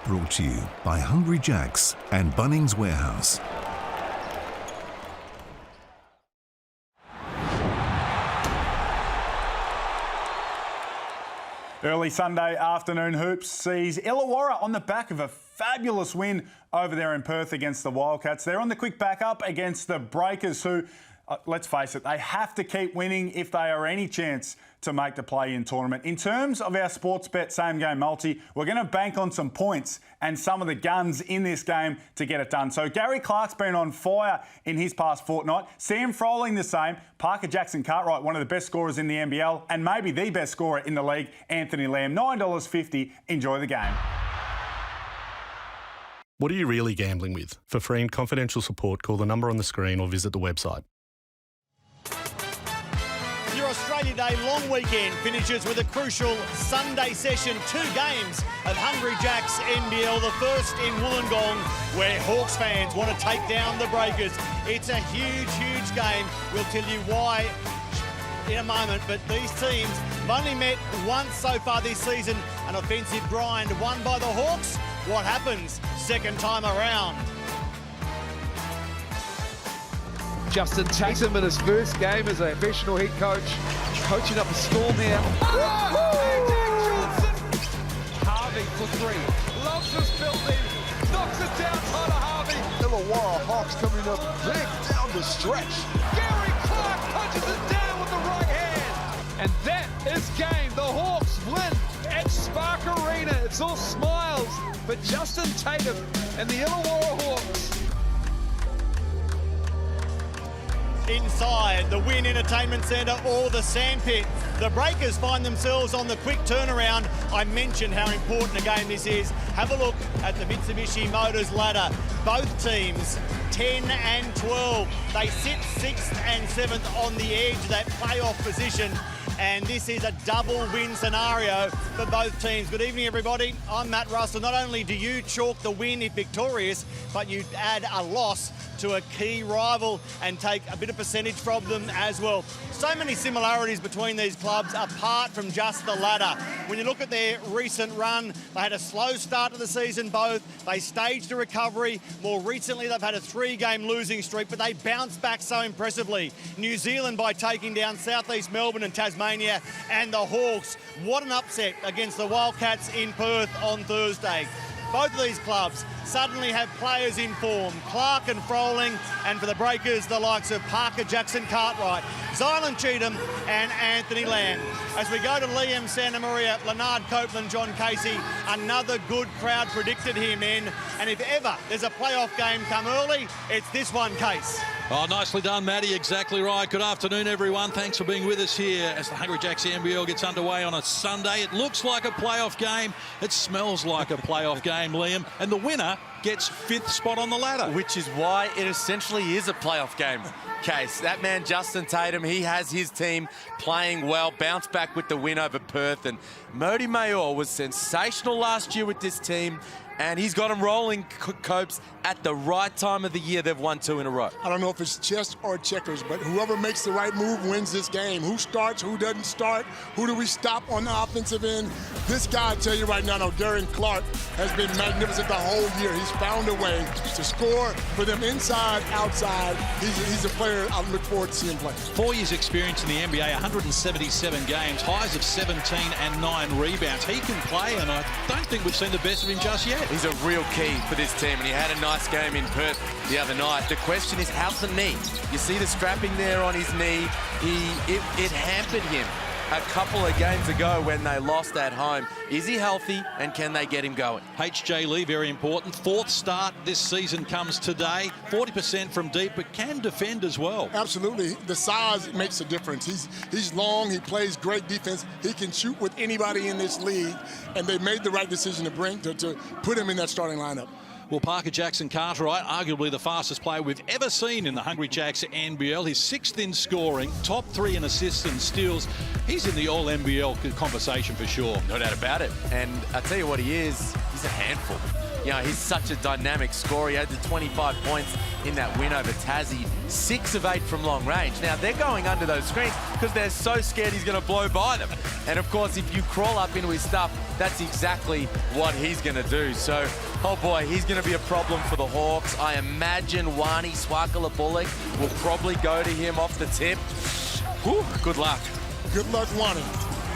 brought to you by Hungry Jack's and Bunnings Warehouse. Early Sunday afternoon hoops sees Illawarra on the back of a fabulous win over there in Perth against the Wildcats. They're on the quick backup against the Breakers who, let's face it, they have to keep winning if they are any chance to make the play-in tournament. In terms of our sports bet same-game multi, we're going to bank on some points and some of the guns in this game to get it done. So Gary Clark's been on fire in his past fortnight. Sam Froling the same. Parker Jackson-Cartwright, one of the best scorers in the NBL and maybe the best scorer in the league, Anthony Lamb. $9.50. Enjoy the game. What are you really gambling with? For free and confidential support, call the number on the screen or visit the website. Your Australia Day long weekend finishes with a crucial Sunday session. 2 games of Hungry Jack's NBL. The first in Wollongong, where Hawks fans want to take down the Breakers. It's a huge, huge game. We'll tell you why in a moment, but these teams have only met once so far this season. An offensive grind won by the Hawks. What happens second time around? Justin Tatum in his first game as a professional head coach, coaching up a storm here. Harvey for 3. Loves this building. Knocks it down, Tyler Harvey. Illawarra Hawks coming up big down the stretch. Gary Clark punches it down with the right hand. And that is game. The Hawks win at Spark Arena. It's all smiles for Justin Tatum and the Illawarra Hawks. Inside the Wynn Entertainment Centre or the Sandpit, the Breakers find themselves on the quick turnaround. I mentioned how important a game this is. Have a look at the Mitsubishi Motors ladder. Both teams 10 and 12. They sit 6th and 7th on the edge of that playoff position. And this is a double win scenario for both teams. Good evening, everybody. I'm Matt Russell. Not only do you chalk the win if victorious, but you add a loss to a key rival and take a bit of percentage from them as well. So many similarities between these clubs apart from just the ladder. When you look at their recent run, they had a slow start to the season both. They staged a recovery. More recently, they've had a 3-game losing streak, but they bounced back so impressively. New Zealand by taking down Southeast Melbourne and Tasmania, and the Hawks. What an upset against the Wildcats in Perth on Thursday. Both of these clubs suddenly have players in form. Clark and Froling, and for the Breakers, the likes of Parker Jackson-Cartwright, Zylan Cheatham and Anthony Lamb. As we go to Liam Santa Maria, Leonard Copeland, John Casey, another good crowd predicted here, men. And if ever there's a playoff game come early, it's this one, Case. Oh, nicely done, Matty. Exactly right. Good afternoon, everyone. Thanks for being with us here as the Hungry Jacks NBL gets underway on a Sunday. It looks like a playoff game. It smells like a playoff game, Liam. And the winner gets 5th spot on the ladder. Which is why it essentially is a playoff game, Case. That man, Justin Tatum, he has his team playing well, bounced back with the win over Perth. And Modi Mayor was sensational last year with this team. And he's got them rolling, Copes, at the right time of the year. They've won 2 in a row. I don't know if it's chess or checkers, but whoever makes the right move wins this game. Who starts, who doesn't start, who do we stop on the offensive end? This guy, I tell you right now, Darren Clark has been magnificent the whole year. He's found a way to score for them inside, outside. He's a player I look forward to seeing play. 4 years experience in the NBA, 177 games, highs of 17 and 9 rebounds. He can play, and I don't think we've seen the best of him just yet. He's a real key for this team, and he had a nice game in Perth the other night. The question is, how's the knee? You see the strapping there on his knee. It hampered him a couple of games ago when they lost at home. Is he healthy, and can they get him going? H.J. Lee, very important. 4th start this season comes today. 40% from deep, but can defend as well. Absolutely. The size makes a difference. He's long. He plays great defense. He can shoot with anybody in this league, and they made the right decision to put him in that starting lineup. Well, Parker Jackson-Cartwright, arguably the fastest player we've ever seen in the Hungry Jacks NBL. He's 6th in scoring, top 3 in assists and steals. He's in the All-NBL conversation for sure. No doubt about it. And I tell you what he is, he's a handful. You know, he's such a dynamic scorer. He had the 25 points in that win over Tassie, 6 of 8 from long range. Now, they're going under those screens because they're so scared he's going to blow by them. And, of course, if you crawl up into his stuff, that's exactly what he's going to do. So, oh, boy, he's going to be a problem for the Hawks. I imagine Wani Swakala-Bullock will probably go to him off the tip. Whew, good luck. Good luck, Wani.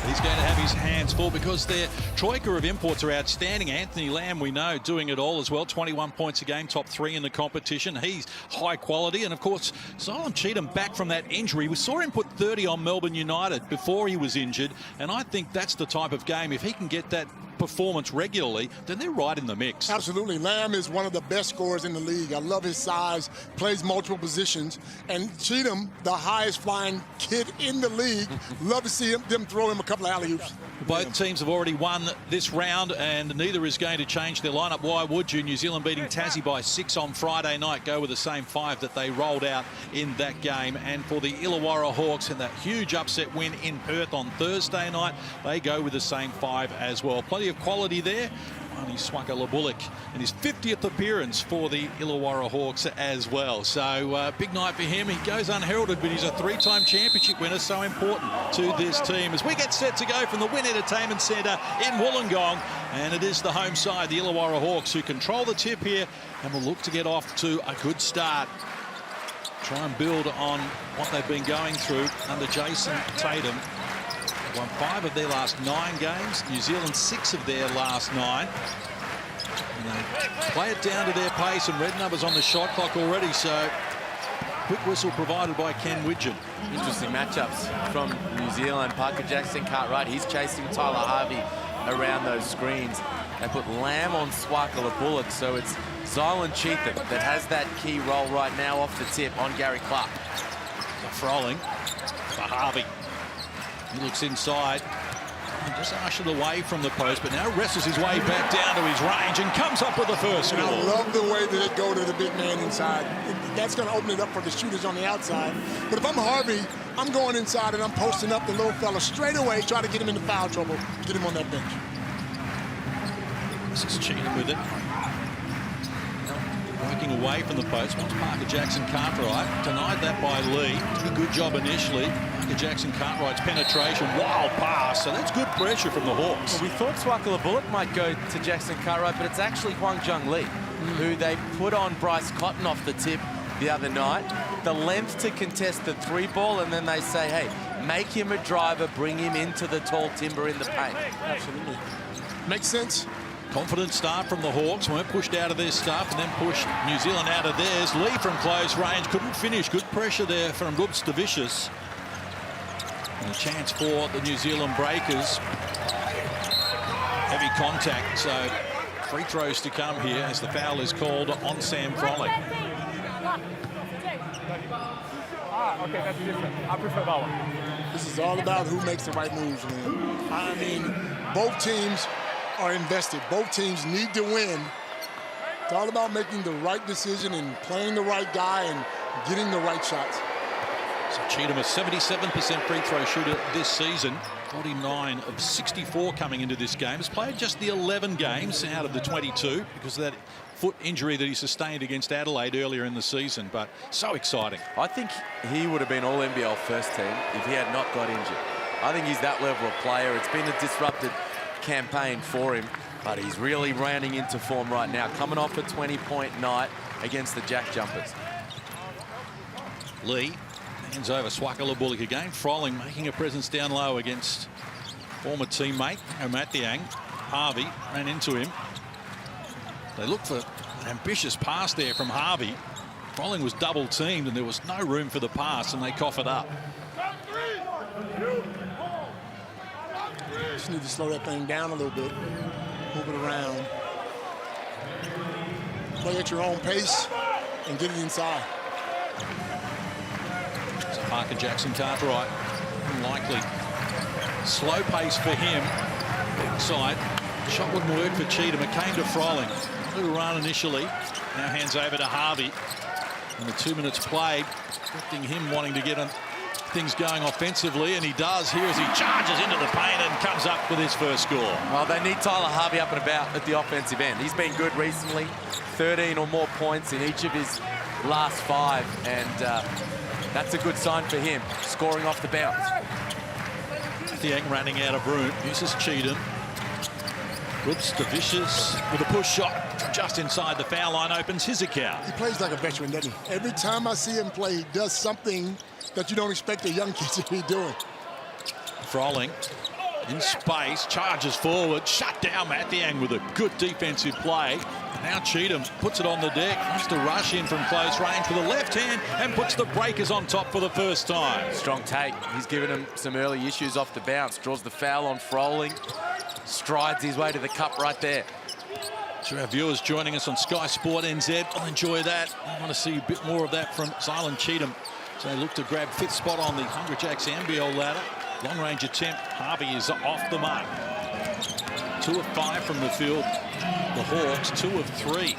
He's going to have his hands full because their troika of imports are outstanding. Anthony Lamb, we know, doing it all as well. 21 points a game, top 3 in the competition. He's high quality. And, of course, Zylan Cheatham back from that injury. We saw him put 30 on Melbourne United before he was injured. And I think that's the type of game, if he can get that performance regularly, then they're right in the mix. Absolutely. Lamb is one of the best scorers in the league. I love his size, plays multiple positions. And Cheatham, the highest flying kid in the league, love to see them throw him a couple of alley-oops. Both teams have already won this round, and neither is going to change their lineup. Why would you? New Zealand beating Tassie by 6 on Friday night, go with the same 5 that they rolled out in that game. And for the Illawarra Hawks in that huge upset win in Perth on Thursday night, they go with the same 5 as well. Plenty of quality there. Wani Swakala-Bullock in his 50th appearance for the Illawarra Hawks as well. So big night for him. He goes unheralded, but he's a 3-time championship winner, so important to this team. As we get set to go from the Wynn Entertainment Centre in Wollongong, and it is the home side, the Illawarra Hawks, who control the tip here and will look to get off to a good start. Try and build on what they've been going through under Jason Tatum. Won 5 of their last 9 games. New Zealand 6 of their last 9. And they play it down to their pace, and red numbers on the shot clock already. So quick whistle provided by Ken Widgeon. Interesting matchups from New Zealand. Parker Jackson, Cartwright, he's chasing Tyler Harvey around those screens. They put Lamb on Swakala-Bullock, so it's Zylan Cheatham that has that key role right now off the tip on Gary Clark. Frolling for Harvey. He looks inside and just ushered away from the post, but now wrestles his way back down to his range and comes up with the first score. I love the way that they go to the big man inside. That's going to open it up for the shooters on the outside. But if I'm Harvey, I'm going inside and I'm posting up the little fella straight away, trying to get him into foul trouble, get him on that bench. This is Cheatham with it. Working away from the post. Wants Parker Jackson Cartwright. Denied that by Lee. Did a good job initially. Parker Jackson Cartwright's penetration. Wild pass. So that's good pressure from the Hawks. Well, we thought Swakala-Bullock might go to Jackson Cartwright, but it's actually Huang Jung Lee, who they put on Bryce Cotton off the tip the other night. The length to contest the 3-ball, and then they say, hey, make him a driver, bring him into the tall timber in the paint. Absolutely. Makes sense. Confident start from the Hawks. Weren't pushed out of their stuff and then pushed New Zealand out of theirs. Lee from close range couldn't finish. Good pressure there from Rubs to Vicious. And a chance for the New Zealand Breakers. Heavy contact, so free throws to come here as the foul is called on Sam Frolic. Okay, that's different. I prefer that one. This is all about who makes the right moves, man. I mean, both teams are invested. Both teams need to win. It's all about making the right decision and playing the right guy and getting the right shots. So Cheatham, a 77% free throw shooter this season. 49 of 64 coming into this game. Has played just the 11 games out of the 22 because of that foot injury that he sustained against Adelaide earlier in the season. But so exciting. I think he would have been all NBL first team if he had not got injured. I think he's that level of player. It's been a disrupted campaign for him, but he's really rounding into form right now, coming off a 20-point night against the Jack Jumpers. Lee hands over Swakala-Bullock again. Frolling making a presence down low against former teammate Omathiang. Harvey ran into him. They looked for an ambitious pass there from Harvey. Frolling was double teamed and there was no room for the pass, and they cough it up. Just need to slow that thing down a little bit, move it around, play at your own pace, and get it inside. So Parker Jackson Cartwright, unlikely. Slow pace for him. Outside, shot wouldn't work for Cheatham. It came to Frolling. Little run initially. Now hands over to Harvey. And the 2 minutes played, affecting him wanting to get things going offensively, and he does here as he charges into the paint and comes up with his first score. Well, they need Tyler Harvey up and about at the offensive end. He's been good recently, 13 or more points in each of his last 5, and that's a good sign for him, scoring off the bounce. Thieng running out of room, uses Cheatham. Whoops to Vicious with a push shot just inside the foul line, opens his account. He plays like a veteran, doesn't he? Every time I see him play, he does something that you don't expect a young kid to be doing. Froling in space, charges forward, shut down Matt Thieng with a good defensive play. Now Cheatham puts it on the deck, wants to rush in from close range with the left hand and puts the Breakers on top for the first time. Strong take. He's given him some early issues off the bounce, draws the foul on Froling, strides his way to the cup right there. To our viewers joining us on Sky Sport NZ, I'll enjoy that. I want to see a bit more of that from Zylan Cheatham. So they look to grab 5th spot on the Hungry Jacks NBL ladder. Long range attempt. Harvey is off the mark. 2 of 5 from the field. The Hawks 2 of 3.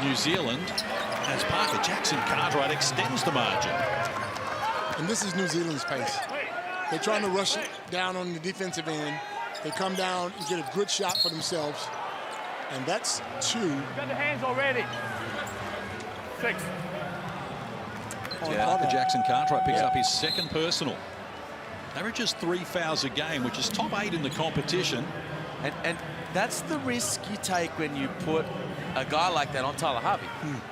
New Zealand, as Parker Jackson Cartwright extends the margin. And this is New Zealand's pace. They're trying to rush it down on the defensive end. They come down and get a good shot for themselves. And that's 2. Got the hands already. 6. Parker Jackson Cartwright picks up his 2nd personal. Averages 3 fouls a game, which is top 8 in the competition. And that's the risk you take when you put a guy like that on Tyler Harvey.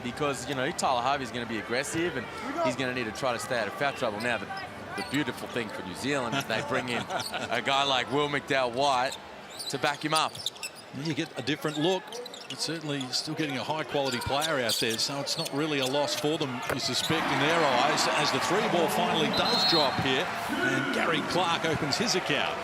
Because, you know, Tyler Harvey's going to be aggressive and he's going to need to try to stay out of foul trouble. Now, the beautiful thing for New Zealand is they bring in a guy like Will McDowell-White to back him up. You get a different look. It's certainly still getting a high-quality player out there, so it's not really a loss for them, you suspect, in their eyes, as the 3-ball finally does drop here, and Gary Clark opens his account.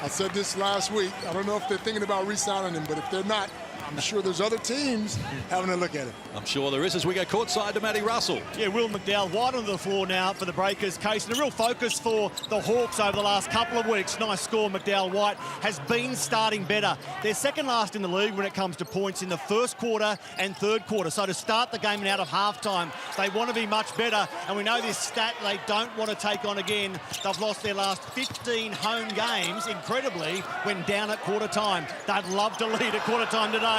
I said this last week. I don't know if they're thinking about re-signing him, but if they're not, I'm sure there's other teams having a look at it. I'm sure there is as we go courtside to Matty Russell. Yeah, Will McDowell-White on the floor now for the Breakers case, and a real focus for the Hawks over the last couple of weeks. Nice score. McDowell-White has been starting better. They're second last in the league when it comes to points in the first quarter and third quarter. So to start the game and out of halftime, they want to be much better. And we know this stat they don't want to take on again. They've lost their last 15 home games, incredibly, when down at quarter time. They'd love to lead at quarter time today.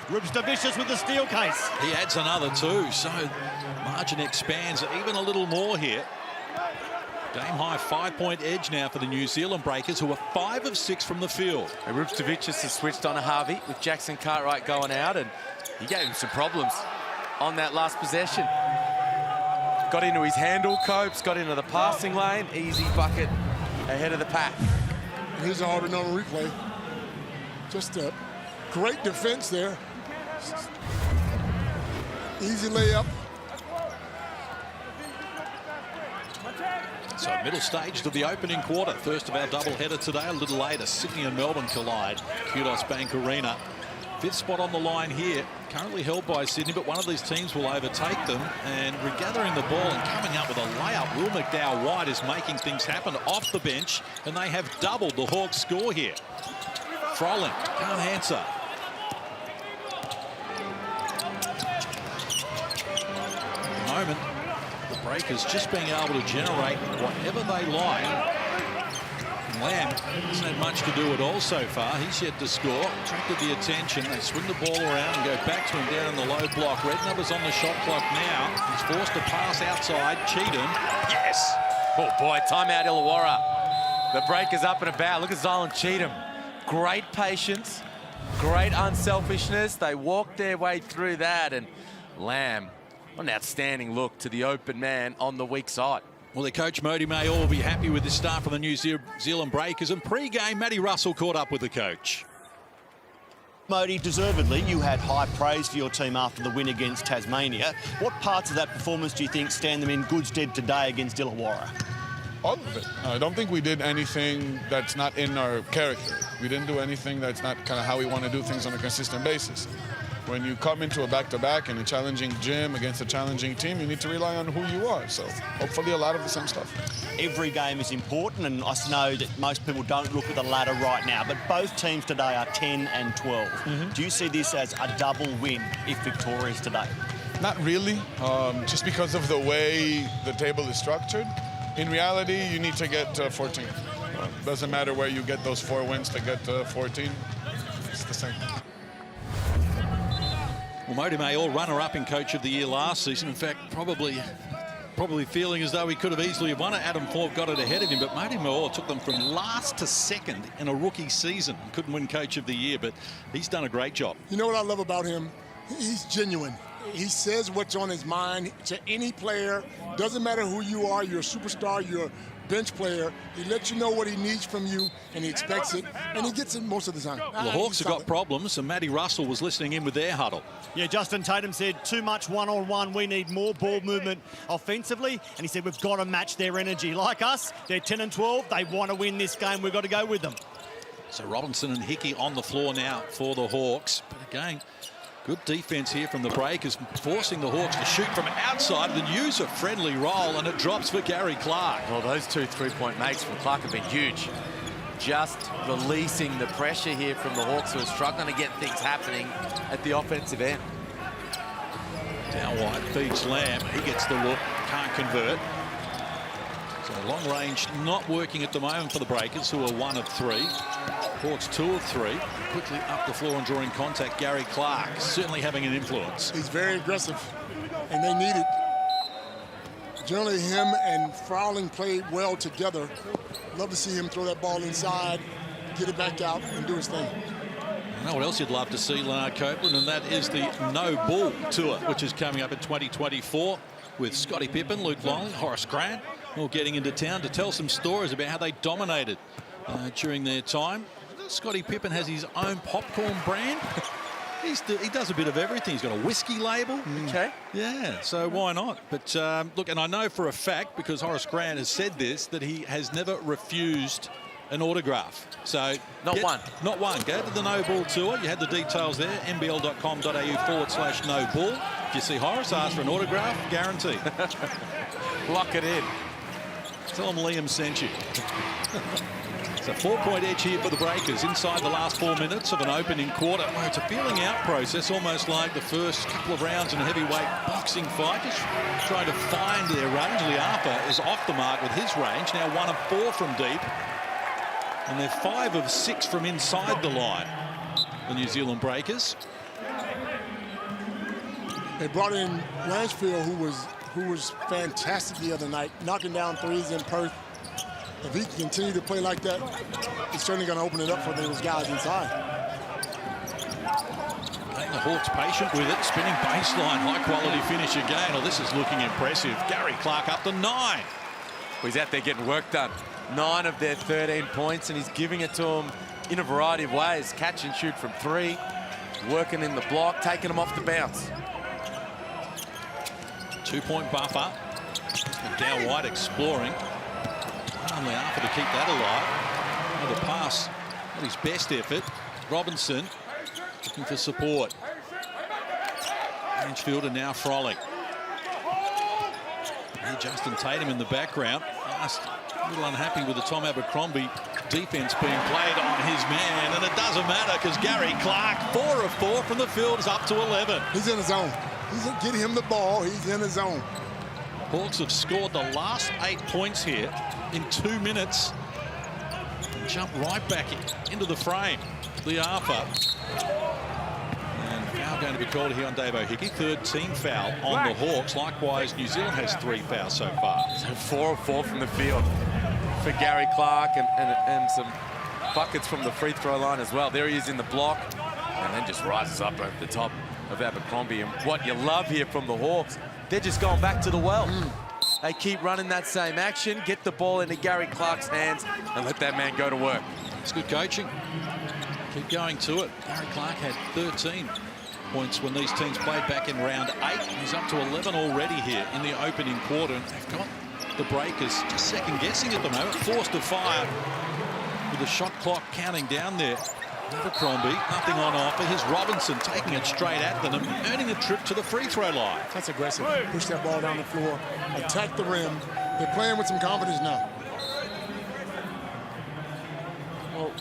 Ribs to Vicious with the steal case. He adds another 2, so margin expands even a little more here. Game high 5-point edge now for the New Zealand Breakers, who are 5 of 6 from the field. And Ribs to Vicious has switched on to Harvey with Jackson Cartwright going out, and he gave him some problems on that last possession. Got into his handle, Copes, got into the passing lane. Easy bucket ahead of the pack. Here's a harder known replay. Just a great defense there. Easy layup. So middle stage to the opening quarter. First of our doubleheader today. A little later, Sydney and Melbourne collide. Kudos Bank Arena. 5th spot on the line here. Currently held by Sydney, but one of these teams will overtake them. And regathering the ball and coming up with a layup. Will McDowell-White is making things happen off the bench, and they have doubled the Hawks' score here. Froling can't answer. At the moment, the Breakers just being able to generate whatever they like. Lamb hasn't had much to do at all so far. He's yet to score. Attracted the attention. They swing the ball around and go back to him down in the low block. Red numbers on the shot clock now. He's forced to pass outside. Cheatham. Yes! Oh boy, timeout Illawarra. The Breakers up and about. Look at Zylan Cheatham. Great patience, great unselfishness. They walked their way through that, and Lamb, what an outstanding look to the open man on the weak side. Well, their coach, Mody Mayor, will be happy with this start from the New Zealand Breakers. And pre-game, Matty Russell caught up with the coach. Mody, deservedly, you had high praise for your team after the win against Tasmania. What parts of that performance do you think stand them in good stead today against Illawarra? All of it. I don't think we did anything that's not in our character. We didn't do anything that's not kind of how we want to do things on a consistent basis. When you come into a back-to-back in a challenging gym against a challenging team, you need to rely on who you are. So hopefully a lot of the same stuff. Every game is important, and I know that most people don't look at the ladder right now, but both teams today are 10 and 12. Do you see this as a double win if victorious today? Not really, just because of the way the table is structured. in reality, you need to get 14. Doesn't matter where you get those 4 wins to get 14. It's the same. Well, Mody Mayor, runner-up in Coach of the Year last season. In fact, probably feeling as though he could have easily won it. Adam Forbes got it ahead of him, but Mody Mayor took them from last to second in a rookie season. Couldn't win Coach of the Year, but he's done a great job. You know what I love about him? He's genuine. He says what's on his mind to any player. Doesn't matter who you are, you're a superstar, you're a bench player. He lets you know what he needs from you, and he expects it, and he gets it most of the time. Well, the Hawks have got problems, and Matty Russell was listening in with their huddle. Yeah, Justin Tatum said too much one-on-one. We need more ball movement offensively. And he said we've got to match their energy. Like us, they're 10 and 12. They want to win this game. We've got to go with them. So Robinson and Hickey on the floor now for the Hawks. But again, good defense here from the Breakers, forcing the Hawks to shoot from outside, then use a friendly roll, and it drops for Gary Clark. Well, those 2 3-point makes from Clark have been huge. Just releasing the pressure here from the Hawks, who are struggling to get things happening at the offensive end. Down wide, feeds Lamb. He gets the look, can't convert. So long range not working at the moment for the Breakers, who are 1 of 3. Hawks 2 of 3. Quickly up the floor and drawing contact. Gary Clark certainly having an influence. He's very aggressive, and they need it. Generally, him and Fowling played well together. Love to see him throw that ball inside, get it back out, and do his thing. You know what else you'd love to see, Leonard Copeland, and that is the No Bull Tour, which is coming up in 2024 with Scottie Pippen, Luke Longley, Horace Grant, all getting into town to tell some stories about how they dominated during their time. Scottie Pippen has his own popcorn brand. He does a bit of everything. He's got a whiskey label. Okay. Yeah, so why not? But look, and I know for a fact, because Horace Grant has said this, that he has never refused an autograph. So Not one. Not one. Go to the No Bull Tour. You had the details there, nbl.com.au/no bull. If you see Horace, ask for an autograph, guaranteed. Lock it in. Tell him Liam sent you. It's a 4-point edge here for the Breakers inside the last 4 minutes of an opening quarter. Well, it's a feeling out process, almost like the first couple of rounds in a heavyweight boxing fight. Just trying to find their range. Liapa is off the mark with his range. Now 1 of 4 from deep. And they're 5 of 6 from inside the line. The New Zealand Breakers. They brought in Blanchfield, who was fantastic the other night, knocking down threes in Perth. If he can continue to play like that, it's certainly going to open it up for those guys inside. The Hawks patient with it, spinning baseline, high quality finish again. Oh, this is looking impressive. Gary Clark up to 9. Well, he's out there getting work done. 9 of their 13 points, and he's giving it to them in a variety of ways. Catch and shoot from 3, working in the block, taking them off the bounce. 2-point buffer. And down wide exploring. Only after to keep that alive. Another pass, not his best effort. Robinson looking for support. Blanchfield and now Frolic. And Justin Tatum in the background. Just a little unhappy with the Tom Abercrombie defense being played on his man, and it doesn't matter because Gary Clark, 4 of 4 from the field, is up to 11. He's in his zone. He's getting him the ball. He's in his zone. Hawks have scored the last 8 points here in 2 minutes. And jump right back into the frame. Liapa. And foul going to be called here on Davo Hickey. 3rd team foul on the Hawks. Likewise, New Zealand has 3 fouls so far. So 4 of 4 from the field for Gary Clark, and some buckets from the free throw line as well. There he is in the block, and then just rises up over the top of Abercrombie. And what you love here from the Hawks, they're just going back to the well. They keep running that same action, get the ball into Gary Clark's hands, and let that man go to work. It's good coaching. Keep going to it. Gary Clark had 13 points when these teams played back in round 8. He's up to 11 already here in the opening quarter. And they've got the Breakers just second-guessing at the moment, forced to fire with the shot clock counting down there. Abercrombie, nothing on offer. Here's Robinson taking it straight at them and earning a trip to the free throw line. That's aggressive. Push that ball down the floor, attack the rim. They're playing with some confidence now. Well,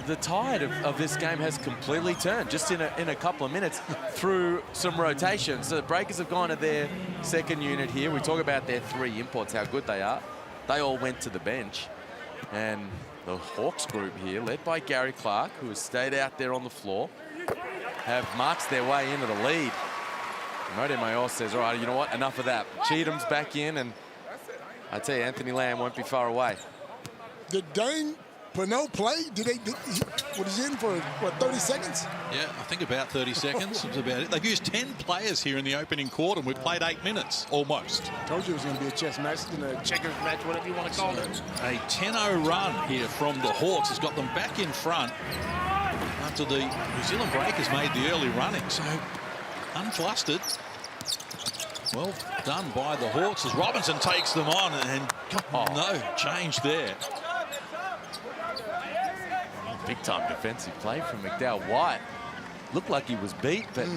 the tide of this game has completely turned just in a couple of minutes through some rotations. So the Breakers have gone to their second unit here. We talk about their 3 imports, how good they are. they all went to the bench. And the Hawks group here, led by Gary Clark, who has stayed out there on the floor, have marched their way into the lead. Mody Mayor says, all right, you know what, enough of that. Cheatham's back in, and I tell you, Anthony Lamb won't be far away. Did Dane Pernell play? Was he in for, what, 30 seconds? Yeah, I think about 30 seconds. That's about it. They've used 10 players here in the opening quarter, and we've played 8 minutes, almost. Told you it was going to be a chess match, a checkers match, whatever you want to call it. A 10-0 run here from the Hawks has got them back in front after the New Zealand Breakers made the early running. So, unflustered. Well done by the Hawks as Robinson takes them on, and no change there. Big-time defensive play from McDowell White. Looked like he was beat, but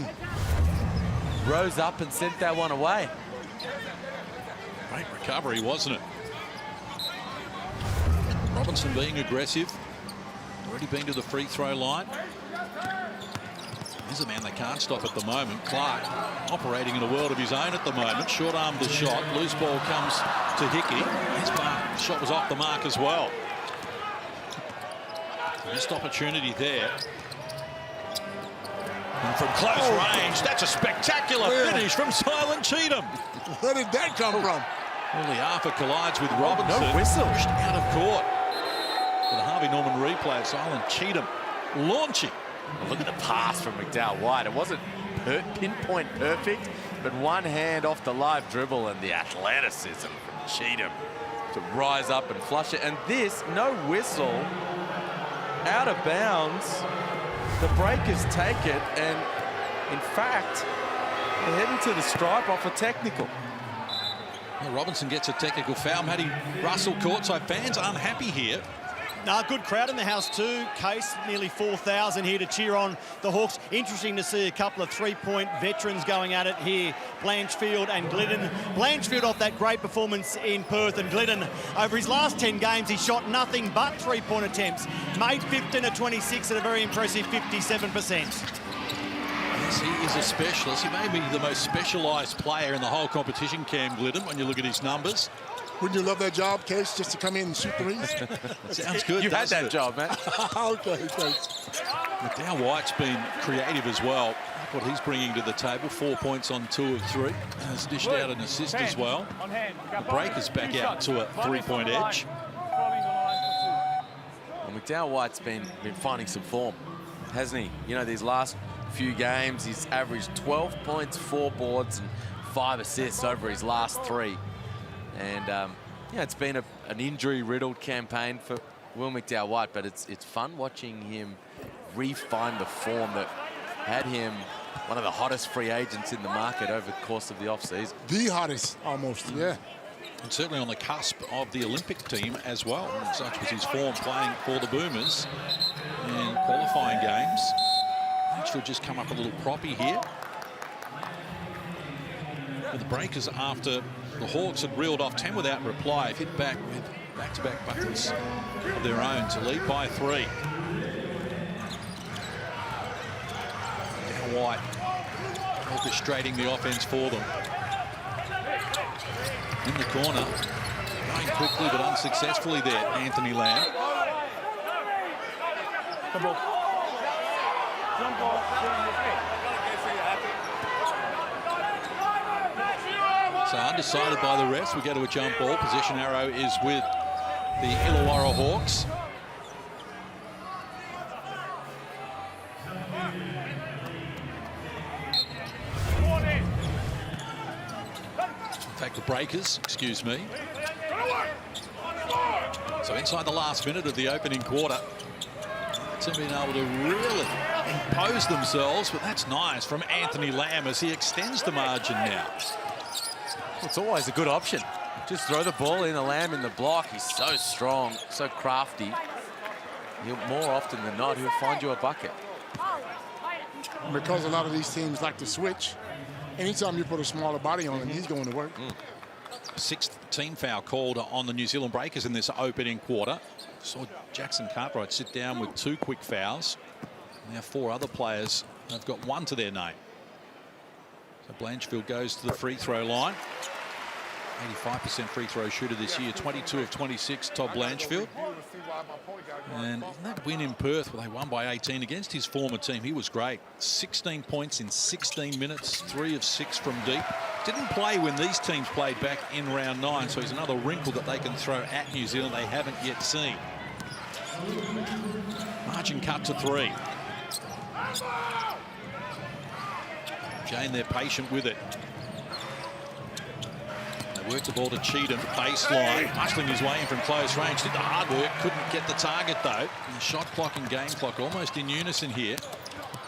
rose up and sent that one away. Great recovery, wasn't it? Robinson being aggressive. Already been to the free throw line. He's a man they can't stop at the moment. Clark operating in a world of his own at the moment. Short-armed the shot. Loose ball comes to Hickey. His shot was off the mark as well. Missed opportunity there. And from close range, that's a spectacular finish from Silent Cheatham. Where did that come from? Only Arthur collides with Robinson. No whistle. Pushed out of court. For the Harvey Norman replay of Silent Cheatham launching. Well, look at the pass from McDowell White. It wasn't pinpoint perfect, but one hand off the live dribble and the athleticism from Cheatham to rise up and flush it. And this, no whistle, out of bounds. The Breakers take it, and in fact, they're heading to the stripe off a technical. Well, Robinson gets a technical foul. Matty Russell courtside. Fans unhappy here. Good crowd in the house too. Case, nearly 4,000 here to cheer on the Hawks. Interesting to see a couple of three-point veterans going at it here. Blanchfield and Glidden. Blanchfield off that great performance in Perth, and Glidden, over his last 10 games, he shot nothing but three-point attempts. Made 15 of 26 at a very impressive 57%. Yes, he is a specialist. He may be the most specialised player in the whole competition, Cam Glidden, when you look at his numbers. Wouldn't you love that job, Case, just to come in and shoot threes? Sounds good. You had that job, man. Okay, thanks. McDowell White's been creative as well. Look what he's bringing to the table. 4 points on 2 of 3. Has dished out an assist as well. The Breakers back out to a three-point edge. Well, McDowell White's been finding some form, hasn't he? You know, these last few games, he's averaged 12 points, 4 boards, and 5 assists over his last 3. And yeah, it's been an injury-riddled campaign for Will McDowell White, but it's fun watching him refine the form that had him one of the hottest free agents in the market over the course of the off-season. The hottest, almost, yeah. And certainly on the cusp of the Olympic team as well. And such was his form playing for the Boomers in qualifying games. Should just come up a little proppy here. But the Breakers, after the Hawks had reeled off 10 without reply, have hit back with back-to-back buckets of their own to lead by 3. Now White orchestrating the offense for them. In the corner, going quickly but unsuccessfully there, Anthony Lamb. So undecided by the refs. We go to a jump ball. Possession arrow is with the Illawarra Hawks. In fact, the Breakers, excuse me. So inside the last minute of the opening quarter, they've been able to really impose themselves, but that's nice from Anthony Lamb as he extends the margin now. It's always a good option. Just throw the ball in, the Lamb in the block. He's so strong, so crafty. More often than not, he'll find you a bucket. Because a lot of these teams like to switch, anytime you put a smaller body on him, he's going to work. 6th team foul called on the New Zealand Breakers in this opening quarter. Saw Jackson Cartwright sit down with 2 quick fouls. Now 4 other players have got 1 to their name. So Blanchfield goes to the free throw line. 85% free throw shooter this year, 22 of 26, Todd Blanchfield. And that win in Perth, where they won by 18 against his former team, he was great. 16 points in 16 minutes, 3 of 6 from deep. Didn't play when these teams played back in round 9, so he's another wrinkle that they can throw at New Zealand they haven't yet seen. Margin cut to 3. Jane, they're patient with it. They work the ball to Cheatham, baseline, hustling his way in from close range. Did the hard work, couldn't get the target though. And the shot clock and game clock almost in unison here.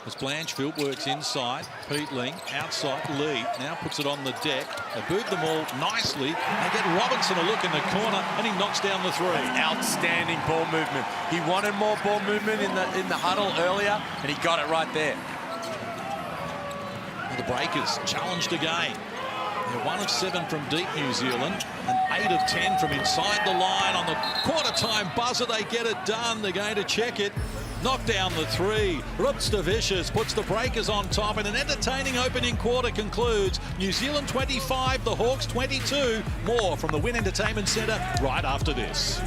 As Blanchfield works inside, Peatling outside, Lee now puts it on the deck. They boot them all nicely. They get Robinson a look in the corner, and he knocks down the 3. Outstanding ball movement. He wanted more ball movement in the huddle earlier, and he got it right there. The Breakers challenged again. They're 1 of 7 from deep, New Zealand, and 8 of 10 from inside the line. On the quarter-time buzzer, they get it done. They're going to check it. Knock down the 3. Rupstavicius puts the Breakers on top, and an entertaining opening quarter concludes. New Zealand 25, the Hawks 22. More from the Win Entertainment Centre right after this.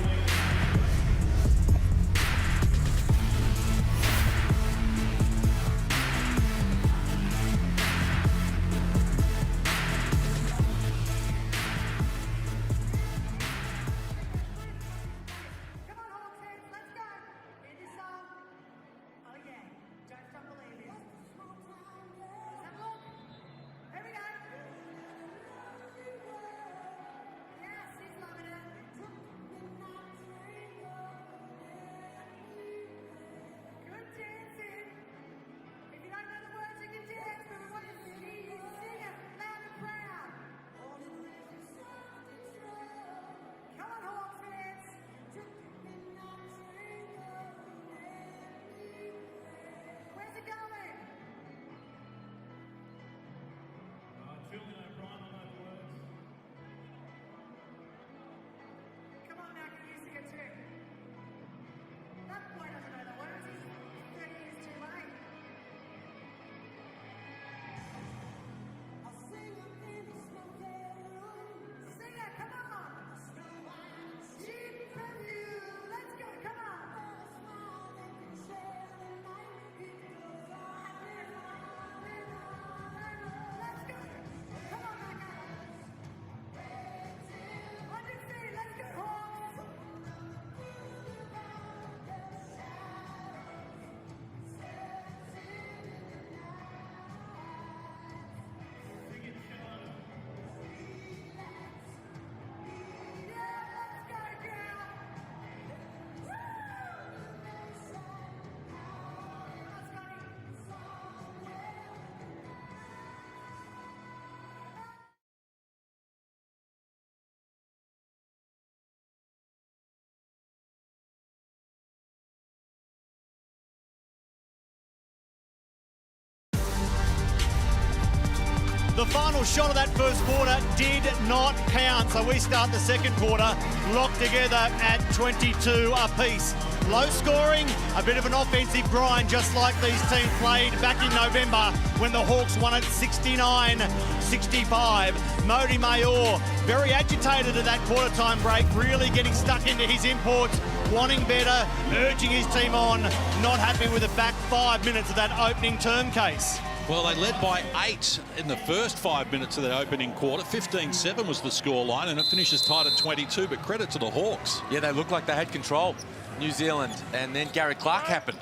The final shot of that first quarter did not count, so we start the second quarter locked together at 22 apiece. Low scoring, a bit of an offensive grind, just like these teams played back in November when the Hawks won it 69-65. Mody Mayor, very agitated at that quarter time break, really getting stuck into his imports, wanting better, urging his team on, not happy with the back 5 minutes of that opening term case. Well, they led by 8 in the first 5 minutes of the opening quarter. 15-7 was the scoreline, and it finishes tied at 22, but credit to the Hawks. Yeah, they looked like they had control, New Zealand, and then Gary Clark happened.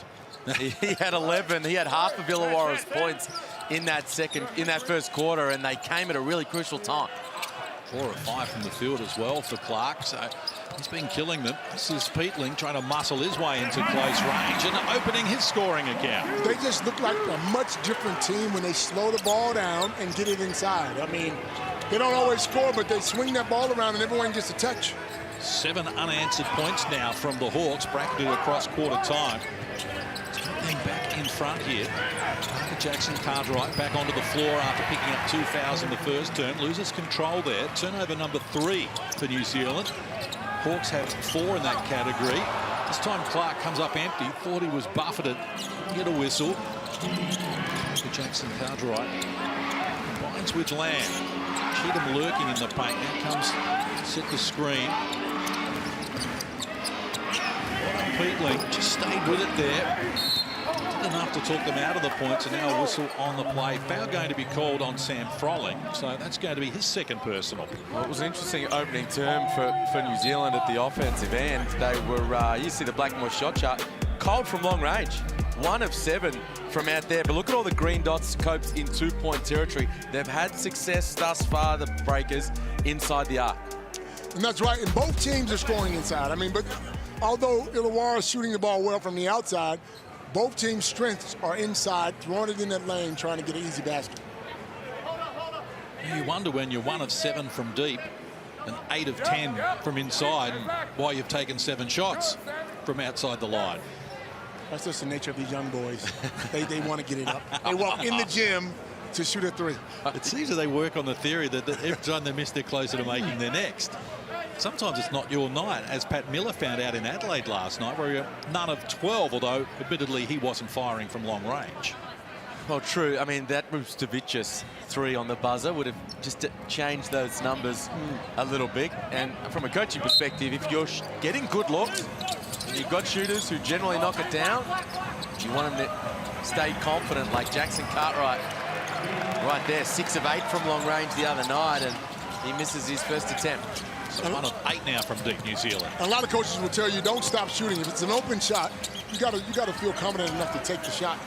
He had 11. He had half of Illawarra's points in that first quarter, and they came at a really crucial time. 4 of 5 from the field as well for Clark, so he's been killing them. This is Peatling trying to muscle his way into close range and opening his scoring account. They just look like a much different team when they slow the ball down and get it inside. I mean, they don't always score, but they swing that ball around and everyone gets a touch. 7 unanswered points now from the Hawks, bracketed across quarter time. Getting back in front here. Jackson Cartwright back onto the floor after picking up 2 fouls in the first turn. Loses control there. Turnover number 3 for New Zealand. Hawks have 4 in that category. This time Clark comes up empty. Thought he was buffeted. Get a whistle. For Jackson Cartwright. Combines with Lamb. Cheatham lurking in the paint. Now comes set the screen. Peatling just stayed with it there. Did enough to talk them out of the points, and now a whistle on the play. Foul going to be called on Sam Frolling, so that's going to be his second personal. Well, it was an interesting opening term for New Zealand at the offensive end. They were, you see the Blackmore shot chart, cold from long range. 1 of 7 from out there, but look at all the green dots, Copes in 2-point territory. They've had success thus far, the Breakers, inside the arc. And that's right, and both teams are scoring inside. I mean, but although Illawarra is shooting the ball well from the outside, both teams' strengths are inside, throwing it in that lane, trying to get an easy basket. You wonder when you're 1 of 7 from deep and 8 of 10 from inside, why you've taken 7 shots from outside the line. That's just the nature of these young boys. They want to get it up. They walk in the gym to shoot a 3. It seems that they work on the theory that every time they miss, they're closer to making their next. Sometimes it's not your night, as Pat Miller found out in Adelaide last night, where he got none of 12, although admittedly he wasn't firing from long range. Well, true. I mean, that Stavicius 3 on the buzzer would have just changed those numbers a little bit. And from a coaching perspective, if you're getting good looks, and you've got shooters who generally knock it down, you want them to stay confident, like Jackson Cartwright right there, 6 of 8 from long range the other night, and he misses his first attempt. So 1 of 8 now from deep New Zealand. A lot of coaches will tell you don't stop shooting. If it's an open shot, you got to feel confident enough to take the shot.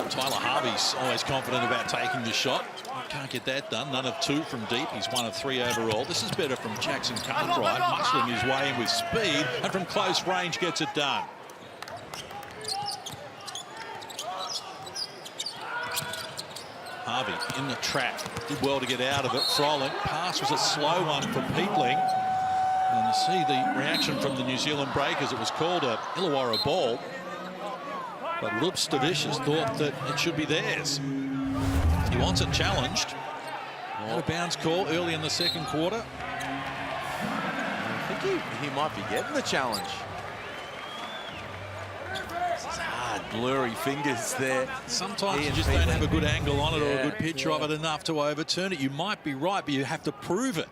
Tyler Harvey's always confident about taking the shot. Can't get that done. None of 2 from deep. He's 1 of 3 overall. This is better from Jackson Cartwright, muscling his way in with speed, and from close range gets it done. Harvey in the trap. Did well to get out of it. Frolic. Pass was a slow one for Peatling. And you see the reaction from the New Zealand Breakers. It was called a Illawarra ball. But Stavicius thought that it should be theirs. He wants it challenged. Out of bounds call early in the second quarter. I think he might be getting the challenge. Hard, blurry fingers there. Sometimes you just don't have a good angle on it or a good picture of it enough to overturn it. You might be right, but you have to prove it.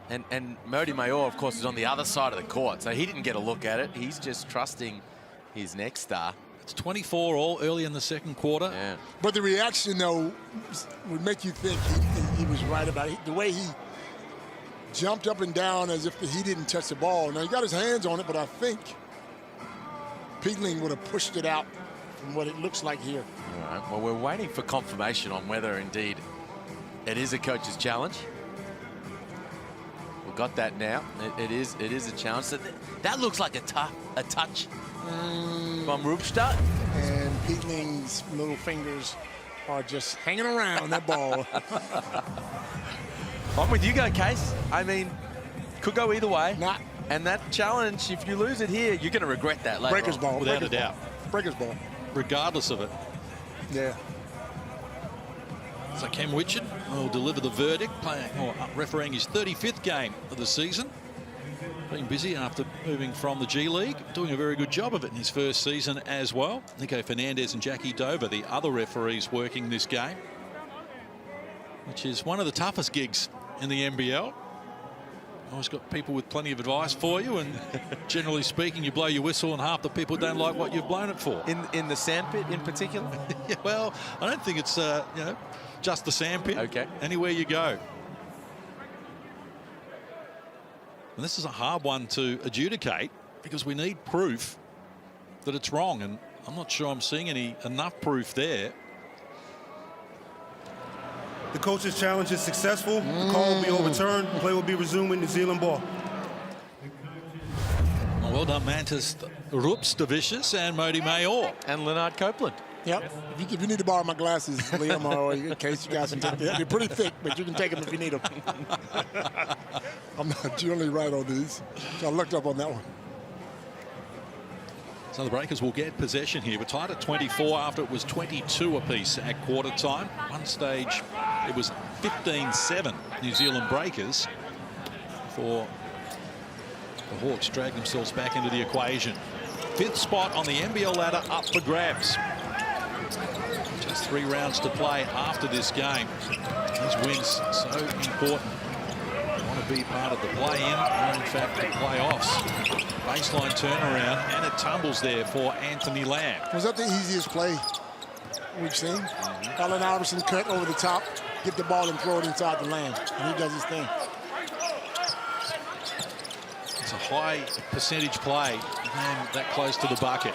And Mody Mayor, of course, is on the other side of the court, so he didn't get a look at it. He's just trusting his next star. It's 24 all early in the second quarter. Yeah. But the reaction, though, would make you think he was right about it. The way he jumped up and down as if he didn't touch the ball. Now, he got his hands on it, but I think Peatling would have pushed it out from what it looks like here. All right, well, we're waiting for confirmation on whether indeed it is a coach's challenge. We've got that now. It is a challenge. So that looks like a touch from Rupstadt. And Peatling's little fingers are just hanging around that ball. I'm with you, Case. I mean, could go either way. Nah. And that challenge, if you lose it here, you're going to regret that later. Breaker's ball. Without a doubt. Breaker's ball. Regardless of it. Yeah. So Cam Wichard will deliver the verdict, refereeing his 35th game of the season. Been busy after moving from the G League, doing a very good job of it in his first season as well. Nico Fernandez and Jackie Dover, the other referees working this game, which is one of the toughest gigs in the NBL. Always got people with plenty of advice for you, and generally speaking, you blow your whistle and half the people don't like what you've blown it for. In the sandpit in particular? Yeah, well, I don't think it's just the sandpit. Okay. Anywhere you go. And this is a hard one to adjudicate because we need proof that it's wrong, and I'm not sure I'm seeing enough proof there. The coach's challenge is successful. The call will be overturned. Play will be resumed with New Zealand ball. Well done, Mantis Stavicius and Mody Mayor. And Leonard Copeland. Yep. If you need to borrow my glasses, Liam, or in case you guys can take them. They're pretty thick, but you can take them if you need them. I'm not generally right on these, so I looked up on that one. So the Breakers will get possession here. We're tied at 24 after it was 22 apiece at quarter time. One stage, it was 15-7 New Zealand Breakers before the Hawks drag themselves back into the equation. 5th spot on the NBL ladder up for grabs. There's 3 rounds to play after this game. These wins so important. You want to be part of the play-in or, in fact, the playoffs. Baseline turnaround, and it tumbles there for Anthony Lamb. Was that the easiest play we've seen? Allen Iverson cut over the top, get the ball and throw it inside the lane, and he does his thing. It's a high percentage play, and that close to the bucket.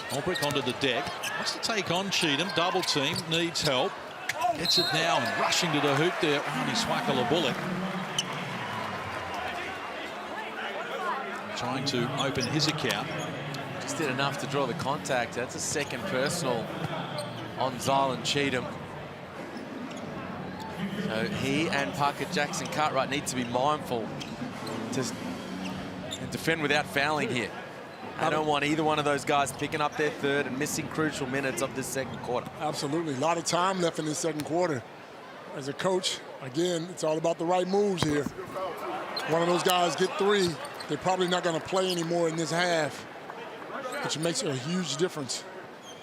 Olbrich onto the deck. Wants to take on Cheatham. Double team, needs help. Gets it now and rushing to the hoop there. Only Swakala-Bullock. Trying to open his account. Just did enough to draw the contact. That's a second personal on Zylan Cheatham. So he and Parker Jackson Cartwright need to be mindful to defend without fouling here. I don't want either one of those guys picking up their third and missing crucial minutes of this second quarter. Absolutely. A lot of time left in this second quarter. As a coach, again, it's all about the right moves here. One of those guys get 3. They're probably not going to play anymore in this half, which makes a huge difference.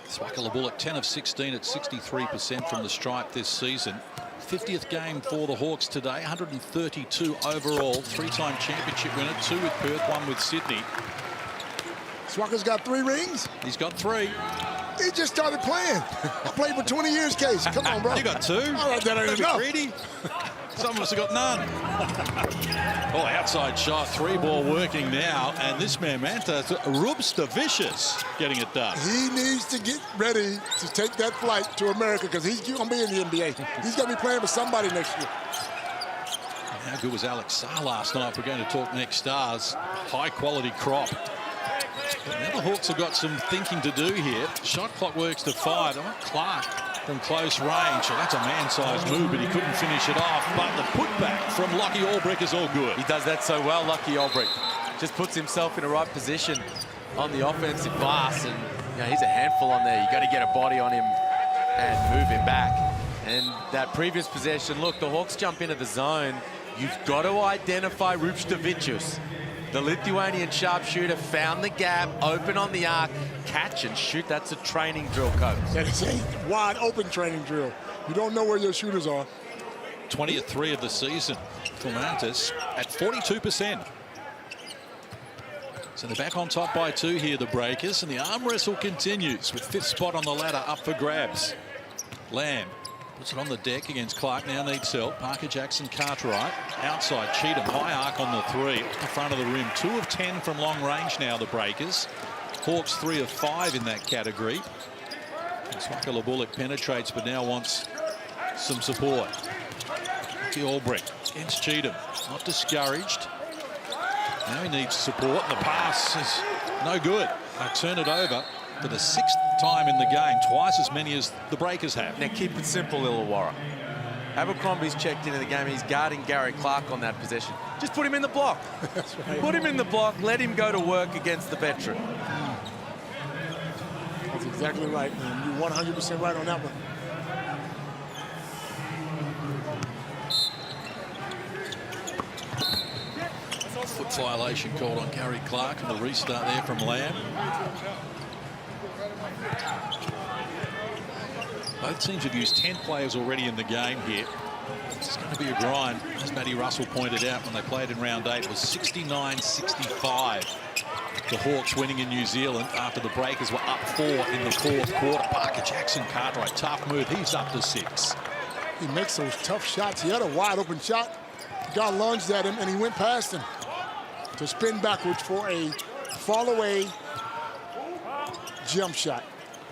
Swakala-Bullock 10 of 16 at 63% from the stripe this season. 50th game for the Hawks today, 132 overall. 3-time championship winner, 2 with Perth, 1 with Sydney. Swaka's got 3 rings? He's got 3. He just started playing. I played for 20 years, Case. Come on, bro. You got 2. All right, that ain't enough. Greedy. Some of us have got none. Oh, outside shot, 3-ball working now, and this man Manta rubs the vicious getting it done. He needs to get ready to take that flight to America because he's going to be in the NBA. He's going to be playing for somebody next year. How good was Alex Sarr last night? We're going to talk next stars. High quality crop. But now the Hawks have got some thinking to do here. Shot clock works to 5. Oh, Clark from close range. So that's a man-sized move, but he couldn't finish it off. But the putback from Lucky Olbrich is all good. He does that so well, Lucky Olbrich. Just puts himself in the right position on the offensive glass, and he's a handful on there. You got to get a body on him and move him back. And that previous possession, look, the Hawks jump into the zone. You've got to identify Rupstavicius. The Lithuanian sharpshooter found the gap, open on the arc, catch and shoot. That's a training drill, coach. That is a wide open training drill. You don't know where your shooters are. 20 at 3 of the season for Mantis at 42%. So they're back on top by 2 here, the Breakers, and the arm wrestle continues with 5th spot on the ladder up for grabs. Lamb puts it on the deck against Clark, now needs help. Parker Jackson Cartwright outside. Cheatham, high arc on the 3 at the front of the rim. 2 of 10 from long range now, the Breakers. Hawks 3 of 5 in that category. Swakala-Bullock penetrates but now wants some support. Olbrich against Cheatham, not discouraged. Now he needs support, and the pass is no good. They turn it over for the 6th time in the game, twice as many as the Breakers have. Now keep it simple, Illawarra. Abercrombie's checked into the game. He's guarding Gary Clark on that possession. Just put him in the block. That's right. Put him in the block. Let him go to work against the veteran. That's exactly right, man. You're 100% right on that one. Foot violation called on Gary Clark, and the restart there from Lamb. Both teams have used 10 players already in the game here. It's going to be a grind, as Matty Russell pointed out when they played in round 8. It was 69-65. The Hawks winning in New Zealand after the Breakers were up 4 in the 4th quarter. Parker Jackson Cartwright, tough move. He's up to 6. He makes those tough shots. He had a wide open shot. The guy lunged at him and he went past him to spin backwards for a fall away jump shot.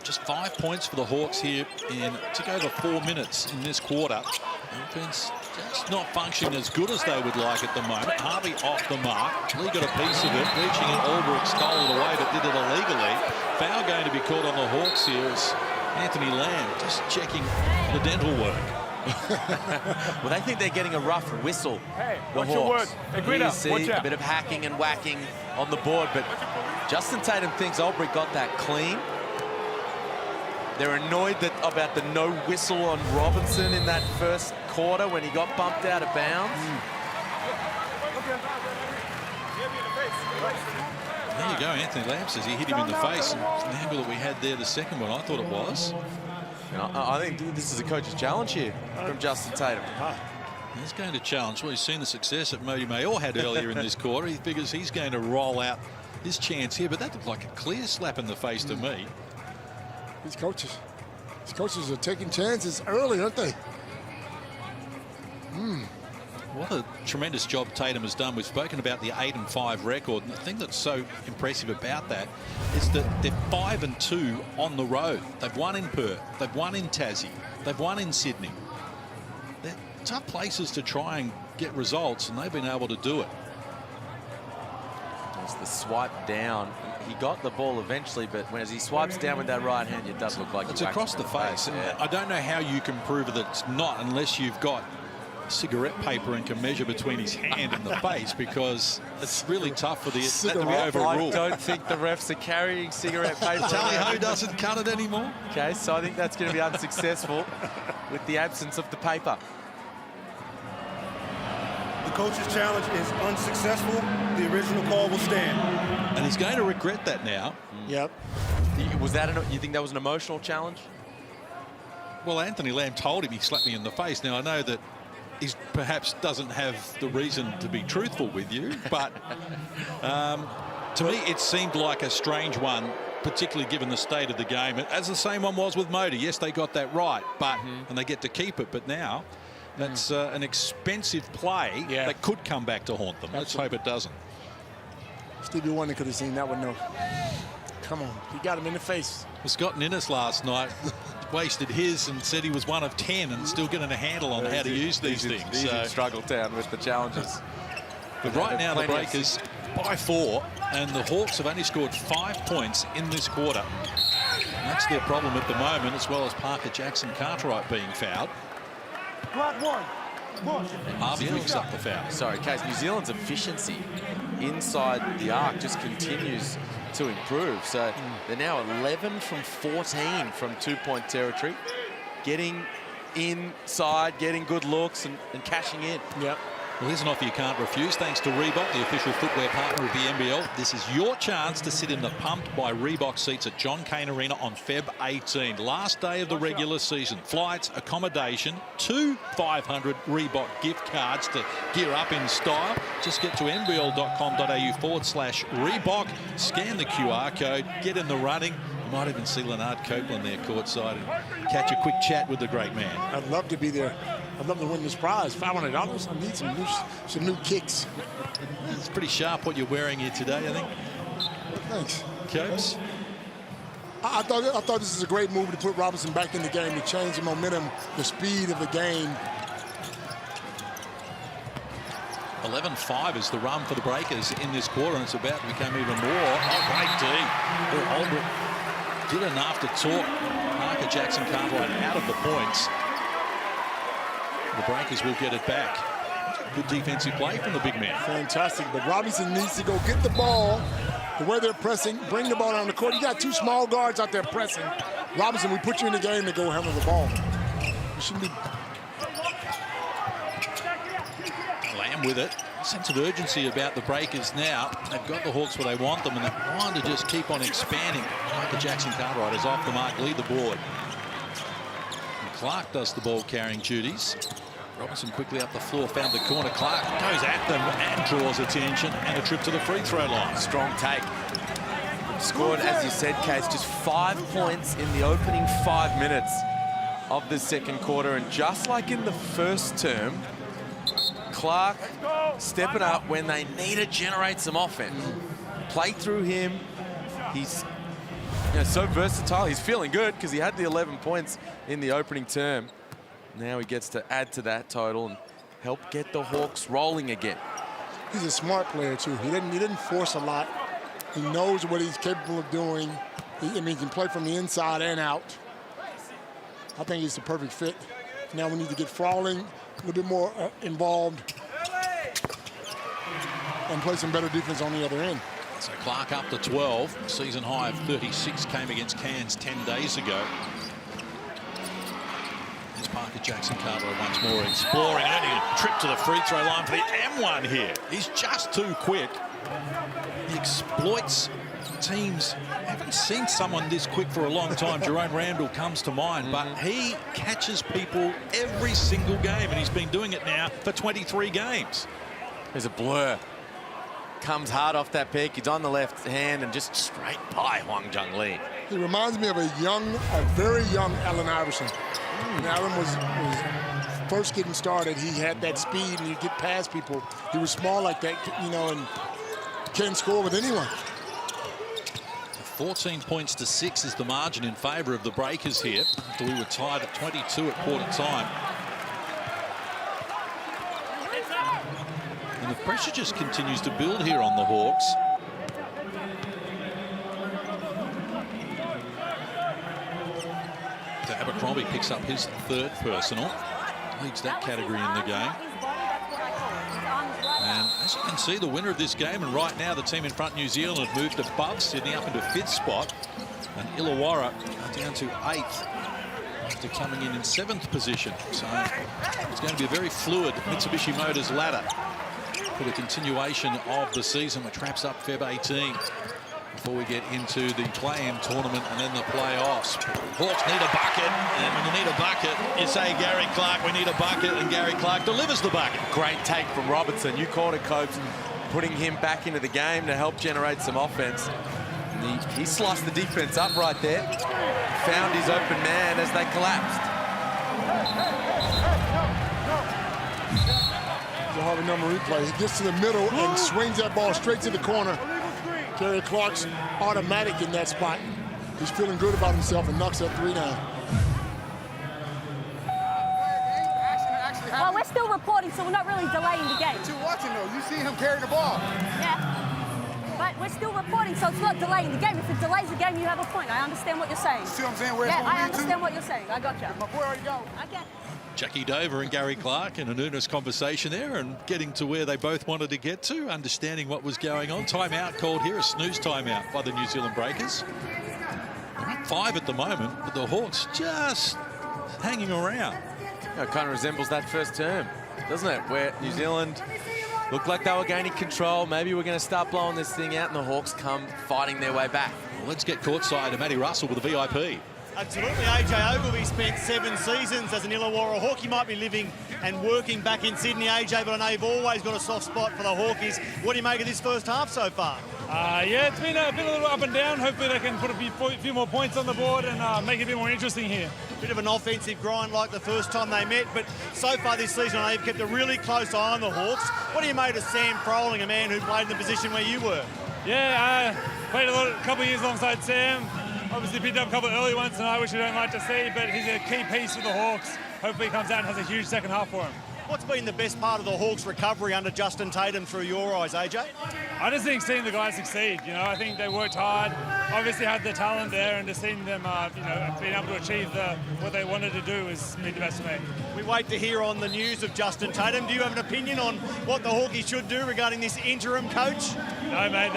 Just 5 points for the Hawks here in took over 4 minutes in this quarter. Offense just not functioning as good as they would like at the moment. Harvey off the mark. Lee got a piece of it, reaching in. Olbrich stole it away, but did it illegally. Foul going to be called on the Hawks here as Anthony Lamb just checking the dental work. Well, they think they're getting a rough whistle. Hey, the what's Hawks. your word? Agree You see a bit of hacking and whacking on the board, but Justin Tatum thinks Olbrich got that clean. They're annoyed about the no whistle on Robinson in that first quarter when he got bumped out of bounds. There you go, Anthony Lamb says he hit him in the face. And the angle that we had there, the second one, I thought it was. I think this is a coach's challenge here from Justin Tatum. He's going to challenge. Well, he's seen the success that Mody Mayor had earlier in this quarter. He figures he's going to roll out his chance here, but that looked like a clear slap in the face to me. These coaches are taking chances early, aren't they? What a tremendous job Tatum has done. We've spoken about the 8-5 record, and the thing that's so impressive about that is that they're 5-2 on the road. They've won in Perth, they've won in Tassie, they've won in Sydney. They're tough places to try and get results, and they've been able to do it. There's the swipe down. He got the ball eventually, but as he swipes down with that right hand, it does look like it's across the face. Yeah. I don't know how you can prove that it's not unless you've got cigarette paper and can measure between his hand and the face, because it's really tough for that to be overruled. I don't think the refs are carrying cigarette paper. Tally Ho doesn't cut it anymore. Okay, so I think that's going to be unsuccessful with the absence of the paper. The coach's challenge is unsuccessful. The original call will stand. And he's going to regret that now. Yep. Was that you think that was an emotional challenge? Well, Anthony Lamb told him he slapped me in the face. Now, I know that he perhaps doesn't have the reason to be truthful with you, but to me it seemed like a strange one, particularly given the state of the game, as the same one was with Mody. Yes, they got that right, but and they get to keep it, but now that's an expensive play that could come back to haunt them. Let's hope it doesn't. Stevie Wonder could have seen that one, though. Come on, he got him in the face. Well, Scott Ninnis last night wasted his and said he was one of 10 and still getting a handle on how to use these things. He's in struggle town with the challenges. But right now the Breakers by 4, and the Hawks have only scored 5 points in this quarter. And that's their problem at the moment, as well as Parker Jackson Cartwright being fouled. And Harvey picks up the foul. Sorry, Case, New Zealand's efficiency inside the arc just continues to improve. So they're now 11 from 14 from 2-point territory, getting inside, getting good looks and cashing in. Yep. Well, here's an offer you can't refuse. Thanks to Reebok, the official footwear partner of the NBL. This is your chance to sit in the Pumped by Reebok seats at John Cain Arena on Feb 18. Last day of the regular season. Flights, accommodation, 2 500 Reebok gift cards to gear up in style. Just get to nbl.com.au/Reebok, scan the QR code, get in the running. You might even see Leonard Copeland there courtside and catch a quick chat with the great man. I'd love to be there. I'd love to win this prize. $500. I need some new kicks. It's pretty sharp what you're wearing here today, I think. Thanks. Copes? I thought this is a great move to put Robinson back in the game, to change the momentum, the speed of the game. 11-5 is the run for the Breakers in this quarter, and it's about to become even more. Oh, great D. Bill Holbrook did enough to talk Parker Jackson Cartwright out of the points. The Breakers will get it back. Good defensive play from the big man. Fantastic, but Robinson needs to go get the ball. The way they're pressing, bring the ball down the court. You got 2 small guards out there pressing. Robinson, we put you in the game to go handle the ball. You shouldn't be... Lamb with it. Sense of urgency about the Breakers now. They've got the Hawks where they want them, and they're trying to just keep on expanding. Parker Jackson Cartwright is off the mark, lead the board. And Clark does the ball carrying duties. Robinson quickly up the floor, found the corner. Clark goes at them and draws attention, and a trip to the free throw line. Strong take. Scored, as you said, Case, just 5 points in the opening 5 minutes of the second quarter. And just like in the first term, Clark stepping up when they need to generate some offense. Play through him. He's so versatile. He's feeling good because he had the 11 points in the opening term. Now he gets to add to that total and help get the Hawks rolling again. He's a smart player, too. He didn't force a lot. He knows what he's capable of doing. He can play from the inside and out. I think he's the perfect fit. Now we need to get Frawling a little bit more involved and play some better defense on the other end. So Clark up to 12. Season high of 36 came against Cairns 10 days ago. Here's Parker Jackson Cartwright once more exploring. Only a trip to the free throw line for the M1 here. He's just too quick. He exploits teams having haven't seen someone this quick for a long time. Jerome Randall comes to mind, but he catches people every single game, and he's been doing it now for 23 games. There's a blur. Comes hard off that pick. He's on the left hand and just straight by Hwang Jung Lee. He reminds me of a very young Allen Iverson. When Allen was first getting started, he had that speed and he'd get past people. He was small like that, you know, and can score with anyone. 14 points to 6 is the margin in favour of the Breakers here. After we were tied at 22 at quarter time. And the pressure just continues to build here on the Hawks. So Abercrombie picks up his 3rd personal. Leads that category in the game. And as you can see, the winner of this game, and right now the team in front, New Zealand, have moved above Sydney up into 5th spot. And Illawarra are down to 8th after coming in 7th position. So it's going to be a very fluid Mitsubishi Motors ladder for the continuation of the season, which wraps up Feb 18. Before we get into the play-in tournament and then the playoffs. Hawks need a bucket, and when you need a bucket, you say Gary Clark, we need a bucket, and Gary Clark delivers the bucket. Great take from Robertson. You called it, Copes, putting him back into the game to help generate some offense. And he sliced the defense up right there. Found his open man as they collapsed. The Harvey number replay. He gets to the middle and swings that ball straight to the corner. Gary Clark's automatic in that spot. He's feeling good about himself and knocks that 3 down. Well, we're still reporting, so we're not really delaying the game. But you're watching, though. You see him carry the ball. Yeah. But we're still reporting, so it's not delaying the game. If it delays the game, you have a point. I understand what you're saying. See what I'm saying? Where yeah, I understand what you're saying. I got you. My boy already go. Okay. Jackie Dover and Gary Clark in an earnest conversation there and getting to where they both wanted to get to, understanding what was going on. Timeout called here, a snooze timeout by the New Zealand Breakers. They're up 5 at the moment, but the Hawks just hanging around. It kind of resembles that first term, doesn't it? Where New Zealand looked like they were gaining control. Maybe we're going to start blowing this thing out, and the Hawks come fighting their way back. Well, let's get courtside to Matty Russell with a VIP. Absolutely. AJ Ogilvy spent 7 seasons as an Illawarra Hawk. He might be living and working back in Sydney, AJ, but I know you've always got a soft spot for the Hawkies. What do you make of this first half so far? Yeah, it's been a little up and down. Hopefully they can put a few more points on the board and make it a bit more interesting here. Bit of an offensive grind like the first time they met, but so far this season I know you've kept a really close eye on the Hawks. What do you make of Sam Froling, a man who played in the position where you were? Yeah, played a couple of years alongside Sam. Obviously picked up a couple of early ones tonight, which we don't like to see, but he's a key piece for the Hawks. Hopefully he comes out and has a huge second half for him. What's been the best part of the Hawks' recovery under Justin Tatum through your eyes, AJ? I just think seeing the guys succeed, you know, I think they worked hard, obviously had the talent there, and just seeing them, you know, being able to achieve what they wanted to do has been the best for me. We wait to hear on the news of Justin Tatum. Do you have an opinion on what the Hawkies should do regarding this interim coach? No, mate,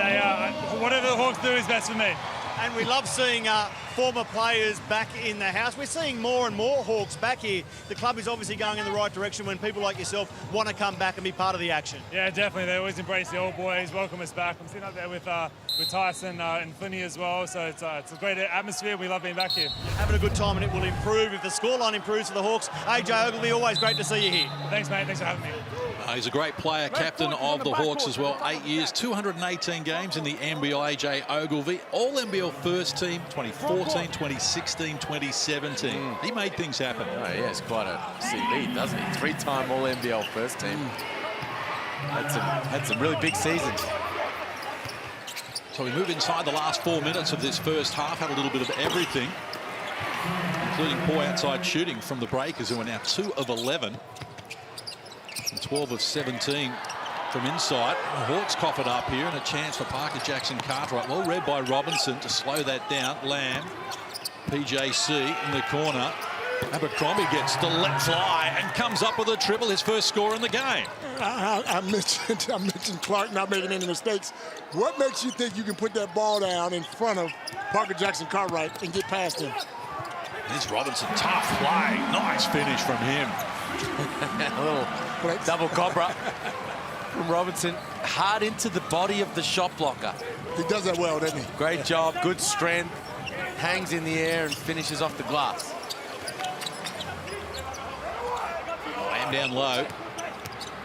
whatever the Hawks do is best for me. And we love seeing former players back in the house. We're seeing more and more Hawks back here. The club is obviously going in the right direction when people like yourself want to come back and be part of the action. Yeah, definitely. They always embrace the old boys, welcome us back. I'm sitting up there with Tyson and Flinney as well, so it's a great atmosphere. We love being back here. You're having a good time and it will improve if the scoreline improves for the Hawks. AJ Ogilvy, always great to see you here. Thanks, mate. Thanks for having me. He's a great player, captain of the Hawks as well. 8 years, 218 games in the NBL. AJ Ogilvy, all NBL first team, 2014, 2016, 2017. He made things happen. Oh, yeah, it's quite a CV, doesn't he? 3-time all NBL first team. Had some really big seasons. So we move inside the last 4 minutes of this first half. Had a little bit of everything, including poor outside shooting from the Breakers, who are now 2 of 11. And 12 of 17 from inside. The Hawks cough it up here, and a chance for Parker Jackson Cartwright. Well read by Robinson to slow that down. Lamb, PJC in the corner. Abercrombie gets to let fly and comes up with a triple, his first score in the game. I mentioned Clark not making any mistakes. What makes you think you can put that ball down in front of Parker Jackson Cartwright and get past him? Here's Robinson, tough play. Nice finish from him. A little double cobra. from Robinson, hard into the body of the shot blocker. He does that well, doesn't he? Great job, good strength, hangs in the air and finishes off the glass. Lamb down low.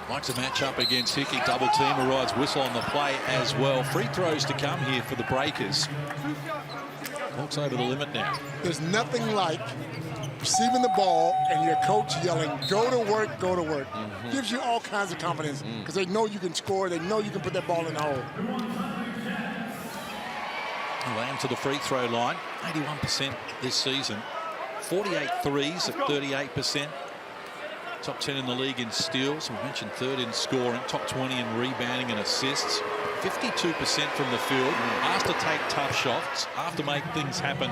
Likes to match up against Hickey. Double team, rides whistle on the play as well. Free throws to come here for the Breakers. Hawks over the limit now. There's nothing like receiving the ball and your coach yelling, go to work, go to work. Gives you all kinds of confidence because they know you can score. They know you can put that ball in the hole. Lamb to the free throw line. 81% this season. 48 threes at 38%. Top 10 in the league in steals. We mentioned third in scoring. Top 20 in rebounding and assists. 52% from the field. Asked to take tough shots. Asked to make things happen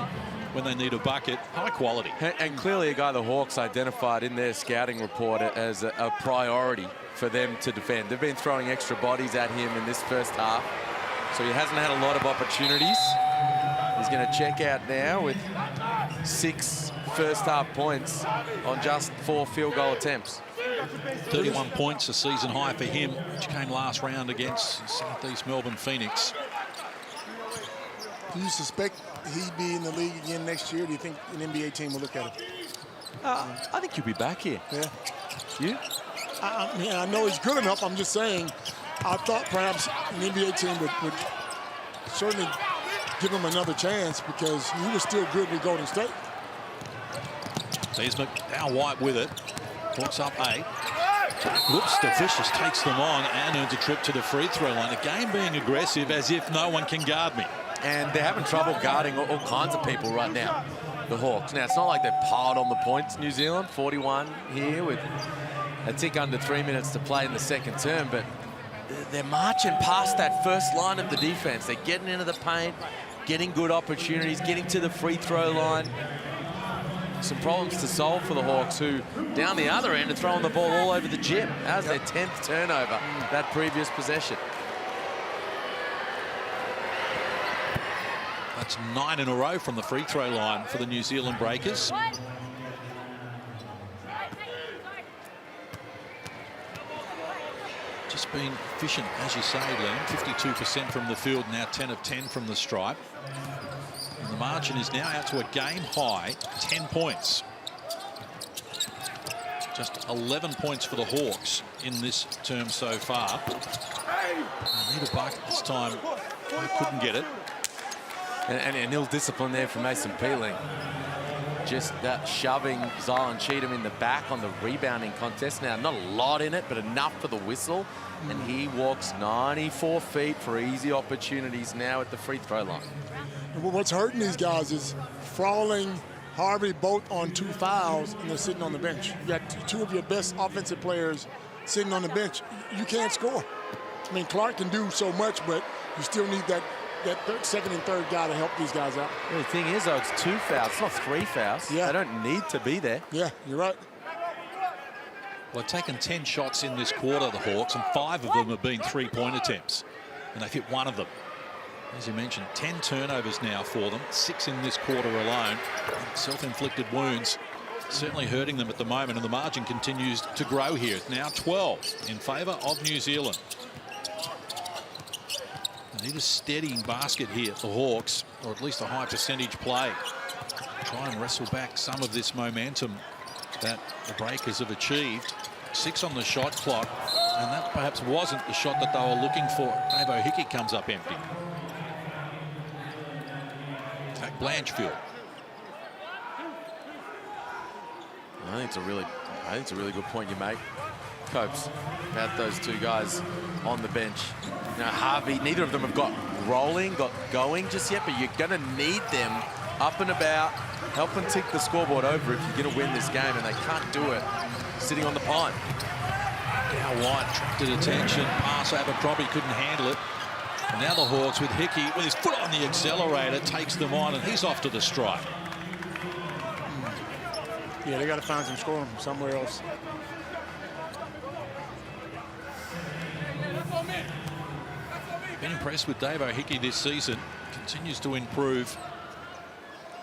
when they need a bucket. High quality. And clearly a guy the Hawks identified in their scouting report as a priority for them to defend. They've been throwing extra bodies at him in this first half. So he hasn't had a lot of opportunities. He's going to check out now with 6 first half points on just 4 field goal attempts. 31 points, a season high for him, which came last round against Southeast Melbourne Phoenix. Do you suspect he'd be in the league again next year? Do you think an NBA team will look at him? I think he'll be back here. Yeah. You? I know he's good enough. I'm just saying, I thought perhaps an NBA team would certainly give him another chance because he was still good with Golden State. There's McDowell White with it. Hawks up 8. Looks vicious, takes them on and earns a trip to the free throw line. Again being aggressive as if no one can guard me. And they're having trouble guarding all kinds of people right now, the Hawks. Now, it's not like they've piled on the points, New Zealand. 41 here with a tick under 3 minutes to play in the second term, but they're marching past that first line of the defense. They're getting into the paint, getting good opportunities, getting to the free throw line. Some problems to solve for the Hawks, who down the other end are throwing the ball all over the gym. That was their 10th turnover that previous possession. That's 9 in a row from the free throw line for the New Zealand Breakers. Just been efficient, as you say, Liam. 52% from the field, now 10 of 10 from the stripe. And the margin is now out to a game high, 10 points. Just 11 points for the Hawks in this term so far. They need a bucket this time. They couldn't get it. And ill discipline there from Mason Peeling. Just shoving Zylan Cheatham in the back on the rebounding contest. Now, not a lot in it, but enough for the whistle. And he walks 94 feet for easy opportunities now at the free throw line. What's hurting these guys is Frawling, Harvey both on 2 fouls, and they're sitting on the bench. You got 2 of your best offensive players sitting on the bench. You can't score. I mean, Clark can do so much, but you still need that second and third guy to help these guys out. Well, the thing is, though, it's 2 fouls. It's not 3 fouls. Yeah. They don't need to be there. Yeah, you're right. Well, they've taken 10 shots in this quarter, the Hawks, and 5 of them have been three-point attempts. And they've hit 1 of them. As you mentioned, 10 turnovers now for them, 6 in this quarter alone. Self-inflicted wounds certainly hurting them at the moment, and the margin continues to grow here. It's now 12 in favour of New Zealand. They need a steady basket here, the Hawks, or at least a high percentage play. Try and wrestle back some of this momentum that the Breakers have achieved. 6 on the shot clock, and that perhaps wasn't the shot that they were looking for. Davo Hickey comes up empty. Attack Blanchfield. I think it's a really good point you make, Copes, about those 2 guys on the bench. Now, Harvey, neither of them have got going just yet, but you're going to need them up and about, helping tick the scoreboard over if you're going to win this game, and they can't do it sitting on the pine. Now White attracted attention. Pass Abercrombie couldn't handle it. And now the Hawks with Hickey with his foot on the accelerator takes them on, and he's off to the stripe. Yeah, they got to find some scoring from somewhere else. Been impressed with Davo Hickey this season. Continues to improve.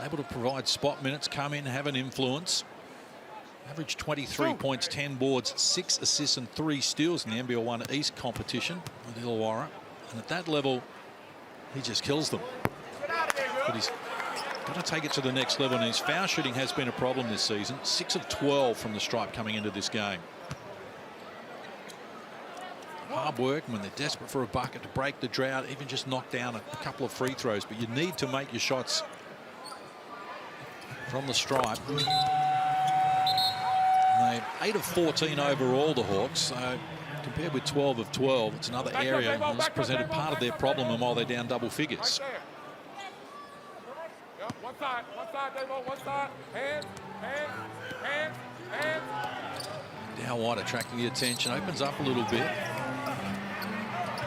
Able to provide spot minutes, come in, have an influence. Averaged 23 points, 10 boards, 6 assists and 3 steals in the NBL1 East competition with Illawarra. And at that level, he just kills them. But he's got to take it to the next level, and his foul shooting has been a problem this season. 6 of 12 from the stripe coming into this game. Hard work when they're desperate for a bucket to break the drought, even just knock down a couple of free throws. But you need to make your shots from the stripe. And they're 8 of 14 overall, the Hawks. So compared with 12 of 12, it's another area that's presented part of their problem, and while they're down double figures. One side, Davo, one side. Hands. Down wide, attracting the attention, opens up a little bit.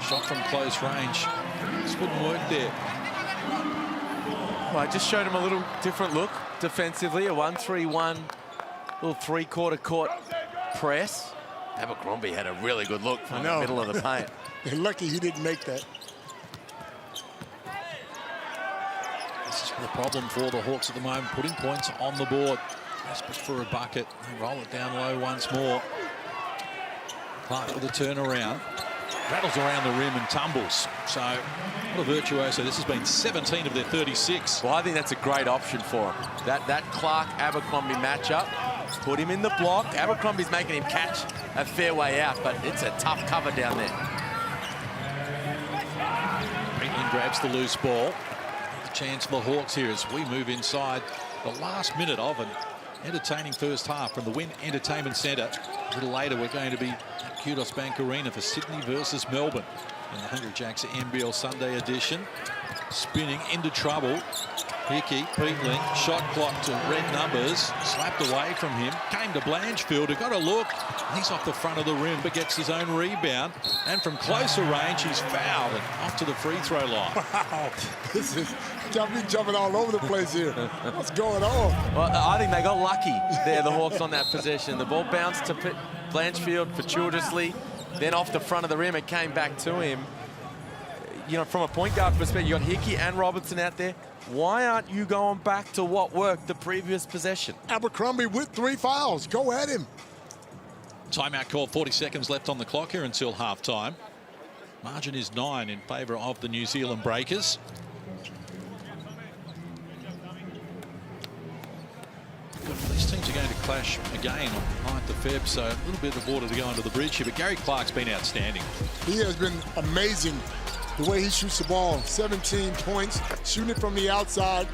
Shot from close range. This wouldn't work there. Well, I just showed him a little different look defensively. A 1-3-1, little three-quarter court press. Abercrombie had a really good look from the middle of the paint. They're lucky he didn't make that. This is the problem for the Hawks at the moment, putting points on the board. Desperate for a bucket. They roll it down low once more. Clark with a turnaround. Rattles around the rim and tumbles. So, what a virtuoso. This has been 17 of their 36. Well, I think that's a great option for him. That Clark-Abercrombie matchup. Put him in the block. Abercrombie's making him catch a fair way out, but it's a tough cover down there. Maitland grabs the loose ball. The chance for the Hawks here as we move inside the last minute of an entertaining first half from the Wynn Entertainment Centre. A little later, we're going to be at Kudos Bank Arena for Sydney versus Melbourne in the Hungry Jacks NBL Sunday edition. Spinning into trouble. Hickey, Peatling, shot clock to red numbers, slapped away from him, came to Blanchfield, who got a look. He's off the front of the rim, but gets his own rebound. And from closer range, he's fouled and off to the free throw line. Wow, this is jumping all over the place here. What's going on? Well, I think they got lucky there, the Hawks, on that possession. The ball bounced to Blanchfield fortuitously, then off the front of the rim, it came back to him. You know, from a point guard perspective, you got Hickey and Robertson out there. Why aren't you going back to what worked the previous possession? Abercrombie with 3 fouls. Go at him. Timeout called, 40 seconds left on the clock here until halftime. Margin is 9 in favour of the New Zealand Breakers. These teams are going to clash again on 9th of Feb, so a little bit of water to go under the bridge here, but Gary Clark's been outstanding. He has been amazing. The way he shoots the ball, 17 points, shooting it from the outside,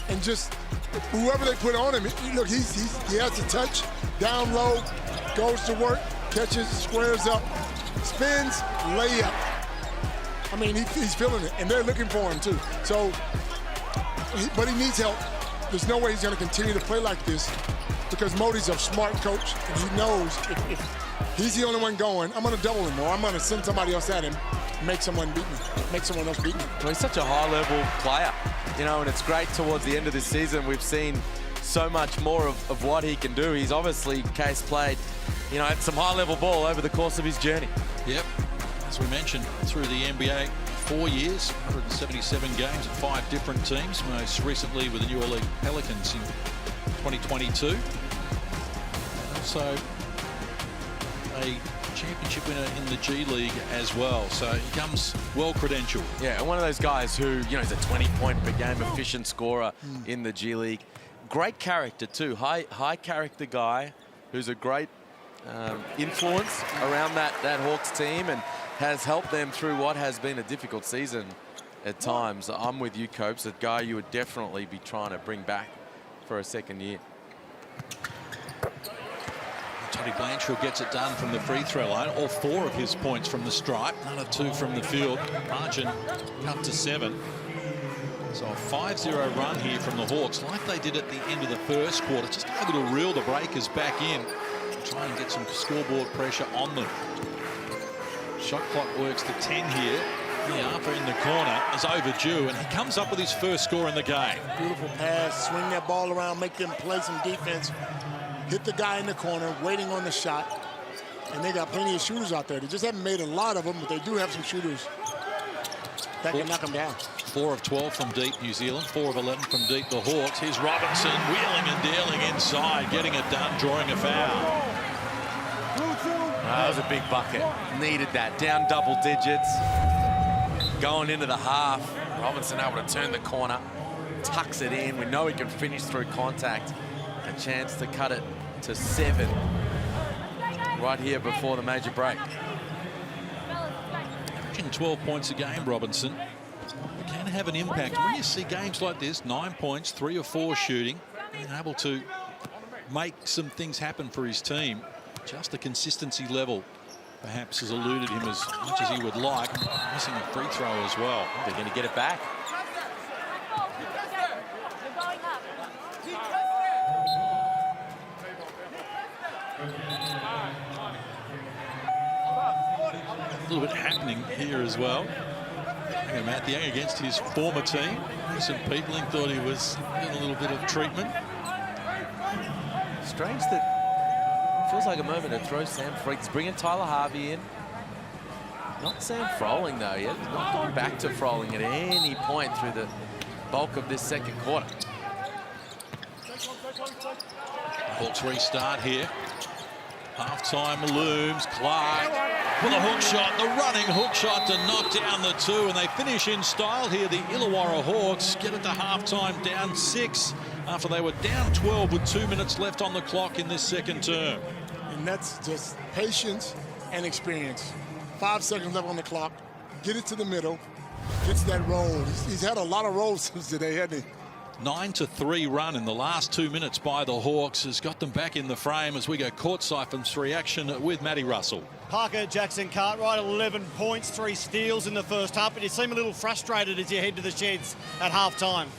and just whoever they put on him, look, he has to touch, down low, goes to work, catches, squares up, spins, layup. I mean, he's feeling it, and they're looking for him too. So, but he needs help. There's no way he's going to continue to play like this because Modi's a smart coach, and he knows if he's the only one going, I'm going to double him, or I'm going to send somebody else at him. Make someone else beat me. Well, he's such a high-level player, you know, and it's great towards the end of this season. We've seen so much more of what he can do. He's obviously, Case, played, you know, at some high-level ball over the course of his journey. Yep, as we mentioned, through the NBA, 4 years, 177 games at 5 different teams, most recently with the New Orleans Pelicans in 2022. And also a championship winner in the G League as well, so he comes well credentialed. Yeah, and one of those guys who, you know, is a 20-point per game efficient scorer in the G League. Great character too, high character guy who's a great influence around that Hawks team and has helped them through what has been a difficult season at times. I'm with you, Copes, a guy you would definitely be trying to bring back for a second year. Tony Blanchfield gets it done from the free throw line. All 4 of his points from the stripe, none of 2 from the field. Margin cut to 7. So a 5-0 run here from the Hawks, like they did at the end of the first quarter, just able to reel the Breakers back in, try and get some scoreboard pressure on them. Shot clock works to 10 here. The Arthur in the corner is overdue, and he comes up with his first score in the game. Beautiful pass, swing that ball around, make them play some defense. Hit the guy in the corner, waiting on the shot. And they got plenty of shooters out there. They just haven't made a lot of them, but they do have some shooters. that can knock them down. 4 of 12 from deep, New Zealand. 4 of 11 from deep, the Hawks. Here's Robinson wheeling and dealing inside, getting it done, drawing a foul. That was a big bucket. Needed that. Down double digits. Going into the half. Robinson able to turn the corner. Tucks it in. We know he can finish through contact. A chance to cut it to 7 right here before the major break. Averaging 12 points a game, Robinson. It can have an impact. When you see games like this, 9 points, 3 or 4 shooting, being able to make some things happen for his team. Just the consistency level perhaps has eluded him as much as he would like. Missing a free throw as well. They're going to get it back. A little bit happening here as well. Matt Young against his former team. Some people thought he was getting a little bit of treatment. Strange that feels like a moment to throw Sam Freaks. Bringing Tyler Harvey in. Not Sam Froling though yet. Not going back to Froling at any point through the bulk of this second quarter. Hawks restart here. Half-time looms. Clark with a hook shot, the running hook shot to knock down the 2, and they finish in style here. The Illawarra Hawks get it to half-time down 6 after they were down 12 with 2 minutes left on the clock in this second term. And that's just patience and experience. 5 seconds left on the clock. Get it to the middle. Gets that roll. He's had a lot of rolls since today, hasn't he? 9-3 run in the last 2 minutes by the Hawks has got them back in the frame as we go courtside from reaction with Matty Russell. Parker Jackson Cartwright, 11 points, 3 steals in the first half, but you seem a little frustrated as you head to the sheds at half-time.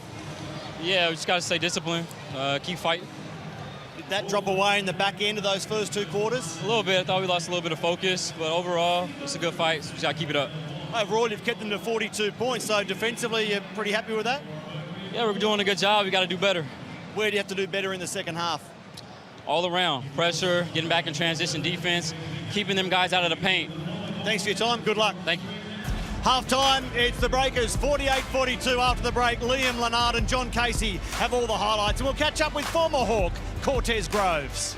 Yeah, we just got to stay disciplined, keep fighting. Did that drop away in the back end of those first 2 quarters? A little bit. I thought we lost a little bit of focus, but overall, it's a good fight, so we just got to keep it up. Overall, you've kept them to 42 points, so defensively, you're pretty happy with that? Yeah, we're doing a good job. We got to do better. Where do you have to do better in the second half? All around. Pressure, getting back in transition defense, keeping them guys out of the paint. Thanks for your time. Good luck. Thank you. Half-time, it's the Breakers, 48-42 after the break. Liam Leonard and John Casey have all the highlights, and we'll catch up with former Hawk, Cortez Groves.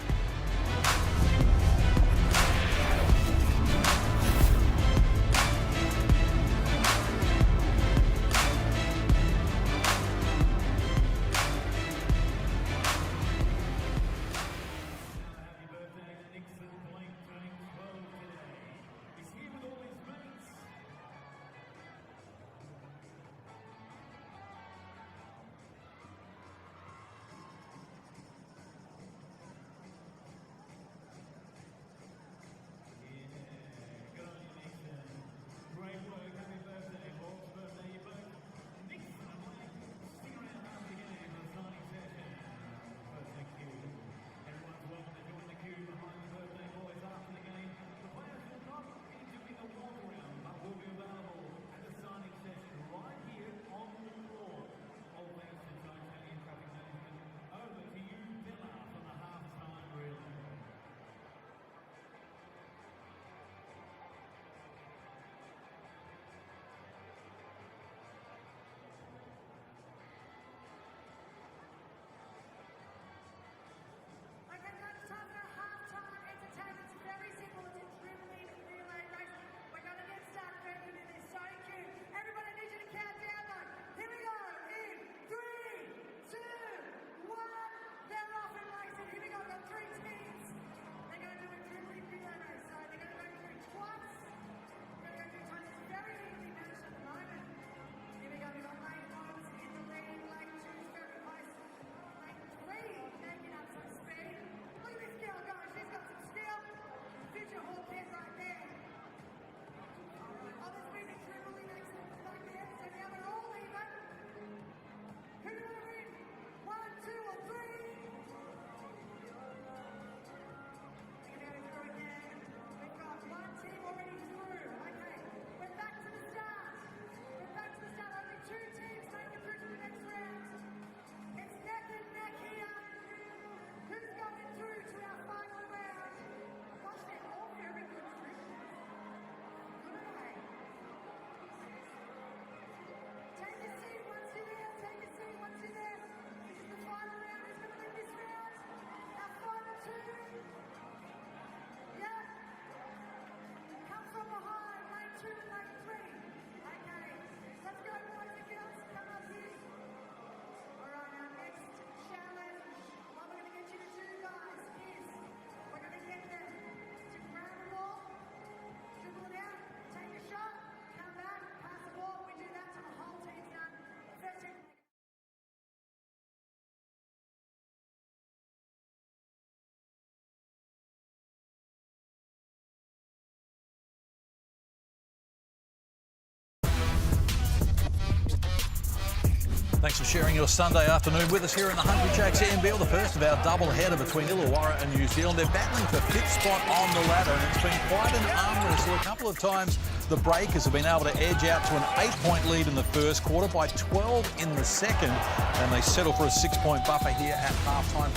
Thanks for sharing your Sunday afternoon with us here in the Hungry Jacks NBL, the first of our double header between Illawarra and New Zealand. They're battling for 5th spot on the ladder, and it's been quite an arm wrestle. A couple of times the Breakers have been able to edge out to an 8-point lead in the first quarter by 12 in the second, and they settle for a 6-point buffer here at halftime,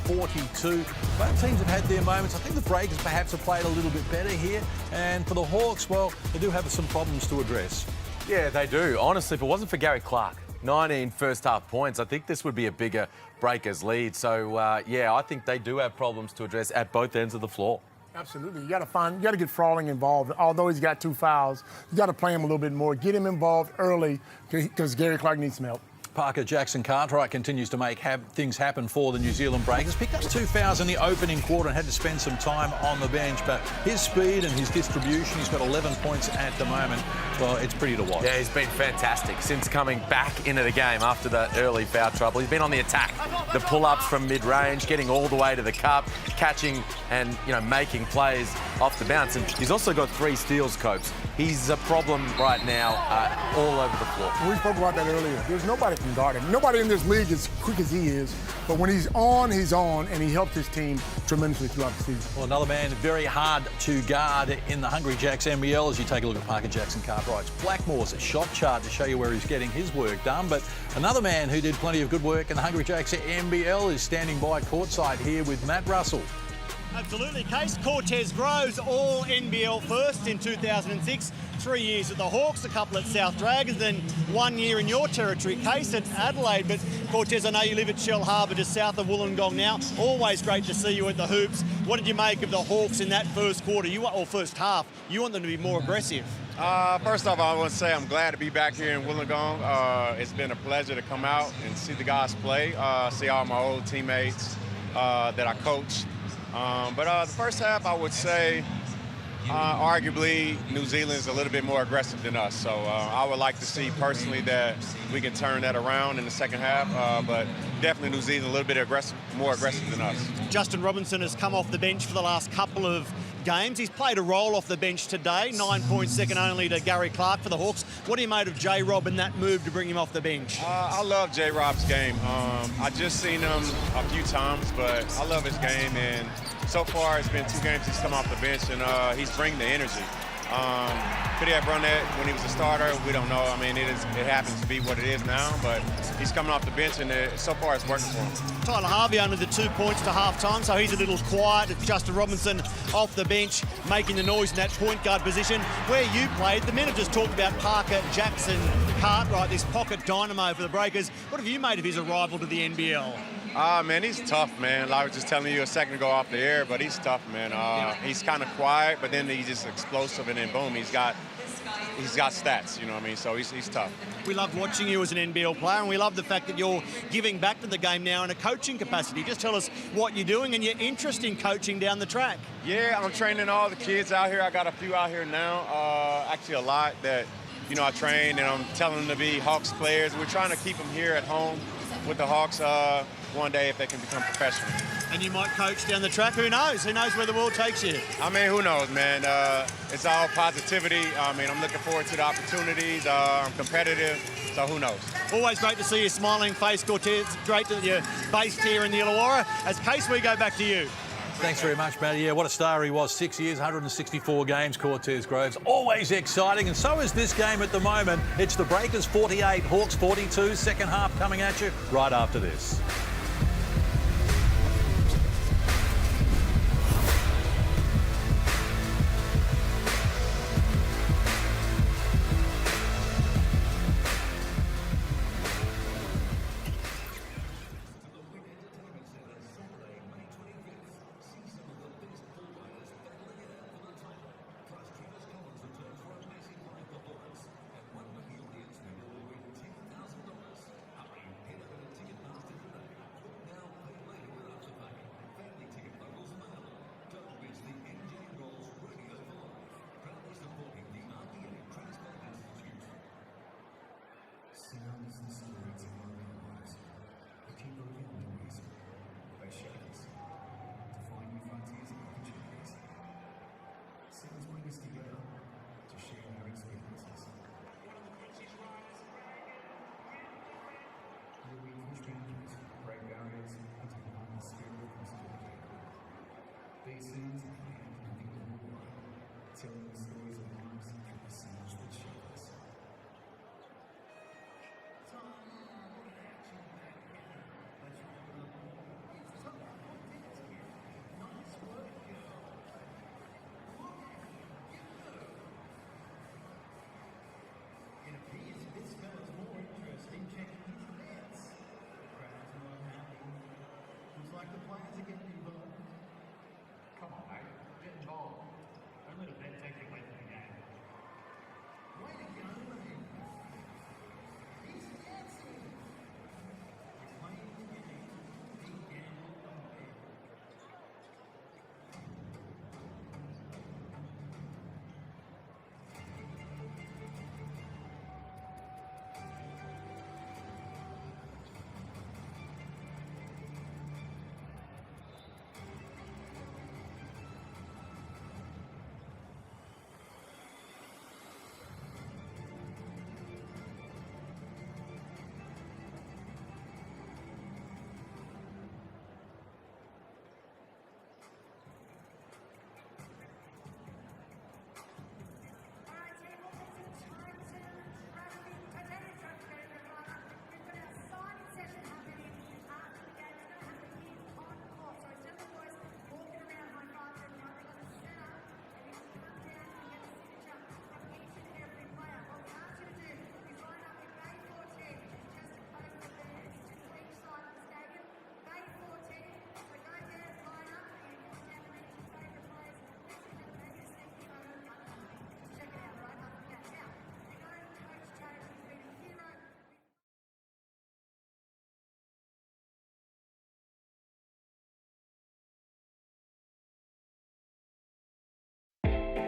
48-42. Both teams have had their moments. I think the Breakers perhaps have played a little bit better here, and for the Hawks, well, they do have some problems to address. Yeah, they do. Honestly, if it wasn't for Gary Clark, 19 first half points, I think this would be a bigger Breakers lead. So, yeah, I think they do have problems to address at both ends of the floor. Absolutely. You got to get Frawling involved. Although he's got 2 fouls, you got to play him a little bit more. Get him involved early because Gary Clark needs some help. Parker Jackson-Cartwright continues to make things happen for the New Zealand Breakers. Picked up 2 fouls in the opening quarter and had to spend some time on the bench. But his speed and his distribution, he's got 11 points at the moment. Well, it's pretty to watch. Yeah, he's been fantastic since coming back into the game after that early foul trouble. He's been on the attack. The pull-ups from mid-range, getting all the way to the cup, catching and, making plays off the bounce. And he's also got 3 steals, Copes. He's a problem right now all over the floor. We spoke about that earlier. There's nobody can guard him. Nobody in this league is quick as he is. But when he's on, and he helps his team tremendously throughout the season. Well, another man very hard to guard in the Hungry Jacks NBL as you take a look at Parker Jackson-Cartwright's Blackmore's shot chart to show you where he's getting his work done. But another man who did plenty of good work in the Hungry Jacks NBL is standing by courtside here with Matt Russell. Absolutely, Case. Cortez Groves, all NBL first in 2006. 3 years at the Hawks, a couple at South Dragons, then 1 year in your territory, Case, at Adelaide. But Cortez, I know you live at Shell Harbour, just south of Wollongong now. Always great to see you at the hoops. What did you make of the Hawks in that first quarter, or first half? You want them to be more aggressive. First off, I want to say I'm glad to be back here in Wollongong. It's been a pleasure to come out and see the guys play, see all my old teammates that I coached. But the first half, I would say, arguably, New Zealand's a little bit more aggressive than us. So I would like to see personally that we can turn that around in the second half. But definitely New Zealand a little bit more aggressive than us. Justin Robinson has come off the bench for the last couple of games. He's played a role off the bench today, 9 points second only to Gary Clark for the Hawks. What do you made of J-Rob in that move to bring him off the bench? I love J-Rob's game. I just seen him a few times, but I love his game. And so far, it's been 2 games he's come off the bench, and he's bringing the energy. Could he have run that when he was a starter? We don't know. I mean, it happens to be what it is now, but he's coming off the bench, and so far it's working for him. Tyler Harvey only the 2 points to half-time, so he's a little quiet. Justin Robinson off the bench, making the noise in that point guard position. Where you played, the men have just talked about Parker Jackson-Cartwright, this pocket dynamo for the Breakers. What have you made of his arrival to the NBL? Man, he's tough, man. I was just telling you a second ago off the air, but he's tough, man. He's kind of quiet, but then he's just explosive, and then boom, he's got stats, you know what I mean? So he's tough. We love watching you as an NBL player, and we love the fact that you're giving back to the game now in a coaching capacity. Just tell us what you're doing and your interest in coaching down the track. Yeah, I'm training all the kids out here. I got a few out here now, actually a lot that, I train, and I'm telling them to be Hawks players. We're trying to keep them here at home with the Hawks one day if they can become professional. And you might coach down the track. Who knows? Who knows where the world takes you? I mean, who knows, man? It's all positivity. I mean, I'm looking forward to the opportunities. I'm competitive, so who knows? Always great to see your smiling face, Cortez. Great that you're based here in the Illawarra. As Case, we go back to you. Thanks very much, Matty. Yeah, what a star he was. 6 years, 164 games, Cortez Groves. Always exciting, and so is this game at the moment. It's the Breakers 48, Hawks 42. Second half coming at you right after this.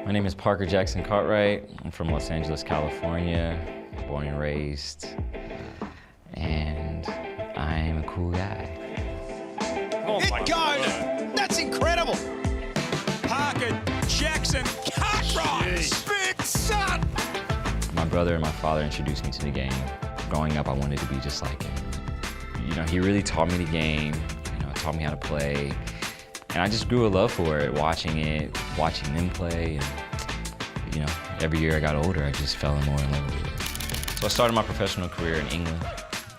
My name is Parker Jackson Cartwright. I'm from Los Angeles, California, born and raised, and I'm a cool guy. Oh it goes! God. That's incredible! Parker Jackson Cartwright! Big son! My brother and my father introduced me to the game. Growing up, I wanted to be just like him. You know, he really taught me the game, taught me how to play. And I just grew a love for it, watching them play. And, every year I got older, I just fell more in love with it. So I started my professional career in England.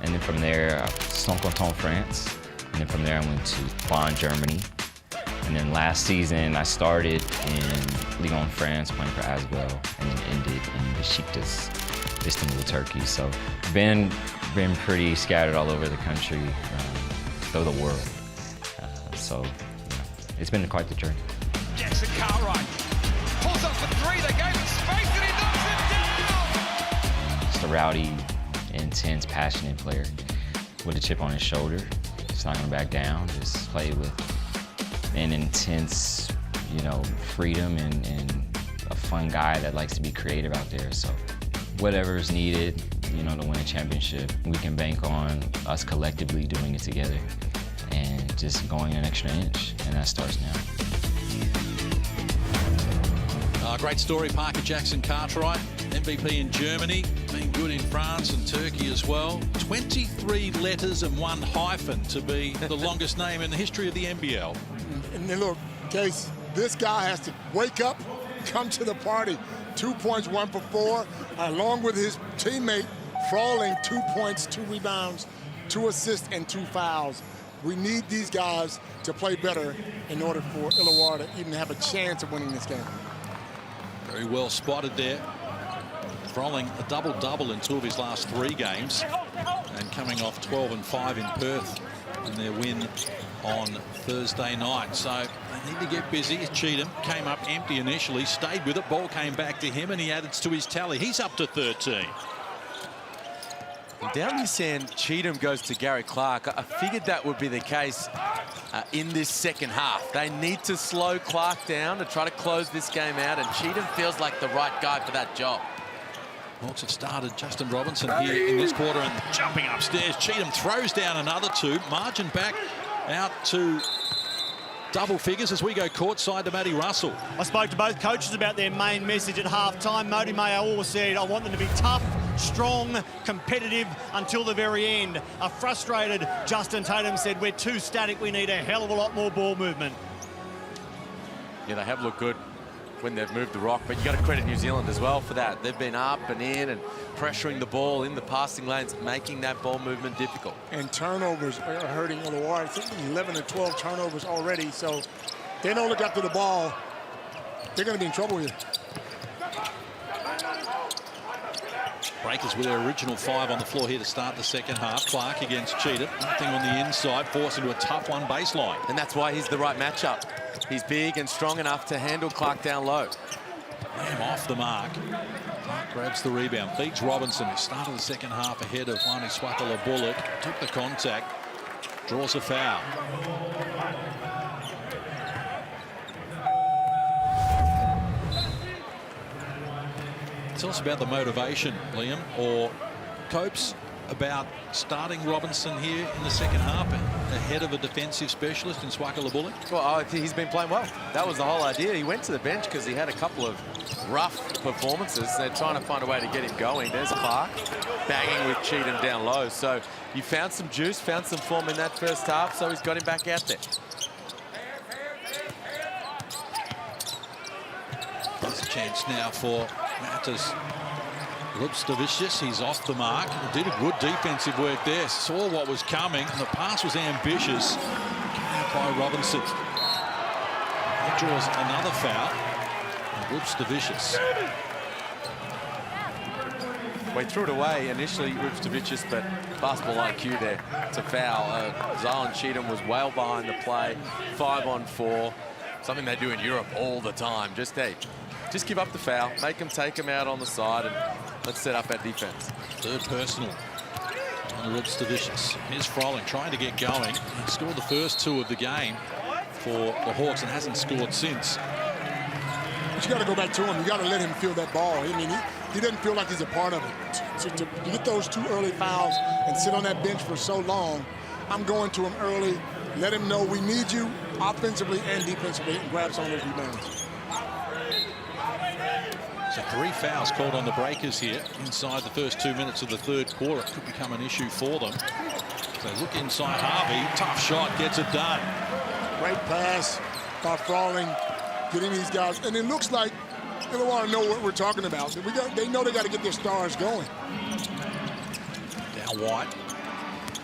And then from there, Saint-Quentin, France. And then from there, I went to Bonn, Germany. And then last season, I started in Ligue 1 France, playing for Asbel, and then ended in Besiktas, Istanbul, Turkey. So been pretty scattered all over the country, though the world. It's been quite the journey. Jackson Cartwright pulls up for three. They gave him space and he knocks it down. Just a rowdy, intense, passionate player with a chip on his shoulder. Just not gonna back down. Just play with an intense, freedom and a fun guy that likes to be creative out there. So whatever is needed, to win a championship, we can bank on us collectively doing it together. And just going an extra inch, and that starts now. Great story, Parker Jackson Cartwright, MVP in Germany, been good in France and Turkey as well. 23 letters and 1 hyphen to be the longest name in the history of the NBL. And then look, Case, this guy has to wake up, come to the party. 2 points, 1 for 4, along with his teammate, Frawling, 2 points, 2 rebounds, 2 assists, and 2 fouls. We need these guys to play better in order for Illawarra to even have a chance of winning this game. Very well spotted there. Frawling a double-double in 2 of his last 3 games and coming off 12 and 5 in Perth in their win on Thursday night. So they need to get busy. Cheatham came up empty initially, stayed with it. Ball came back to him and he added to his tally. He's up to 13. Down this end, Cheatham goes to Gary Clark. I figured that would be the case in this second half. They need to slow Clark down to try to close this game out, and Cheatham feels like the right guy for that job. Hawks have started Justin Robinson here in this quarter and jumping upstairs. Cheatham throws down another 2. Margin back out to double figures as we go courtside to Matty Russell. I spoke to both coaches about their main message at halftime. Mody Mayo said, I want them to be tough, strong, competitive until the very end. A frustrated Justin Tatum said, we're too static, we need a hell of a lot more ball movement. Yeah, they have looked good. when they've moved the rock, but you got to credit New Zealand as well for that. They've been up and in and pressuring the ball in the passing lanes, making that ball movement difficult. And turnovers are hurting Illawarra. It's 11 or 12 turnovers already, so they don't look after the ball. They're going to be in trouble here. Breakers with their original 5 on the floor here to start the second half. Clark against Cheetah. Nothing on the inside, forced into a tough one baseline. And that's why he's the right matchup. He's big and strong enough to handle Clark down low. Lamb off the mark. Clark grabs the rebound. Beats Robinson, who started the second half ahead of Lani Swakala-Bullock. Took the contact. Draws a foul. Tell us about the motivation, Liam, or Copes, about starting Robinson here in the second half ahead of a defensive specialist in Swakala-Bullock. Well, he's been playing well. That was the whole idea. He went to the bench because he had a couple of rough performances. They're trying to find a way to get him going. There's Clark banging with Cheatham down low. So you found some juice, found some form in that first half, so he's got him back out there. There's a chance now for Matas. Lupstavicius, he's off the mark. Did a good defensive work there. Saw what was coming, and the pass was ambitious. Coming out by Robinson. That draws another foul. And Lupstavicius. Well, he threw it away initially, Lupstavicius, but basketball IQ there. It's a foul. Zion Cheatham was well behind the play. 5-on-4. Something they do in Europe all the time. Just give up the foul, make them take him out on the side, and let's set up our defense. Third personal on Lupstavicius. Here's Froling trying to get going. He scored the first 2 of the game for the Hawks and hasn't scored since. But you got to go back to him. You got to let him feel that ball. I mean, he doesn't feel like he's a part of it. So to get those 2 early fouls and sit on that bench for so long, I'm going to him early. Let him know we need you offensively and defensively, and grab some of those rebounds. So 3 fouls called on the Breakers here inside the first 2 minutes of the third quarter. It could become an issue for them. So look inside Harvey. Tough shot, gets it done. Great pass by Froling, getting these guys. And it looks like they don't want to know what we're talking about. They know they got to get their stars going. Down White.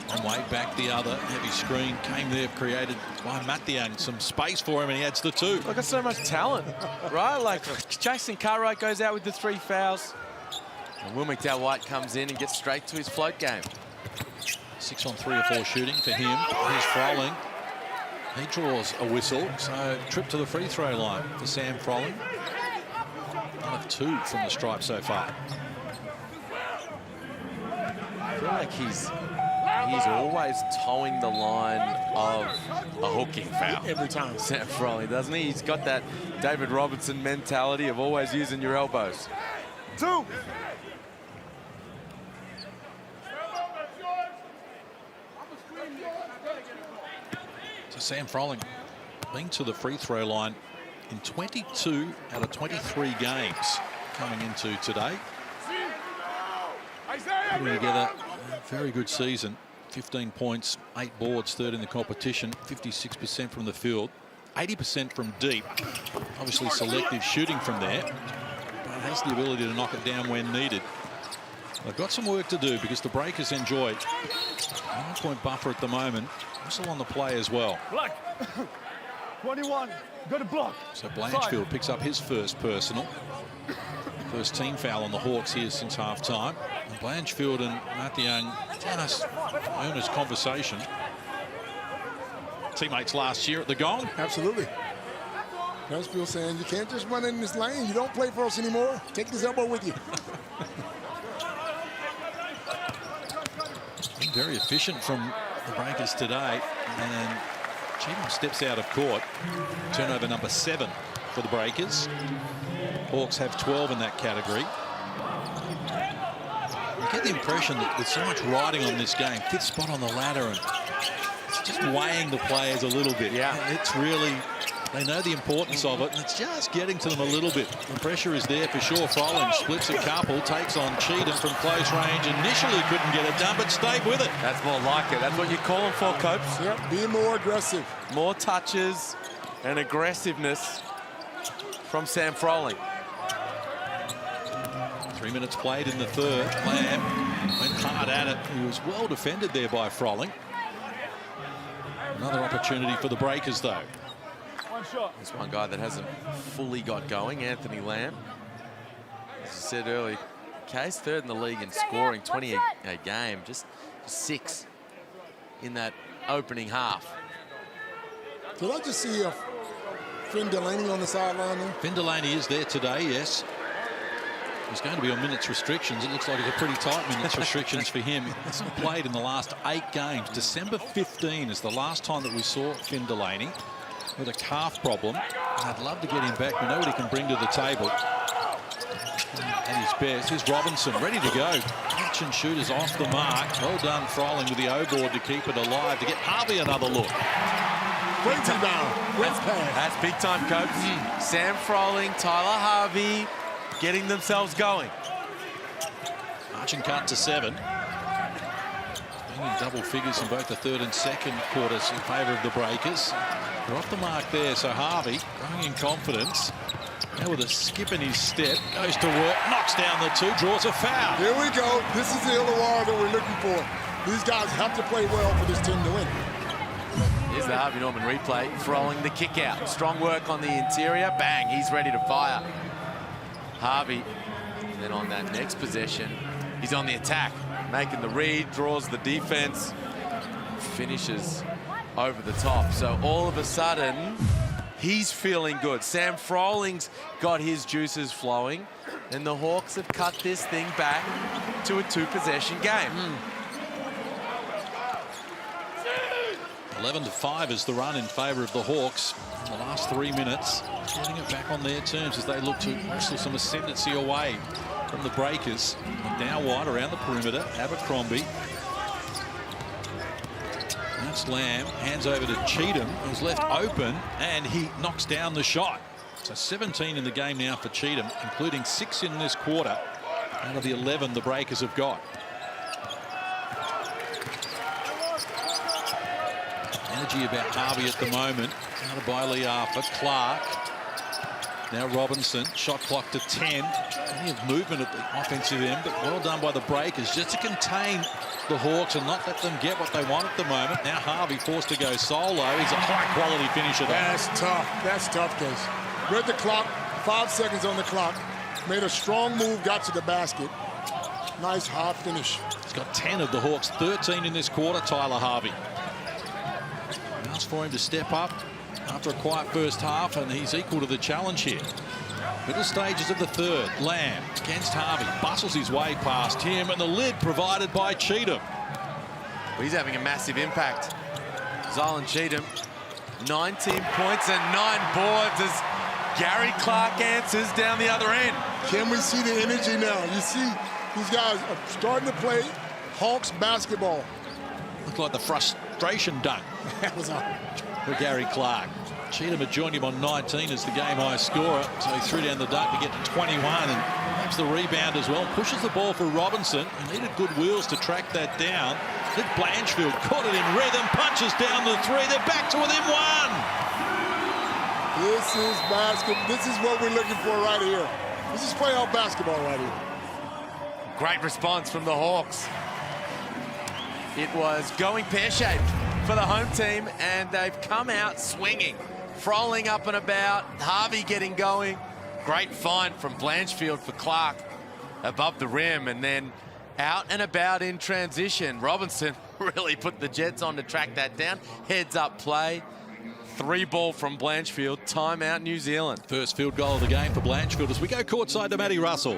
One way, back the other. Heavy screen came there, created by Mathiang. Some space for him, and he adds the 2. Look at so much talent, right? Like Jason Cartwright goes out with the 3 fouls. And Will McDowell-White comes in and gets straight to his float game. 6 on 3 or 4 shooting for him. Here's Froling. He draws a whistle, so trip to the free throw line for Sam Froling. 1 of 2 from the stripe so far. I feel like he's always towing the line of a hooking foul. Every time. Sam Froling, doesn't he? He's got that David Robertson mentality of always using your elbows. 2. So Sam Froling being to the free throw line in 22 out of 23 games coming into today. Putting together a very good season. 15 points, 8 boards, 3rd in the competition, 56% from the field, 80% from deep. Obviously selective shooting from there, but has the ability to knock it down when needed. They've got some work to do because the Breakers enjoy 1-point buffer at the moment. Whistle on the play as well. Block. 21, go to block. So Blanchfield picks up his first personal. First team foul on the Hawks here since half-time. And Blanchfield and Mathiang, tennis owners conversation. Teammates last year at the Gong. Absolutely. Blanchfield saying, you can't just run in this lane. You don't play for us anymore. Take this elbow with you. Been very efficient from the Breakers today. And Cheatham steps out of court. Turnover number 7 for the Breakers. Hawks have 12 in that category. You get the impression that with so much riding on this game, 5th spot on the ladder, and it's just weighing the players a little bit. Yeah. It's really, they know the importance of it, and it's just getting to them a little bit. The pressure is there for sure. Froling splits a couple, takes on Cheatham from close range. Initially couldn't get it done, but stayed with it. That's more like it. That's what you're calling for, Copes. Yep, be more aggressive. More touches and aggressiveness. from Sam Froling. 3 minutes played in the third. Lamb went hard at it. He was well defended there by Froling. Another opportunity for the Breakers, though. There's one guy that hasn't fully got going, Anthony Lamb. As I said earlier, Case third in the league in scoring, 20 a game, just 6 in that opening half. Did I just see Finn Delaney on the sideline there? Finn Delaney is there today, yes. He's going to be on minutes restrictions. It looks like it's a pretty tight minutes restrictions for him. He hasn't played in the last 8 games. December 15 is the last time that we saw Finn Delaney with a calf problem. And I'd love to get him back. We know what he can bring to the table. At his best. Here's Robinson ready to go. Catch and shoot is off the mark. Well done, Froling with the O-board to keep it alive, to get Harvey another look. Great down. That's big time, coach. Sam Froling, Tyler Harvey getting themselves going. Marching cut to 7. Being in double figures in both the third and second quarters in favour of the Breakers. They're off the mark there, so Harvey going in confidence. Now with a skip in his step, goes to work, knocks down the 2, draws a foul. Here we go. This is the Illawarra that we're looking for. These guys have to play well for this team to win. Here's the Harvey Norman replay, throwing the kick out. Strong work on the interior, bang, he's ready to fire. Harvey, then on that next possession, he's on the attack, making the read, draws the defense, finishes over the top. So all of a sudden, he's feeling good. Sam Froling's got his juices flowing, and the Hawks have cut this thing back to a 2-possession game. 11-5 is the run in favour of the Hawks in the last 3 minutes. Getting it back on their terms as they look to wrestle some ascendancy away from the Breakers. And now wide around the perimeter, Abercrombie. That's Lamb, hands over to Cheatham, who's left open, and he knocks down the shot. So 17 in the game now for Cheatham, including 6 in this quarter out of the 11 the Breakers have got. Energy about Harvey at the moment. Countered by Lee Arthur. Clark. Now Robinson. Shot clock to 10. Plenty of movement at the offensive end, but well done by the Breakers just to contain the Hawks and not let them get what they want at the moment. Now Harvey forced to go solo. He's a high-quality finisher. That's tough. That's tough, Case. Read the clock. 5 seconds on the clock. Made a strong move. Got to the basket. Nice hard finish. He's got 10 of the Hawks. 13 in this quarter, Tyler Harvey. Nice for him to step up after a quiet first half, and he's equal to the challenge here. Middle stages of the third. Lamb against Harvey. Bustles his way past him, and the lid provided by Cheatham. Well, he's having a massive impact. Zylan Cheatham, 19 points and 9 boards as Gary Clark answers down the other end. Can we see the energy now? You see these guys are starting to play Hawks basketball. Looked like the frustration dunk That was on for Gary Clark. Cheatham had joined him on 19 as the game-high scorer, so he threw down the dunk to get to 21 and grabs the rebound as well. Pushes the ball for Robinson, who needed good wheels to track that down. Then Blanchfield caught it in rhythm, punches down the 3. They're back to within 1. This is basketball. This is what we're looking for right here. This is playoff basketball right here. Great response from the Hawks. It was going pear-shaped for the home team, and they've come out swinging. Froling up and about, Harvey getting going. Great find from Blanchfield for Clark above the rim, and then out and about in transition. Robinson really put the Jets on to track that down. Heads up play. 3 ball from Blanchfield. Timeout New Zealand. First field goal of the game for Blanchfield as we go courtside to Matty Russell.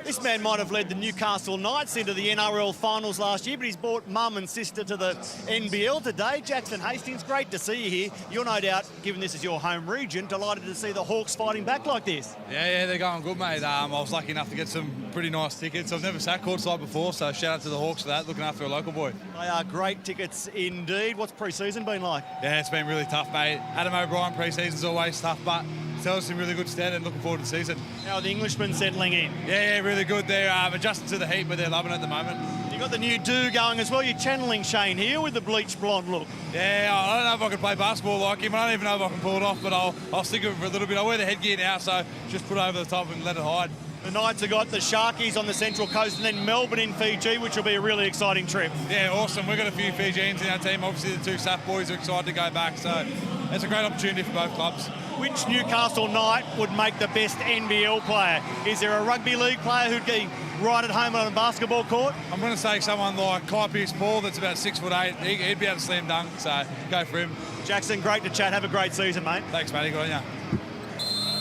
This man might have led the Newcastle Knights into the NRL finals last year, but he's brought mum and sister to the NBL today. Jackson Hastings, great to see you here. You're no doubt, given this is your home region, delighted to see the Hawks fighting back like this. Yeah, they're going good, mate. I was lucky enough to get some pretty nice tickets. I've never sat courtside before, so shout out to the Hawks for that, looking after a local boy. They are great tickets indeed. What's pre-season been like? Yeah, it's been really tough, mate. Adam O'Brien pre-season's always tough, but tells us in really good stead and looking forward to the season. How are the Englishmen settling in? Yeah, really good. They're adjusting to the heat, but they're loving it at the moment. You got the new do going as well. You're channeling Shane here with the bleach blonde look. Yeah, I don't know if I can play basketball like him. I don't even know if I can pull it off, but I'll stick with it for a little bit. I wear the headgear now, so just put it over the top and let it hide. The Knights have got the Sharkies on the Central Coast and then Melbourne in Fiji, which will be a really exciting trip. Yeah, awesome. We've got a few Fijians in our team. Obviously, the two SAF boys are excited to go back, so it's a great opportunity for both clubs. Which Newcastle Knight would make the best NBL player? Is there a rugby league player who'd be right at home on a basketball court? I'm going to say someone like Kai Pearce-Paul that's about 6'8". He'd be able to slam dunk, so go for him. Jackson, great to chat. Have a great season, mate. Thanks, matey. Good on you.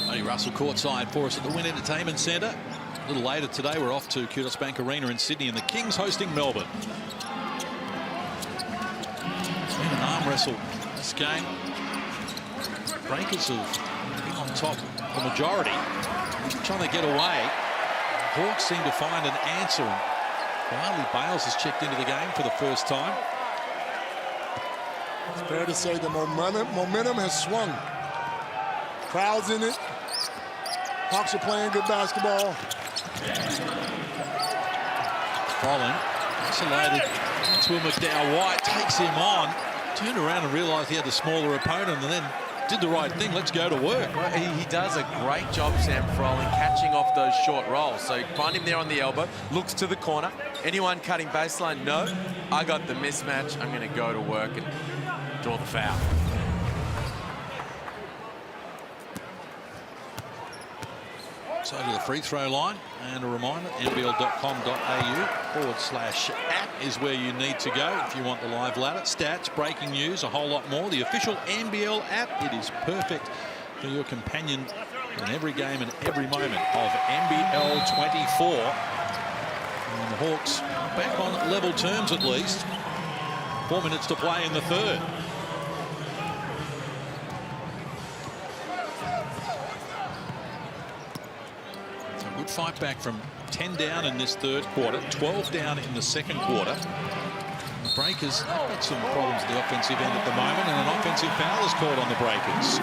Matty Russell courtside for us at the Wynn Entertainment Centre. A little later today, we're off to Kudos Bank Arena in Sydney, and the Kings hosting Melbourne. It's been an arm wrestle this game. Breakers have been on top the majority, trying to get away. Hawks seem to find an answer. Riley Bales has checked into the game for the first time. It's fair to say the momentum has swung. Crowds in it. Hawks are playing good basketball. Falling, isolated to a McDowell. White takes him on, turned around and realised he had the smaller opponent, and then did the right thing. Let's go to work. Well, he does a great job, Sam Froling, catching off those short rolls. So you find him there on the elbow, looks to the corner. Anyone cutting baseline? No. I got the mismatch. I'm going to go to work and draw the foul. So to the free throw line, and a reminder, nbl.com.au/app is where you need to go if you want the live ladder. Stats, breaking news, a whole lot more. The official NBL app, it is perfect for your companion in every game and every moment of NBL24. And the Hawks back on level terms at least. 4 minutes to play in the third. Good fight back from 10 down in this third quarter, 12 down in the second quarter. The Breakers have got some problems at the offensive end at the moment, and an offensive foul is called on the Breakers.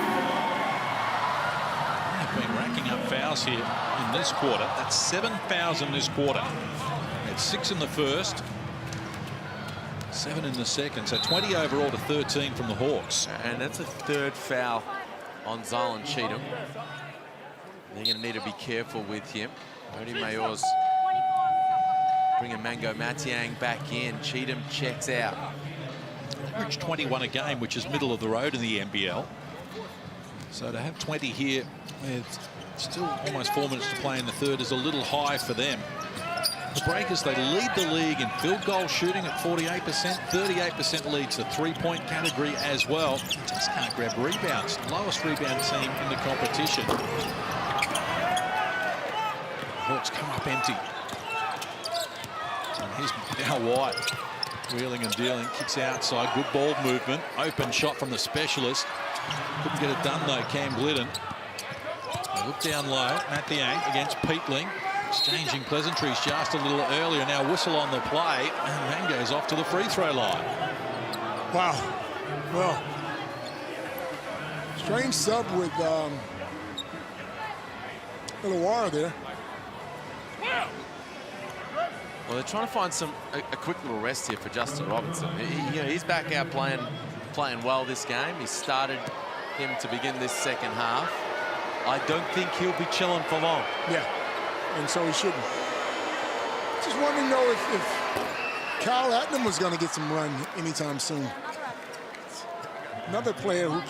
They've been racking up fouls here in this quarter. That's 7 fouls in this quarter. It's 6 in the first, 7 in the second, so 20 overall to 13 from the Hawks. And that's a third foul on Zylan Cheatham. They're going to need to be careful with him. Mody Mayor's bringing Mango Matiang back in. Cheatham checks out. Average 21 a game, which is middle of the road in the NBL. So to have 20 here, with still almost 4 minutes to play in the third, is a little high for them. The Breakers, they lead the league in field goal shooting at 48%. 38% leads the three-point category as well. Just can't grab rebounds. Lowest rebound team in the competition. Hawks come up empty. And here's now White wheeling and dealing, kicks outside, good ball movement, open shot from the specialist. Couldn't get it done though, Cam Glidden. They look down low, Mathiang against Peatling, exchanging pleasantries just a little earlier. Now whistle on the play, and Mango's off to the free throw line. Wow. Well, strange sub with Illawarra there. Well, they're trying to find a quick little rest here for Justin Robinson. He's back out playing well this game. He started him to begin this second half. I don't think he'll be chilling for long. Yeah, and so he shouldn't. Just wondering though if Kyle Atnam was going to get some run anytime soon. Another player who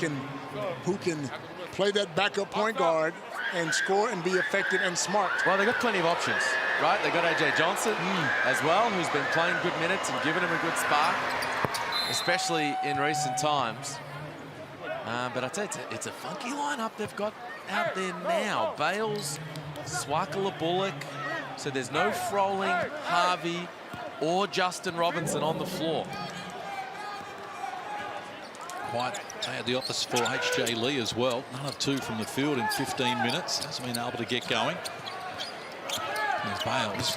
can play that backup point guard and score and be effective and smart. Well, they got plenty of options, right? They got AJ Johnson as well, who's been playing good minutes and giving him a good spark, especially in recent times. But I tell you, it's a funky lineup they've got out there now. Bales, Swakala Bullock. So there's no Froling, Harvey, or Justin Robinson on the floor. Quite at the office for H.J. Lee as well. None of 2 from the field in 15 minutes. Hasn't been able to get going. There's Bales.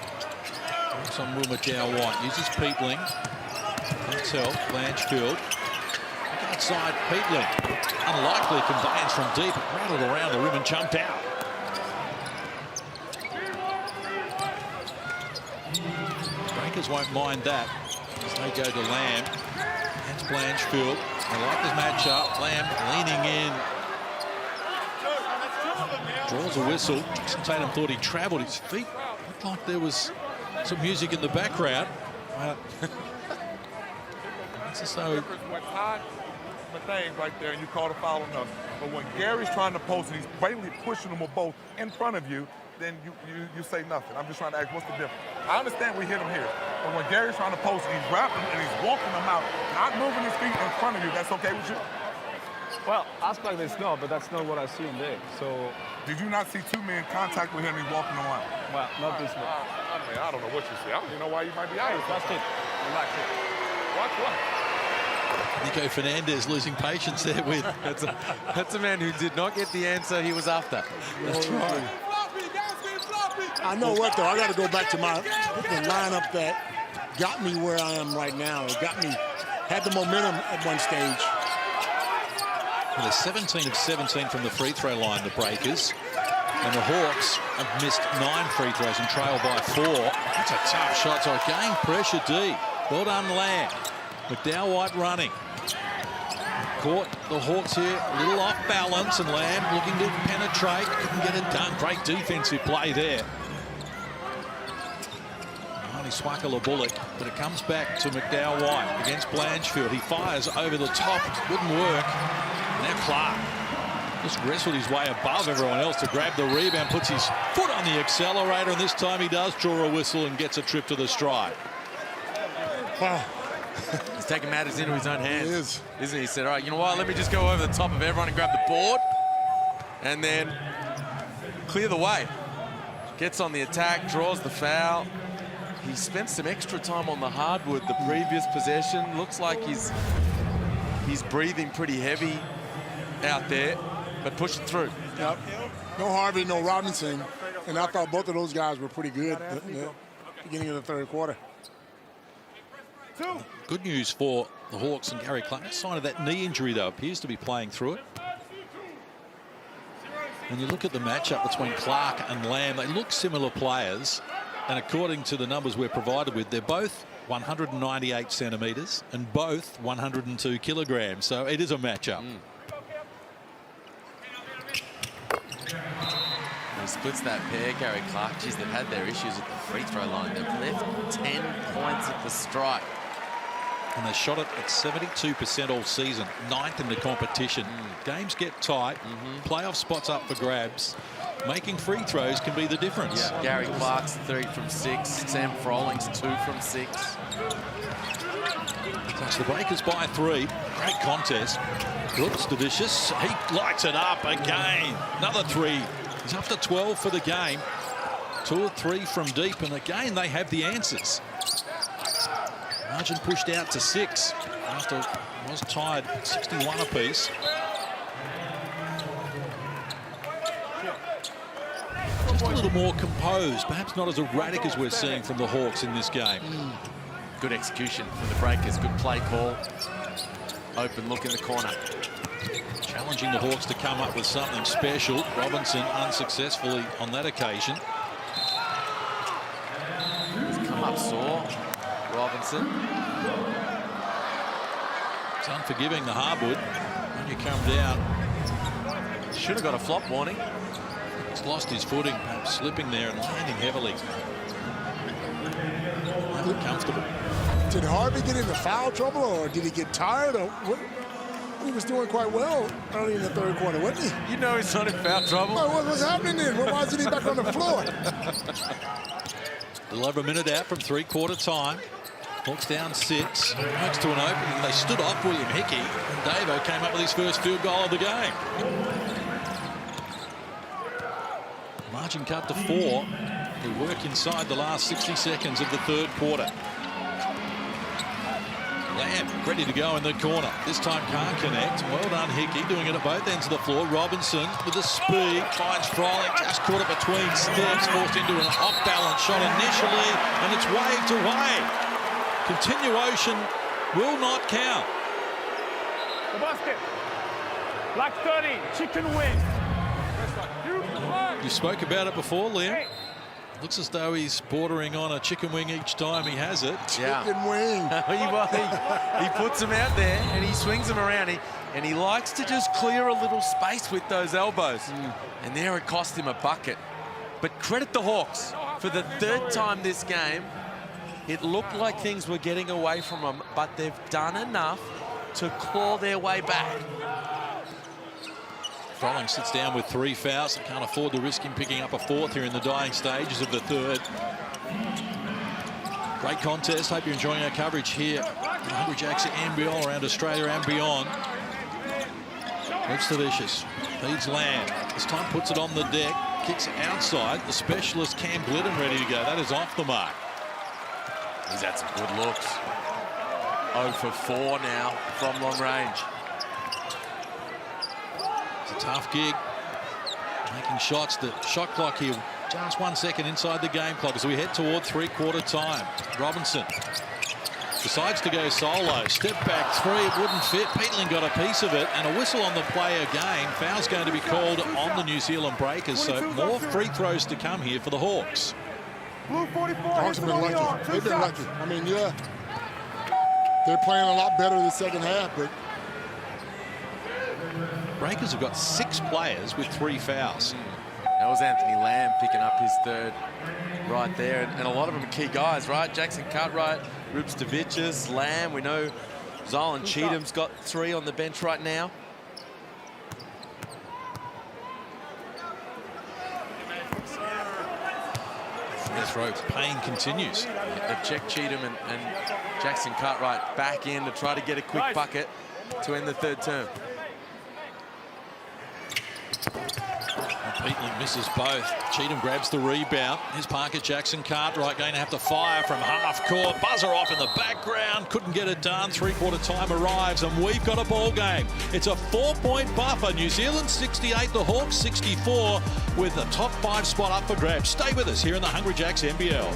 Works on Will McDowell White. Uses Peatling. That's help. Blanchfield. Outside Peatling. Unlikely conveyance from deep. It rattled around the rim and jumped out. Breakers won't mind that as they go to Lamb. That's Blanchfield. They like this matchup. Lamb leaning in. Draws a whistle. Jackson Tatum thought he travelled his feet. Looked like there was some music in the background. So things right there, and you call the foul enough. But when Gary's trying to post and he's basically pushing them both in front of you, then you say nothing. I'm just trying to ask, what's the difference? I understand we hit him here, but when Gary's trying to post and he's rapping and he's walking them out, not moving his feet in front of you, that's okay with you? Well, act like this, no, but that's not what I see in there. So, did you not see two men contact with him and he's walking them out? Well, not this way. I don't know what you see. I don't even know why you might be out. That's it. Relax it. Watch what? Nico Fernandez losing patience there with. That's a man who did not get the answer he was after. That's right. I know what, though. I got to go back to the lineup that got me where I am right now. It got me, had the momentum at one stage. Well, they're 17 of 17 from the free throw line, the Breakers. And the Hawks have missed 9 free throws and trail by 4. That's a tough shot. So again, pressure D. Well done, Lamb. McDowell White running. Caught the Hawks here a little off balance, and Lamb looking to penetrate. Couldn't get it done. Great defensive play there. Only Swakala Bullock, but it comes back to McDowell White against Blanchfield. He fires over the top. Wouldn't work. Now Clark just wrestled his way above everyone else to grab the rebound, puts his foot on the accelerator, and this time he does draw a whistle and gets a trip to the strike. Wow. He's taking matters into his own hands. He is. Isn't he? He said, all right, you know what, let me just go over the top of everyone and grab the board and then clear the way. Gets on the attack, draws the foul. He spent some extra time on the hardwood the previous possession. Looks like he's breathing pretty heavy out there, but pushing through. Yep. No Harvey, no Robinson. And I thought both of those guys were pretty good at the beginning of the third quarter. Good news for the Hawks and Gary Clark. Sign of that knee injury, though, appears to be playing through it. And you look at the matchup between Clark and Lamb, they look similar players. And according to the numbers we're provided with, they're both 198 centimetres and both 102 kilograms. So it is a matchup. He splits that pair, Gary Clark. Geez, they've had their issues at the free throw line. They've left 10 points at the strike. And they shot it at 72% all season, 9th in the competition. Games get tight, playoff spots up for grabs. Making free throws can be the difference. Yeah, Gary Clark's 3 from 6. Sam Frolling's 2 from 6. So the Breakers by 3. Great contest. Brooks Devicious. He lights it up again. Another 3. He's up to 12 for the game. 2 or 3 from deep, and again they have the answers. Margin pushed out to 6 after it was tied 61 apiece. Just a little more composed, perhaps not as erratic as we're seeing from the Hawks in this game. Good execution from the Breakers. Good play call. Open look in the corner. Challenging the Hawks to come up with something special. Robinson unsuccessfully on that occasion. He's come up sore. Robinson. It's unforgiving, the hardwood. When you come down. Should have got a flop warning. He's lost his footing, perhaps slipping there and landing heavily. Uncomfortable. Did Harvey get into foul trouble, or did he get tired? Or what? He was doing quite well early in the third quarter, wasn't he? You know he's not in foul trouble. Oh, what was happening then? Why isn't he back on the floor? A little over a minute out from three-quarter time. Hawks down 6. Works to an opening. They stood off William Hickey. And Davo came up with his first field goal of the game. Margin cut to 4. We work inside the last 60 seconds of the third quarter. Lamb ready to go in the corner. This time can't connect. Well done, Hickey, doing it at both ends of the floor. Robinson with the speed finds Froling, just caught it between steps, forced into an off-balance shot initially, and it's waved away. Continuation will not count. The basket. Black 30, chicken wing. You spoke about it before, Liam. Looks as though he's bordering on a chicken wing each time he has it. Chicken wing. he puts him out there and he swings him around. And he likes to just clear a little space with those elbows. And there it cost him a bucket. But credit the Hawks. For the third time this game, it looked like things were getting away from them, but they've done enough to claw their way back. Froling sits down with 3 fouls. They can't afford to risk him picking up a 4th here in the dying stages of the 3rd. Great contest. Hope you're enjoying our coverage here in the Hungry Jacks NBL around Australia and beyond. Looks to Vicious. Feeds Lamb. This time puts it on the deck. Kicks outside. The specialist Cam Glidden ready to go. That is off the mark. He's had some good looks. 0 for 4 now from long range. It's a tough gig. Making shots. The shot clock here just 1 second inside the game clock as we head toward 3/4 time. Robinson decides to go solo. Step back 3. It wouldn't fit. Peatling got a piece of it. And a whistle on the play again. Foul's going to be called on the New Zealand Breakers. So more free throws to come here for the Hawks. The Hawks have been lucky. They've been lucky. I mean, yeah. They're playing a lot better in the second half, but Breakers have got 6 players with 3 fouls. That was Anthony Lamb picking up his 3rd right there. And a lot of them are key guys, right? Jackson Cartwright, Rubes Davicius, Lamb. We know Zylan Cheatham's got 3 on the bench right now. Death row pain continues. They've checked Cheatham and Jackson Cartwright back in to try to get a quick bucket to end the 3rd term. Peatling misses both. Cheatham grabs the rebound. Here's Parker Jackson Cartwright going to have to fire from half court. Buzzer off in the background. Couldn't get it done. 3/4 time arrives and we've got a ball game. It's a 4-point buffer. New Zealand 68, the Hawks 64 with the top 5 spot up for grabs. Stay with us here in the Hungry Jacks NBL.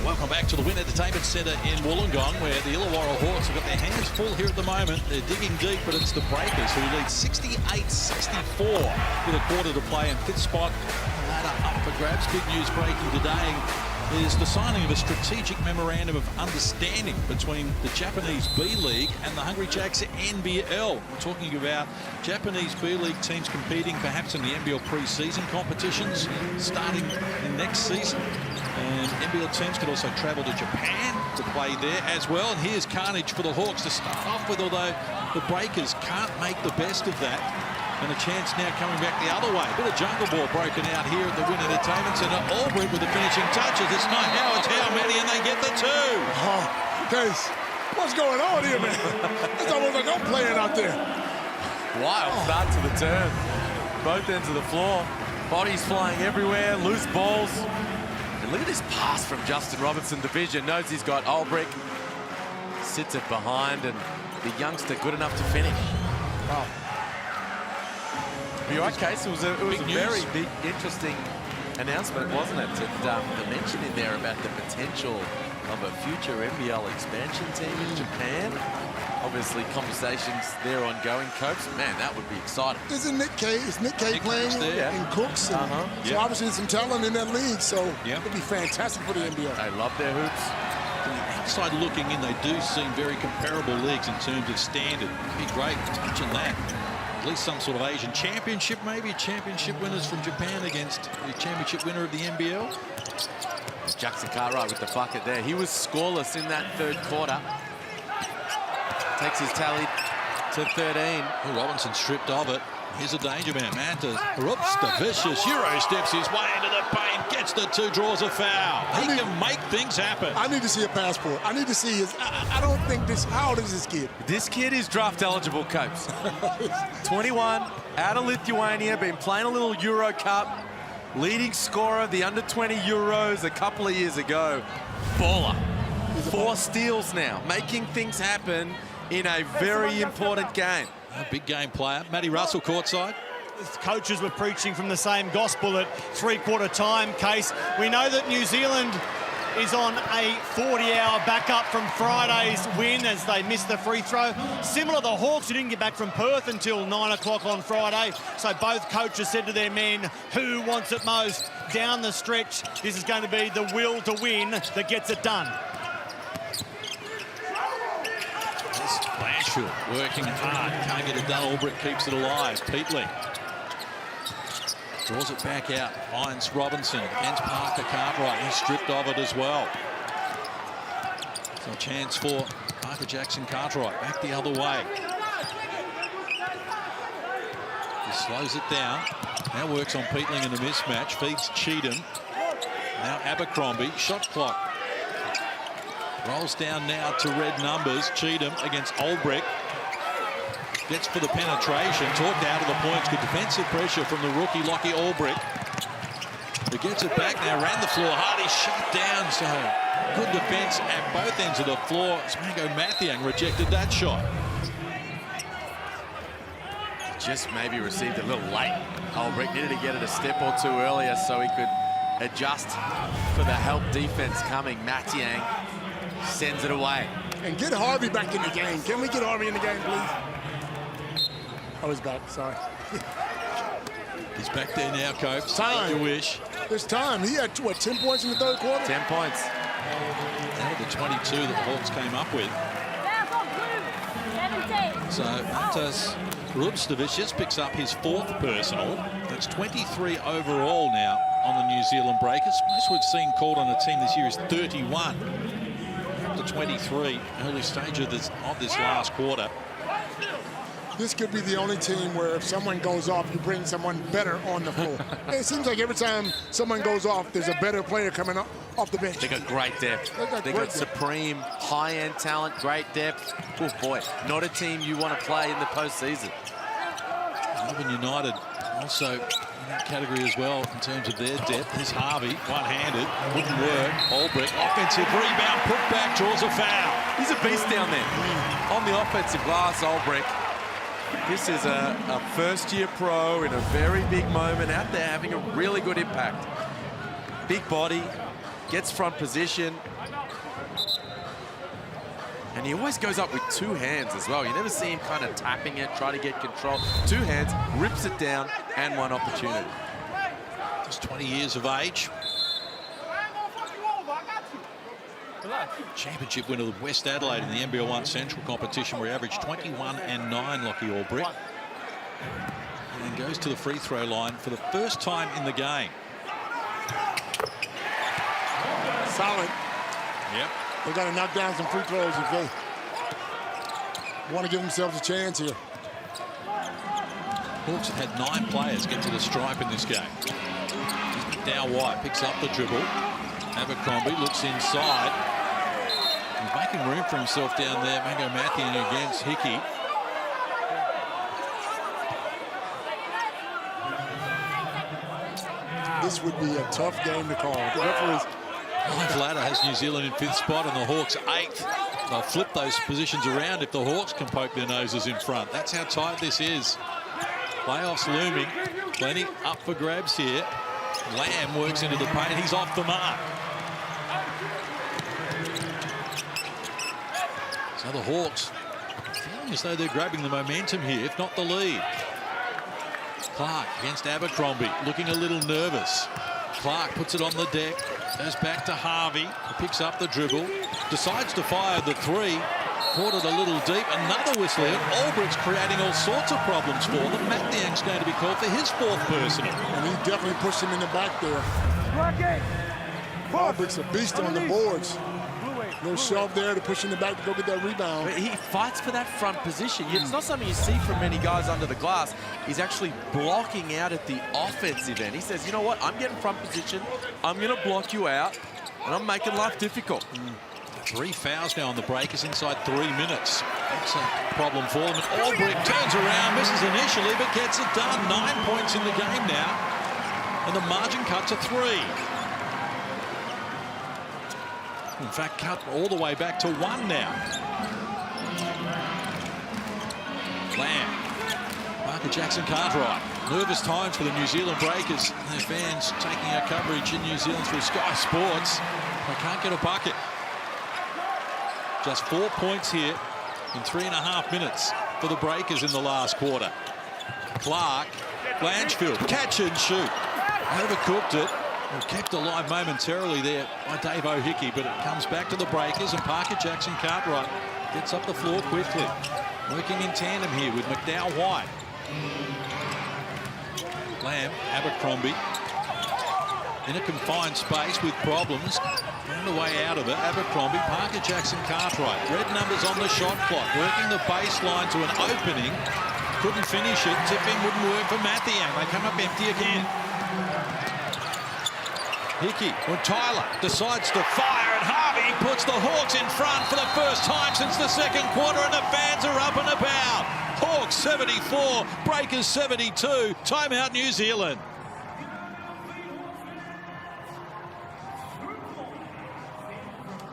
Welcome back to the Wynn Entertainment Centre in Wollongong, where the Illawarra Hawks have got their hands full here at the moment. They're digging deep, but it's the Breakers who lead 68-64 with a quarter to play, and 5th spot ladder up for grabs. Big news breaking today is the signing of a strategic memorandum of understanding between the Japanese B-League and the Hungry Jacks NBL. We're talking about Japanese B-League teams competing perhaps in the NBL pre-season competitions starting in next season. And NBL teams could also travel to Japan to play there as well. And here's carnage for the Hawks to start off with, although the Breakers can't make the best of that. And a chance now coming back the other way. Bit of jungle ball broken out here at the Wynn Entertainment Centre. Albrecht with the finishing touches. It's not how, it's how many, and they get the 2. Oh, Case, what's going on here, man? It's almost like I'm playing out there. Wild start to the turn. Both ends of the floor. Bodies flying everywhere, loose balls. And look at this pass from Justin Robinson. Division knows he's got Albrecht. Sits it behind, and the youngster good enough to finish. Wow. You're right, Case. It was a very big, interesting announcement, wasn't it? The mention in there about the potential of a future NBL expansion team in Japan. Obviously, conversations there ongoing. Copes, man, that would be exciting. Is Nick Kay playing in Cooks? And so obviously there's some talent in that league, so it would be fantastic for the NBL. They love their hoops. From the outside looking in, they do seem very comparable leagues in terms of standard. It'd be great touching that. At least some sort of Asian championship, maybe championship winners from Japan against the championship winner of the NBL. Jackson Cartwright with the bucket there. He was scoreless in that third quarter. Takes his tally to 13. Robinson stripped of it. Here's a danger man. Mantas, the vicious Euro steps his way into the paint, gets the 2, draws a foul. He can make things happen. I need to see a passport. I need to see his. I don't think this. How old is this kid? This kid is draft eligible, Copes. 21, out of Lithuania, been playing a little Euro Cup. Leading scorer of the under-20 Euros a couple of years ago. Baller. 4 steals now, making things happen in a very important game. A big game player. Matty Russell courtside. Coaches were preaching from the same gospel at three-quarter time. Case, we know that New Zealand is on a 40-hour backup from Friday's win as they missed the free throw. Similar to the Hawks, who didn't get back from Perth until 9 o'clock on Friday. So both coaches said to their men, who wants it most? Down the stretch, this is going to be the will to win that gets it done. Blanchfield working hard, can't get it done. Albrecht keeps it alive. Peatling draws it back out, finds Robinson against Parker Cartwright. He's stripped of it as well. So a chance for Parker Jackson Cartwright, back the other way. He slows it down. Now works on Peatling in the mismatch, feeds Cheatham. Now Abercrombie, shot clock. Rolls down now to red numbers. Cheatham against Albrecht. Gets for the penetration. Talked out of the points. Good defensive pressure from the rookie, Lockie Albrecht. He gets it back now. Ran the floor hard. He's shut down. So good defense at both ends of the floor. Smango Mathiang rejected that shot. Just maybe received a little late. Albrecht needed to get it a step or 2 earlier so he could adjust for the help defense coming. Mathiang sends it away. And get Harvey back in the game. Can we get Harvey in the game, please? Oh, he's back. Sorry. He's back there now, Cope. Time. You wish. There's time. He had, what, 10 points in the third quarter? 10 points. Out of the 22 that the Hawks came up with. So Mantas Rubstovic just picks up his 4th personal. That's 23 overall now on the New Zealand Breakers. Most we've seen called on a team this year is 31. Up to 23, early stage of this last quarter. This could be the only team where if someone goes off, you bring someone better on the floor. It seems like every time someone goes off, there's a better player coming off the bench. They got great depth. They got supreme high-end talent, great depth. Oh boy, not a team you want to play in the postseason. Melbourne United also in that category as well in terms of their depth. Here's Harvey, one-handed, wouldn't work. Albrecht, offensive rebound, put back, draws a foul. He's a beast down there. On the offensive glass, Albrecht. This is a first-year pro in a very big moment out there having a really good impact. Big body, gets front position. And he always goes up with 2 hands as well. You never see him kind of tapping it, try to get control. 2 hands, rips it down, and 1 opportunity. Just 20 years of age. Championship winner of West Adelaide in the NBL 1 Central competition where he averaged 21 and 9, Lockie Albrecht. And goes to the free throw line for the first time in the game. solid. Yep. They got to knock down some free throws if they want to give themselves a chance here. Hawks have had 9 players get to the stripe in this game. Now White picks up the dribble. Abercrombie looks inside. He's making room for himself down there. Mango Matthew against Hickey. This would be a tough game to call. The referees. Live ladder has New Zealand in 5th spot and the Hawks 8th. They'll flip those positions around if the Hawks can poke their noses in front. That's how tight this is. Playoffs looming. Plenty up for grabs here. Lamb works into the paint. He's off the mark. So the Hawks feeling as though they're grabbing the momentum here, if not the lead. Clark against Abercrombie, looking a little nervous. Clark puts it on the deck, goes back to Harvey, picks up the dribble, decides to fire the 3, caught it a little deep, another whistle here. Albrecht's creating all sorts of problems for them. Mathiang's going to be called for his 4th personal. And he definitely pushed him in the back there. Albrecht's a beast on the boards. No shove there to push in the back to go get that rebound. But he fights for that front position. It's not something you see from many guys under the glass. He's actually blocking out at the offensive end. He says, you know what, I'm getting front position. I'm going to block you out, and I'm making life difficult. 3 fouls now on the Breakers inside 3 minutes. That's a problem for them. Albrecht turns around, misses initially, but gets it done. 9 points in the game now, and the margin cut to 3. In fact, cut all the way back to 1 now. Lamb. Parker Jackson Cartwright. Nervous times for the New Zealand Breakers. Their fans taking our coverage in New Zealand through Sky Sports. They can't get a bucket. Just 4 points here in 3.5 minutes for the Breakers in the last quarter. Clark, Blanchfield, catch and shoot. Overcooked it. Well, kept alive momentarily there by Dave O'Hickey, but it comes back to the Breakers, and Parker Jackson Cartwright gets up the floor quickly. Working in tandem here with McDowell White. Lamb, Abercrombie in a confined space with problems. Found a way out of it. Abercrombie, Parker Jackson Cartwright. Red numbers on the shot clock. Working the baseline to an opening. Couldn't finish it. Tipping wouldn't work for Mathiang. They come up empty again. Hickey, when Tyler decides to fire, and Harvey puts the Hawks in front for the first time since the 2nd quarter, and the fans are up and about. Hawks 74, Breakers 72. Timeout, New Zealand.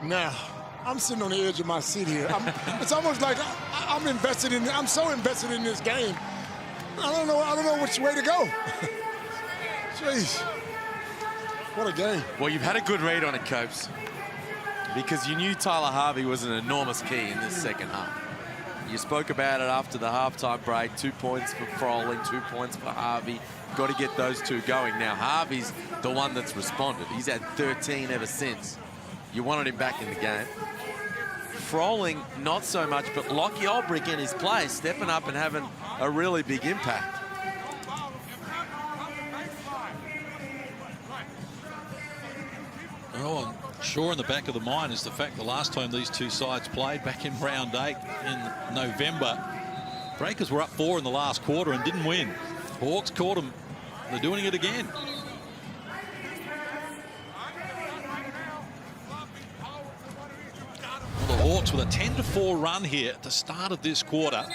Now, I'm sitting on the edge of my seat here. It's almost like I'm invested in. I'm so invested in this game. I don't know which way to go. Jeez. What a game. Well, you've had a good read on it, Copes, because you knew Tyler Harvey was an enormous key in this second half. You spoke about it after the halftime break. 2 points for Froling, 2 points for Harvey. Got to get those two going. Now, Harvey's the one that's responded. He's had 13 ever since. You wanted him back in the game. Froling, not so much, but Lockie Albrecht in his place, stepping up and having a really big impact. Oh, I'm sure in the back of the mind is the fact the last time these two sides played back in round 8 in November, Breakers were up 4 in the last quarter and didn't win. Hawks caught them. They're doing it again. Well, the Hawks with a 10-4 run here at the start of this quarter.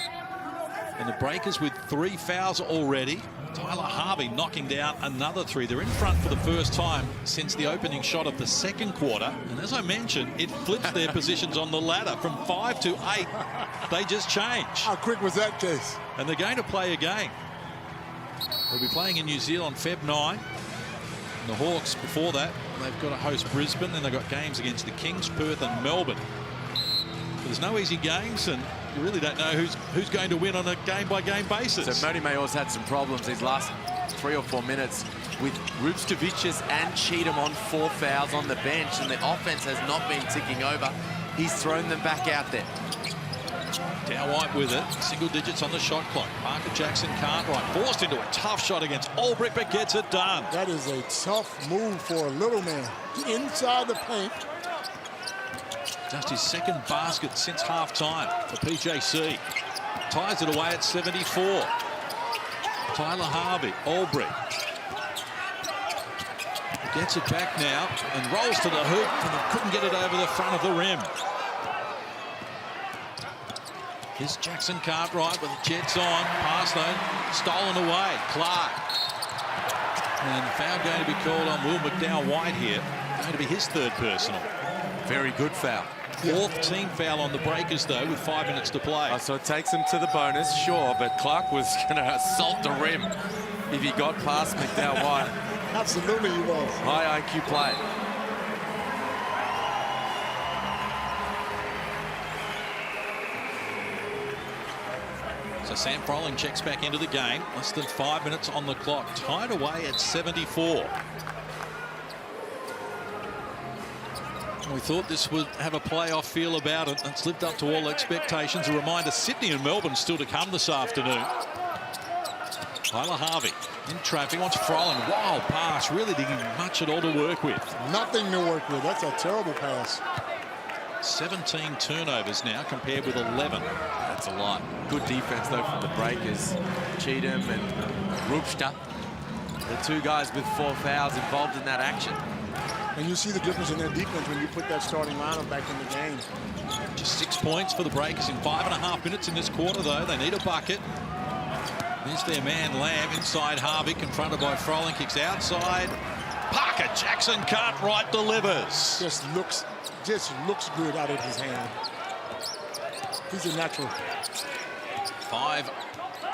And the Breakers with 3 fouls already. Tyler Harvey knocking down another 3. They're in front for the first time since the opening shot of the 2nd quarter. And as I mentioned, it flips their positions on the ladder from 5 to 8. They just change. How quick was that case? And they're going to play again. They'll be playing in New Zealand Feb 9. And the Hawks, before that, they've got to host Brisbane. Then they've got games against the Kings, Perth and Melbourne. There's no easy games, and you really don't know who's going to win on a game-by-game basis. So Modi Mayor's had some problems these last 3 or 4 minutes with Rupskevicius and Cheatham on 4 fouls on the bench, and the offense has not been ticking over. He's thrown them back out there. Down White with it. Single digits on the shot clock. Parker Jackson Cartwright forced into a tough shot against Albrecht, but gets it done. That is a tough move for a little man. Get inside the paint. Just his second basket since half-time for PJC. Ties it away at 74. Tyler Harvey, Albrecht. Gets it back now and rolls to the hoop, and couldn't get it over the front of the rim. Here's Jackson Cartwright with the Jets on. Pass though, stolen away. Clark. And foul going to be called on Will McDowell White here. Going to be his third personal. Very good foul. Fourth team foul on the Breakers though, with 5 minutes to play. Oh, so it takes him to the bonus, sure, but Clark was going to assault the rim if he got past McDowell White. Absolutely he was. High IQ play. So Sam Froling checks back into the game. Less than 5 minutes on the clock. Tied away at 74. We thought this would have a playoff feel about it. It's lived up to all expectations. A reminder, Sydney and Melbourne still to come this afternoon. Tyler Harvey in traffic, wants Froling. Wild pass, really didn't give much at all to work with. Nothing to work with. That's a terrible pass. 17 turnovers now compared with 11. That's a lot. Good defense though from the Breakers. Cheatham and Rupsta, the two guys with 4 fouls involved in that action. And you see the difference in their defense when you put that starting lineup back in the game. Just 6 points for the Breakers in 5.5 minutes in this quarter though. They need a bucket. There's their man Lamb inside Harvey, confronted by Froling, kicks outside. Parker Jackson Cartwright delivers. Just looks good out of his hand. He's a natural. 5-0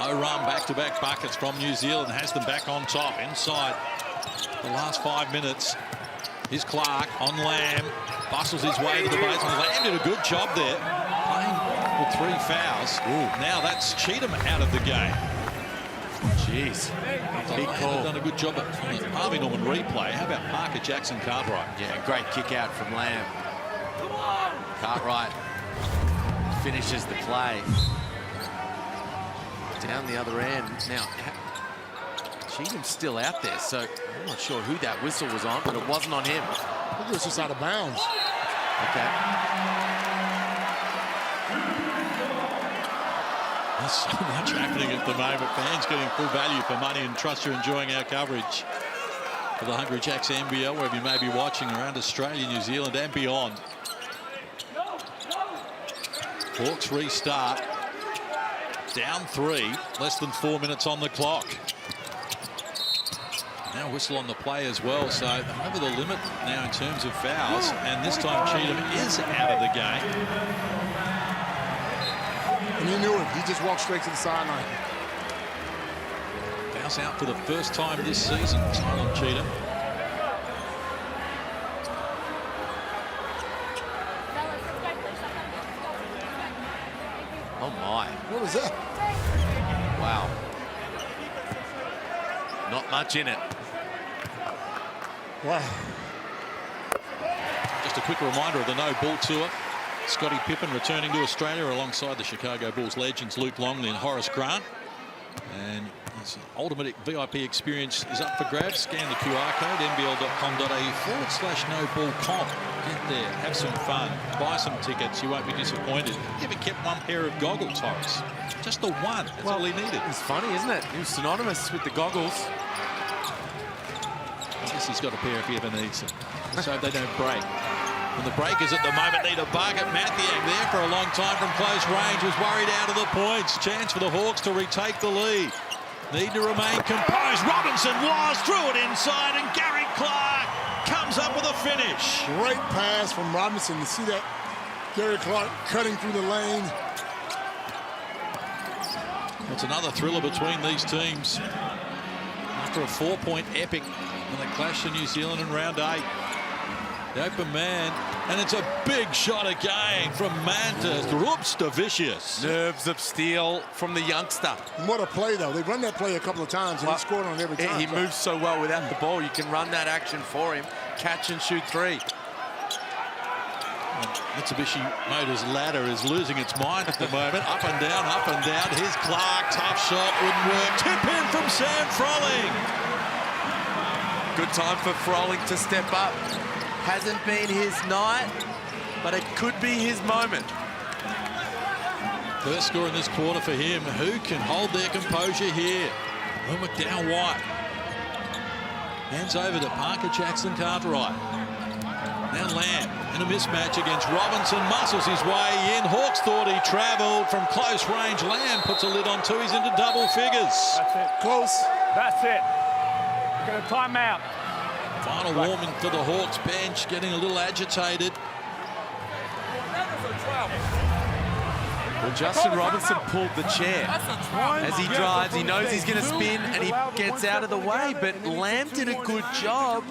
run, back-to-back buckets from New Zealand, has them back on top inside the last 5 minutes. Here's Clark on Lamb, bustles his way to the baseline. Lamb did a good job there, playing with 3 fouls. Ooh. Now that's Cheatham out of the game. Jeez, big call. Done a good job on the Harvey Norman replay. How about Parker Jackson Cartwright? Yeah, great kick out from Lamb. Cartwright finishes the play. Down the other end. Now, Cheatham's still out there, so I'm not sure who that whistle was on, but it wasn't on him. I think it was just out of bounds. Okay. There's so much happening at the moment. Fans getting full value for money, and trust you're enjoying our coverage for the Hungry Jacks NBL, wherever you may be watching around Australia, New Zealand and beyond. Hawks restart. Down 3, less than 4 minutes on the clock. Now whistle on the play as well, so they're over the limit now in terms of fouls, and this time Cheatham is out of the game. And he knew it. He just walked straight to the sideline. Fouls out for the first time this season, Tyler Cheatham. Oh my. What was that? Wow. Not much in it. Wow. Just a quick reminder of the no ball tour. Scottie Pippen returning to Australia alongside the Chicago Bulls legends Luke Longley and Horace Grant. And this ultimate VIP experience is up for grabs. Scan the QR code, nbl.com.au/no-ball-comp. Get there, have some fun, buy some tickets. You won't be disappointed. He even kept 1 pair of goggles, Horace. Just the one. That's all he needed. It's funny, isn't it? He was synonymous with the goggles. I guess he's got a pair if he ever needs them. So they don't break. And the Breakers at the moment need a bucket. Mathiang there for a long time from close range, was worried out of the points. Chance for the Hawks to retake the lead. Need to remain composed. Robinson threw it inside, and Gary Clark comes up with a finish. Great pass from Robinson to see that Gary Clark cutting through the lane. It's another thriller between these teams. After a 4-point epic when they clashed to New Zealand in round 8. The open man, and it's a big shot again from Mantis. Rupsta vicious. Nerves of steel from the youngster. What a play, though. They've run that play a couple of times, and he scored on it every time. He moves so well without the ball. You can run that action for him. Catch and shoot 3. Mitsubishi Motors ladder is losing its mind at the moment. Up and down, up and down. Here's Clark. Tough shot, wouldn't work. Tip in from Sam Froling. Good time for Froling to step up. Hasn't been his night, but it could be his moment. First score in this quarter for him. Who can hold their composure here? Wilmot down White. Hands over to Parker Jackson Cartwright. Now Lamb in a mismatch against Robinson. Muscles his way in. Hawks thought he travelled from close range. Lamb puts a lid on two. He's into double figures. That's it. Close. That's it. Get a timeout. Final warming for the Hawks bench. Getting a little agitated. Well, Justin Robinson pulled the chair. As he drives, he knows he's going to spin and he gets out of the way, but Lamb did a good job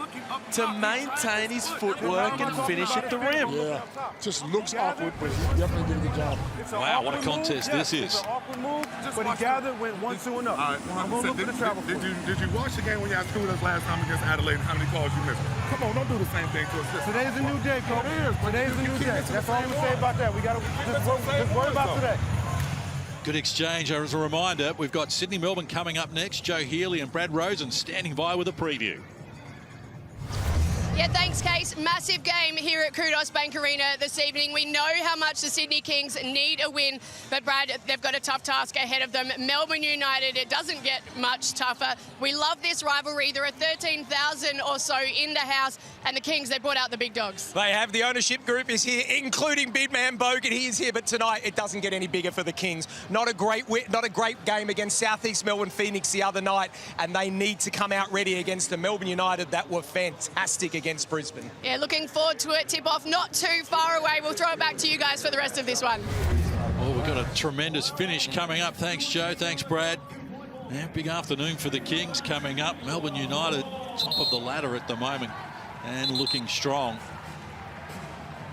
to maintain his footwork and finish at the rim. Yeah, just looks awkward, but he definitely did a good job. Wow, what a contest this is. But he gathered, went 1-2 and up. I'm going to look for the travel. Did you watch the game when y'all screwed us last time against Adelaide and how many calls you missed? Come on, don't do the same thing to us. Today's a new day, Coach. Today's a new day. That's all I'm going to say about that. We got to just worry about today. Good exchange. As a reminder, we've got Sydney Melbourne coming up next. Joe Healy and Brad Rosen standing by with a preview. Yeah, thanks, Case. Massive game here at Kudos Bank Arena this evening. We know how much the Sydney Kings need a win, but Brad, they've got a tough task ahead of them. Melbourne United, it doesn't get much tougher. We love this rivalry. There are 13,000 or so in the house, and the Kings, they brought out the big dogs. They have. The ownership group is here, including big man Bogan. He is here, but tonight it doesn't get any bigger for the Kings. Not a great game against Southeast Melbourne Phoenix the other night, and they need to come out ready against the Melbourne United that were fantastic against Brisbane. Yeah, looking forward to it. Tip-off not too far away. We'll throw it back to you guys for the rest of this one. Well, we've got a tremendous finish coming up. Thanks, Joe. Thanks, Brad. Yeah, big afternoon for the Kings coming up. Melbourne United, top of the ladder at the moment and looking strong.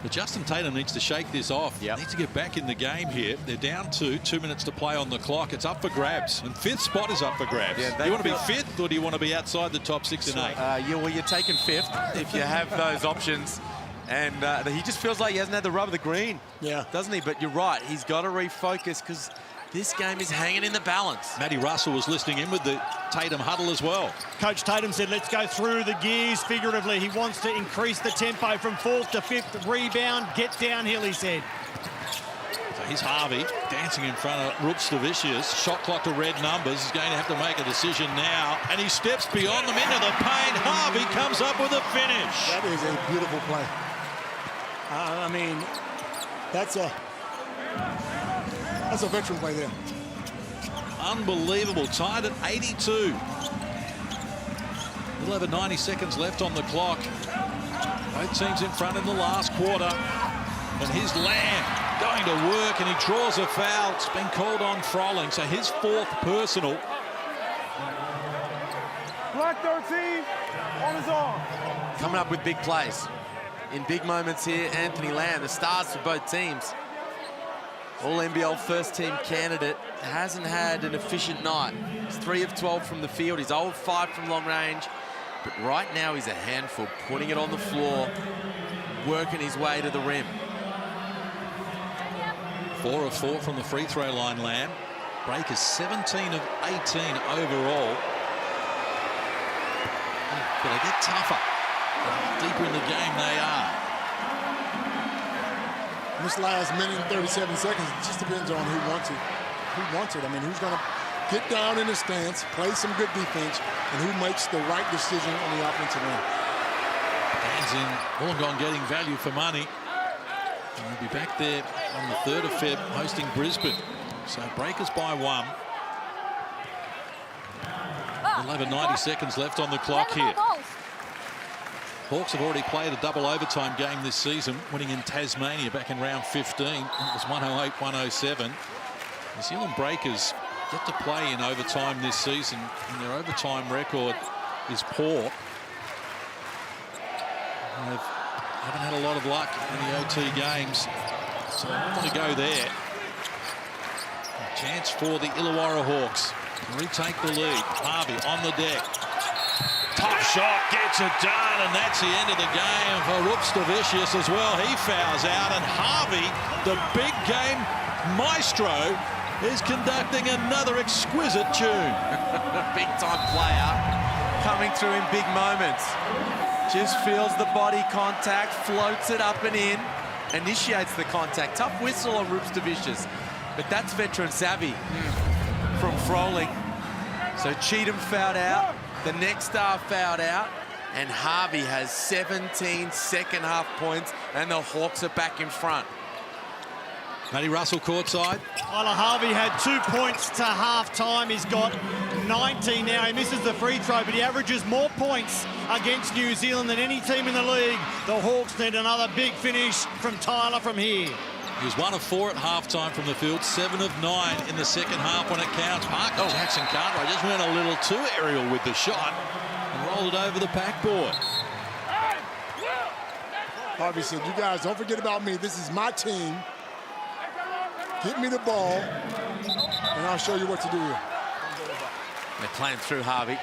But Justin Tatum needs to shake this off. Needs to get back in the game here. They're down 2 minutes to play on the clock. It's up for grabs. And fifth spot is up for grabs. Yeah, you want to be fifth, or do you want to be outside the top 6 and 8? Yeah, well, you're taking fifth if you have those options. And he just feels like he hasn't had the rub of the green, doesn't he? But you're right, he's got to refocus because this game is hanging in the balance. Matty Russell was listening in with the Tatum huddle as well. Coach Tatum said, let's go through the gears figuratively. He wants to increase the tempo from 4th to 5th. Rebound, get downhill, he said. So here's Harvey dancing in front of Rupstavicius. Shot clock to red numbers. He's going to have to make a decision now. And he steps beyond them into the paint. Harvey comes up with a finish. That is a beautiful play. I mean, that's a veteran play there. Unbelievable. Tied at 82. A little over 90 seconds left on the clock. Both teams in front in the last quarter. And here's Lamb going to work, and he draws a foul. It's been called on Froling, so his 4th personal. Black 13 on his arm. Coming up with big plays. In big moments here, Anthony Lamb, the stars for both teams. All NBL first team candidate, hasn't had an efficient night. He's 3 of 12 from the field. He's 0 of 5 from long range. But right now he's a handful, putting it on the floor, working his way to the rim. 4 of 4 from the free throw line, Lamb. Break is 17 of 18 overall. But they get tougher. Deeper in the game they are. This last minute and 37 seconds, it just depends on who wants it. I mean, who's going to get down in the stance, play some good defense, and who makes the right decision on the offensive end. Hands in, Wollongong getting value for money. And they'll be back there on the 3rd of Feb hosting Brisbane. So Breakers by 1. 11:90 seconds left on the clock here. Hawks have already played a double overtime game this season, winning in Tasmania back in round 15. It was 108-107. New Zealand Breakers get to play in overtime this season, and their overtime record is poor. They haven't had a lot of luck in the OT games, so they want to go there. A chance for the Illawarra Hawks to retake the lead. Harvey on the deck. Tough shot, gets it done, and that's the end of the game for Rupstavicius as well. He fouls out, and Harvey, the big game maestro, is conducting another exquisite tune. Big-time player coming through in big moments. Just feels the body contact, floats it up and in, initiates the contact. Tough whistle on Rupstavicius, but that's veteran savvy from Froling. So Cheatham fouled out, the next star fouled out, and Harvey has 17 second-half points, and the Hawks are back in front. Matty Russell courtside. Tyler Harvey had 2 points to half-time. He's got 19 now. He misses the free throw, but he averages more points against New Zealand than any team in the league. The Hawks need another big finish from Tyler from here. He was 1 of 4 at halftime from the field, 7 of 9 in the second half when it counts. Parker Jackson Cartwright just went a little too aerial with the shot and rolled it over the backboard. Harvey said, you guys, don't forget about me. This is my team. Get me the ball, and I'll show you what to do here. They're playing through Harvey.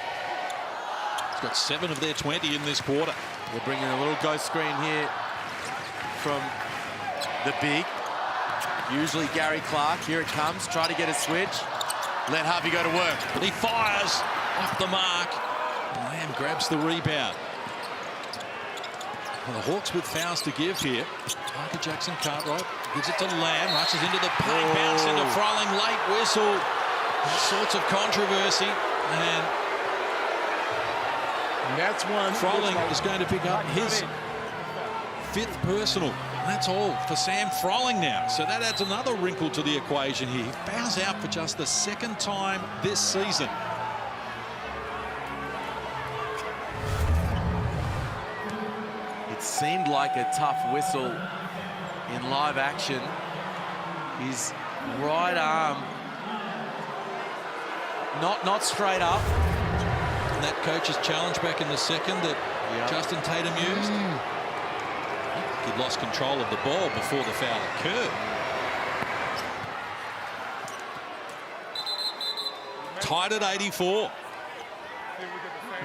He's got 7 of their 20 in this quarter. They're bringing a little ghost screen here from the big. Usually Gary Clark. Here it comes. Try to get a switch. Let Harvey go to work. He fires off the mark. Lamb grabs the rebound. Well, the Hawks with fouls to give here. Parker Jackson Cartwright gives it to Lamb, rushes into the paint, bounce into Froling, late whistle. All sorts of controversy. And that's one. Froling is going to pick up his 5th personal. That's all for Sam Froling now. So that adds another wrinkle to the equation here. He fouls out for just the 2nd time this season. It seemed like a tough whistle in live action. His right arm not straight up. And that coach's challenge back in the second that Justin Tatum used. He lost control of the ball before the foul occurred. Tied at 84.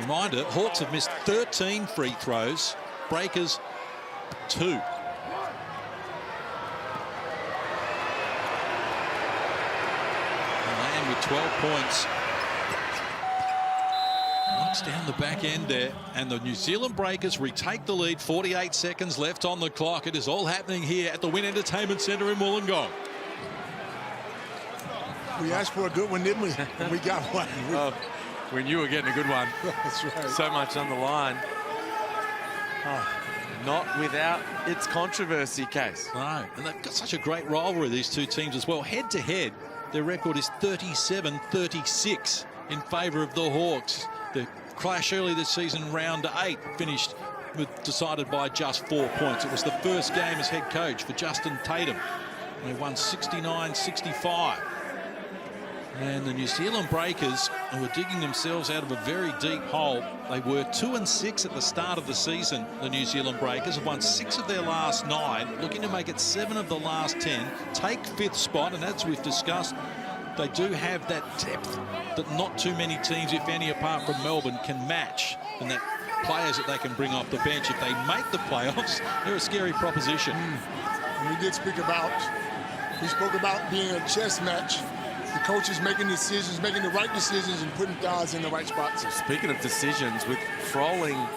Reminder, Hawks have missed 13 free throws. Breakers 2. Lamb with 12 points. Knocks down the back end there, and the New Zealand Breakers retake the lead. 48 seconds left on the clock. It is all happening here at the Wynn Entertainment Centre in Wollongong. We asked for a good one, didn't we? And we got one. We knew we were getting a good one. That's right. So much on the line. Not without its controversy, Case. No, and they've got such a great rivalry, these two teams as well. Head to head, their record is 37-36 in favour of the Hawks. The clash early this season, round 8, finished decided by just 4 points. It was the first game as head coach for Justin Tatum. They won 69-65. And the New Zealand Breakers, who were digging themselves out of a very deep hole, they were 2-6 at the start of the season. The New Zealand Breakers have won 6 of their last 9, looking to make it 7 of the last 10, take 5th spot, and as we've discussed, they do have that depth that not too many teams, if any, apart from Melbourne, can match, and that players that they can bring off the bench, if they make the playoffs, they're a scary proposition. And we spoke about being a chess match. The coaches making decisions, making the right decisions, and putting guys in the right spots. Speaking of decisions, with Froling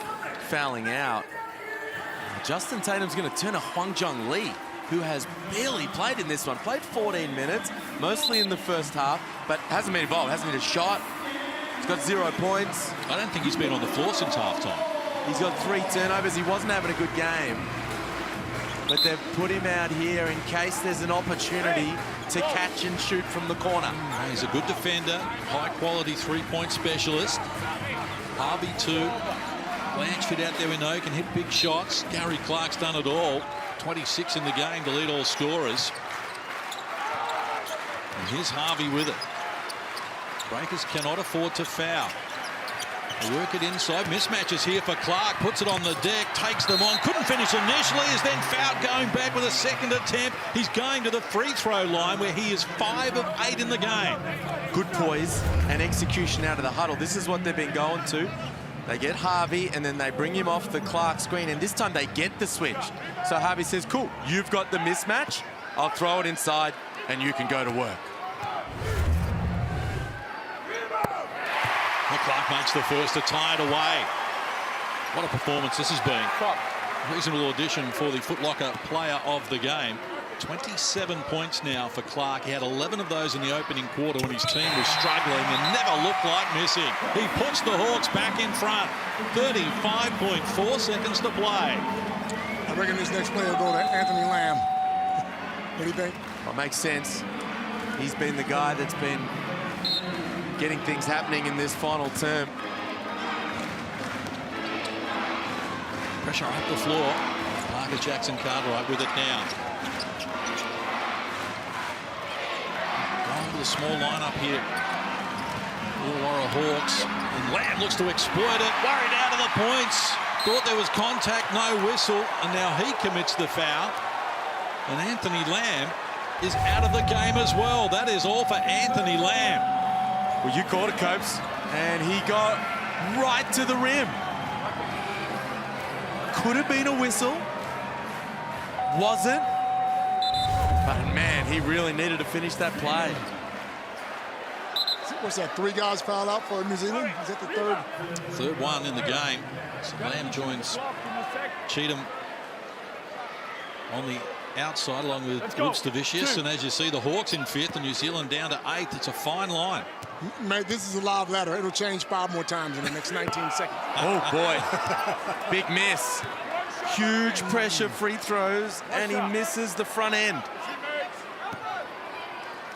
fouling out, Justin Tatum's going to turn to Hwang Jung Lee, who has barely played in this one. Played 14 minutes, mostly in the first half, but hasn't been involved, hasn't hit a shot. He's got 0 points. I don't think he's been on the floor since halftime. He's got 3 turnovers. He wasn't having a good game. But they've put him out here in case there's an opportunity to catch and shoot from the corner. He's a good defender, high-quality three-point specialist. Harvey too. Blanchford out there we know can hit big shots. Gary Clark's done it all. 26 in the game to lead all scorers. And here's Harvey with it. Breakers cannot afford to foul. They work it inside. Mismatches here for Clark. Puts it on the deck. Takes them on. Couldn't finish initially. Is then fouled going back with a second attempt. He's going to the free throw line where he is 5 of 8 in the game. Good poise and execution out of the huddle. This is what they've been going to. They get Harvey, and then they bring him off the Clark screen, and this time they get the switch. So Harvey says, cool, you've got the mismatch. I'll throw it inside, and you can go to work. Clark makes the first to tie it away. What a performance this has been. Reasonable audition for the Foot Locker player of the game. 27 points now for Clark. He had 11 of those in the opening quarter when his team was struggling and never looked like missing. He puts the Hawks back in front. 35.4 seconds to play. I reckon this next play will go to Anthony Lamb. What do you think? Well, makes sense. He's been the guy that's been getting things happening in this final term. Pressure up the floor. Marcus Jackson Cartwright with it now. Going with a small lineup here. Illawarra Hawks. And Lamb looks to exploit it. Worried out of the points. Thought there was contact, no whistle. And now he commits the foul. And Anthony Lamb is out of the game as well. That is all for Anthony Lamb. Well, you caught it, Copes. And he got right to the rim. Could have been a whistle. Wasn't. But, man, he really needed to finish that play. What's that, 3 guys fouled out for New Zealand? Is that the third? Third one in the game. So Lamb joins Cheatham on the outside along with Stavicius. And as you see, the Hawks in 5th and New Zealand down to 8th. It's a fine line. Mate, this is a live ladder. It'll change 5 more times in the next 19 seconds. Oh, boy. Big miss. Huge pressure free throws, and he misses the front end.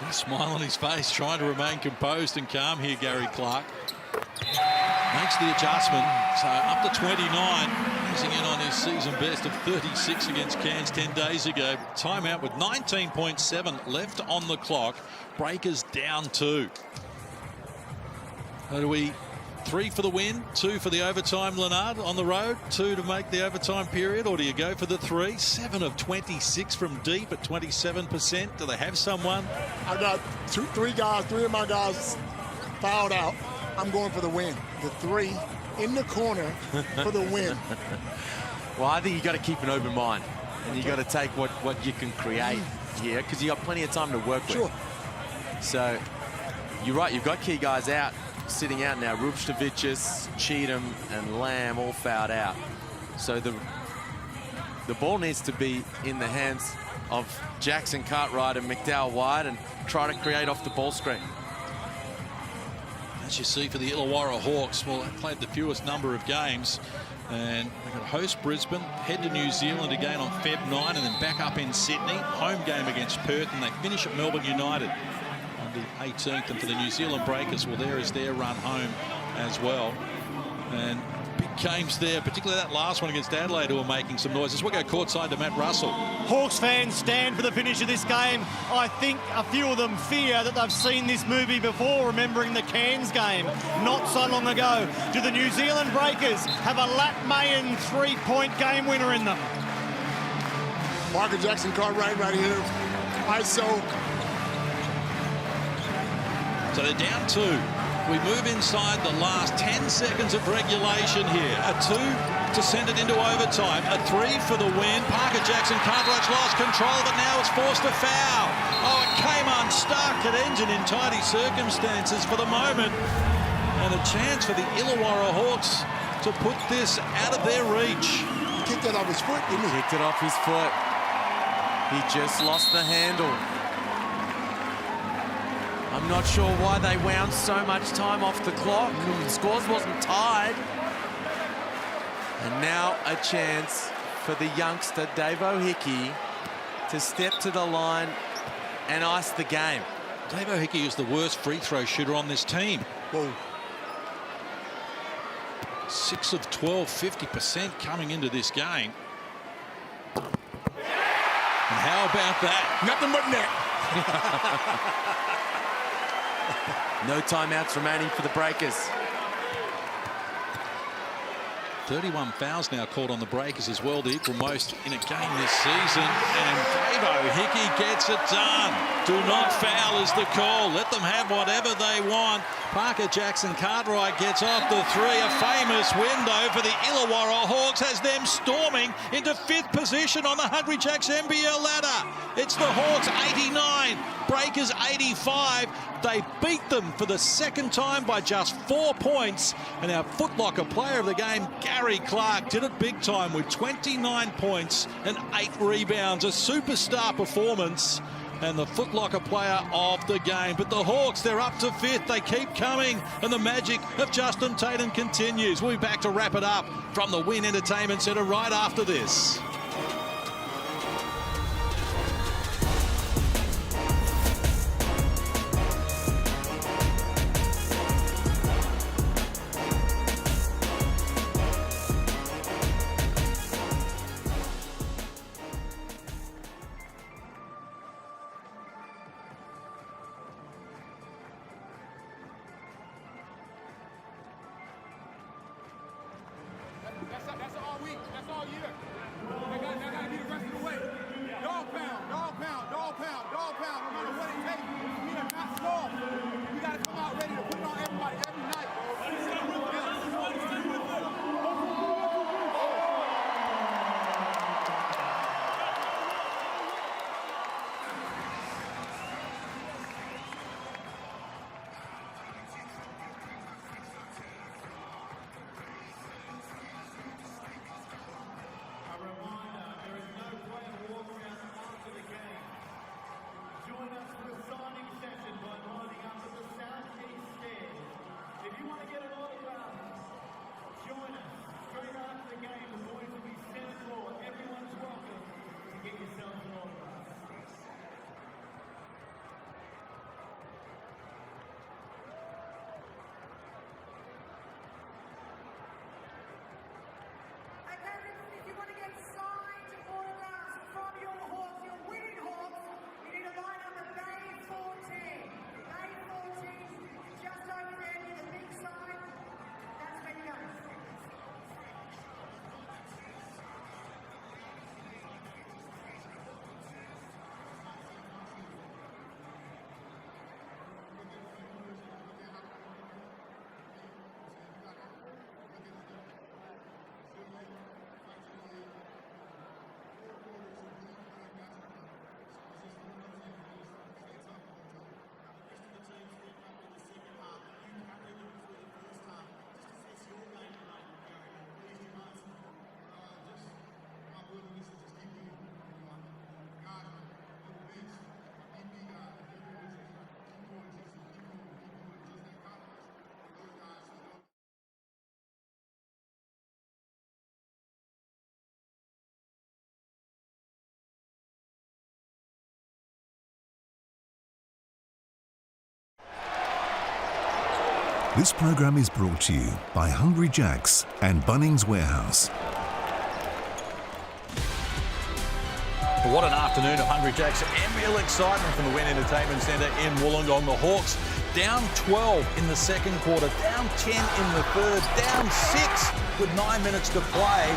A smile on his face, trying to remain composed and calm here, Gary Clark. Makes the adjustment, so up to 29. Losing in on his season best of 36 against Cairns 10 days ago. Timeout with 19.7 left on the clock. Breakers down 2. How do we 3 for the win, 2 for the overtime, Leonard, on the road, 2 to make the overtime period, or do you go for the 3? 7 of 26 from deep at 27%. Do they have someone? I got 3 guys, 3 of my guys fouled out. I'm going for the win. The 3 in the corner for the win. Well, I think you got to keep an open mind, and you got to take what you can create here, because you got plenty of time to work with. Sure. So you're right. You've got key guys out. Sitting out now, Stavicius, Cheatham, and Lamb all fouled out. So the ball needs to be in the hands of Jackson Cartwright and McDowell White and try to create off the ball screen. As you see for the Illawarra Hawks, well, they played the fewest number of games. And we're going to host Brisbane, head to New Zealand again on Feb 9, and then back up in Sydney. Home game against Perth, and they finish at Melbourne United on the 18th. And for the New Zealand Breakers, well, there is their run home as well. And big games there, particularly that last one against Adelaide, who are making some noises. We'll go courtside to Matt Russell. Hawks fans stand for the finish of this game. I think a few of them fear that they've seen this movie before, remembering the Cairns game not so long ago. Do the New Zealand Breakers have a Lat Mayan 3-point game winner in them? Marcus Jackson Cartwright right here. ISO. So they're down 2. We move inside the last 10 seconds of regulation here. A 2 to send it into overtime. A 3 for the win. Parker Jackson Cartwright's lost control, but now it's forced a foul. Oh, it came unstuck. It ends in tidy circumstances for the moment. And a chance for the Illawarra Hawks to put this out of their reach. He kicked it off his foot, didn't he? Kicked it off his foot. He just lost the handle. I'm not sure why they wound so much time off the clock. The scores wasn't tied. And now a chance for the youngster, Davo Hickey, to step to the line and ice the game. Davo Hickey is the worst free throw shooter on this team. Whoa. 6 of 12, 50% coming into this game. And how about that? Nothing but net. No timeouts remaining for the Breakers. 31 fouls now called on the Breakers as well, the equal most in a game this season. And Davo Hickey gets it done. Do not foul is the call. Let them have whatever they want. Parker Jackson Cartwright gets off the three. A famous window for the Illawarra Hawks has them storming into 5th position on the Hungry Jacks NBL ladder. It's the Hawks 89, Breakers 85. They beat them for the second time by just 4 points. And our footlocker player of the game, Gary Clark, did it big time with 29 points and 8 rebounds. A superstar performance and the footlocker player of the game. But the Hawks, they're up to 5th. They keep coming. And the magic of Justin Tatum continues. We'll be back to wrap it up from the Wynn Entertainment Centre right after this. That's all week. That's all year. They gotta be the rest of the way. Dog pound, dog pound, dog pound, dog pound. No matter what it takes, we are not soft. We gotta come out ready to put it on everybody every night. This program is brought to you by Hungry Jacks and Bunnings Warehouse. What an afternoon of Hungry Jacks. NBL excitement from the Wynn Entertainment Centre in Wollongong. The Hawks down 12 in the second quarter, down 10 in the third, down 6 with 9 minutes to play.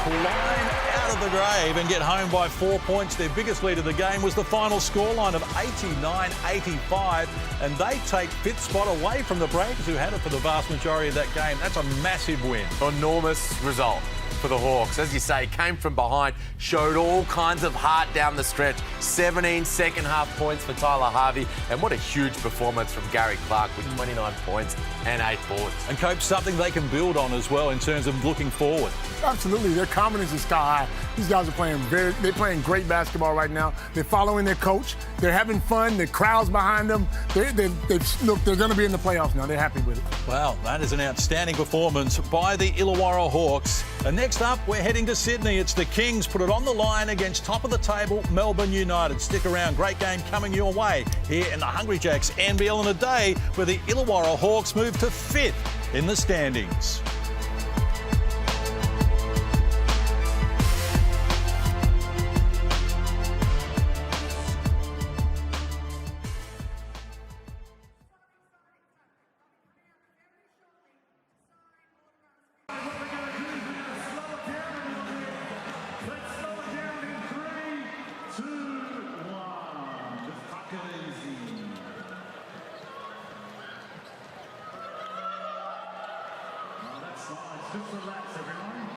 Climb out of the grave and get home by 4 points. Their biggest lead of the game was the final scoreline of 89-85, and they take 5th spot away from the Breakers, who had it for the vast majority of that game. That's a massive win. Enormous result for the Hawks. As you say, came from behind, showed all kinds of heart down the stretch. 17 second half points for Tyler Harvey, and what a huge performance from Gary Clark with 29 points and 8 boards. And Coach, something they can build on as well in terms of looking forward. Absolutely, their confidence is sky high. These guys are they're playing great basketball right now. They're following their coach. They're having fun. The crowd's behind them. Look, they're going to be in the playoffs now. They're happy with it. Wow, that is an outstanding performance by the Illawarra Hawks. And next up, we're heading to Sydney. It's the Kings put it on the line against top of the table Melbourne United. Stick around, great game coming your way here in the Hungry Jacks NBL, in a day where the Illawarra Hawks move to 5th in the standings.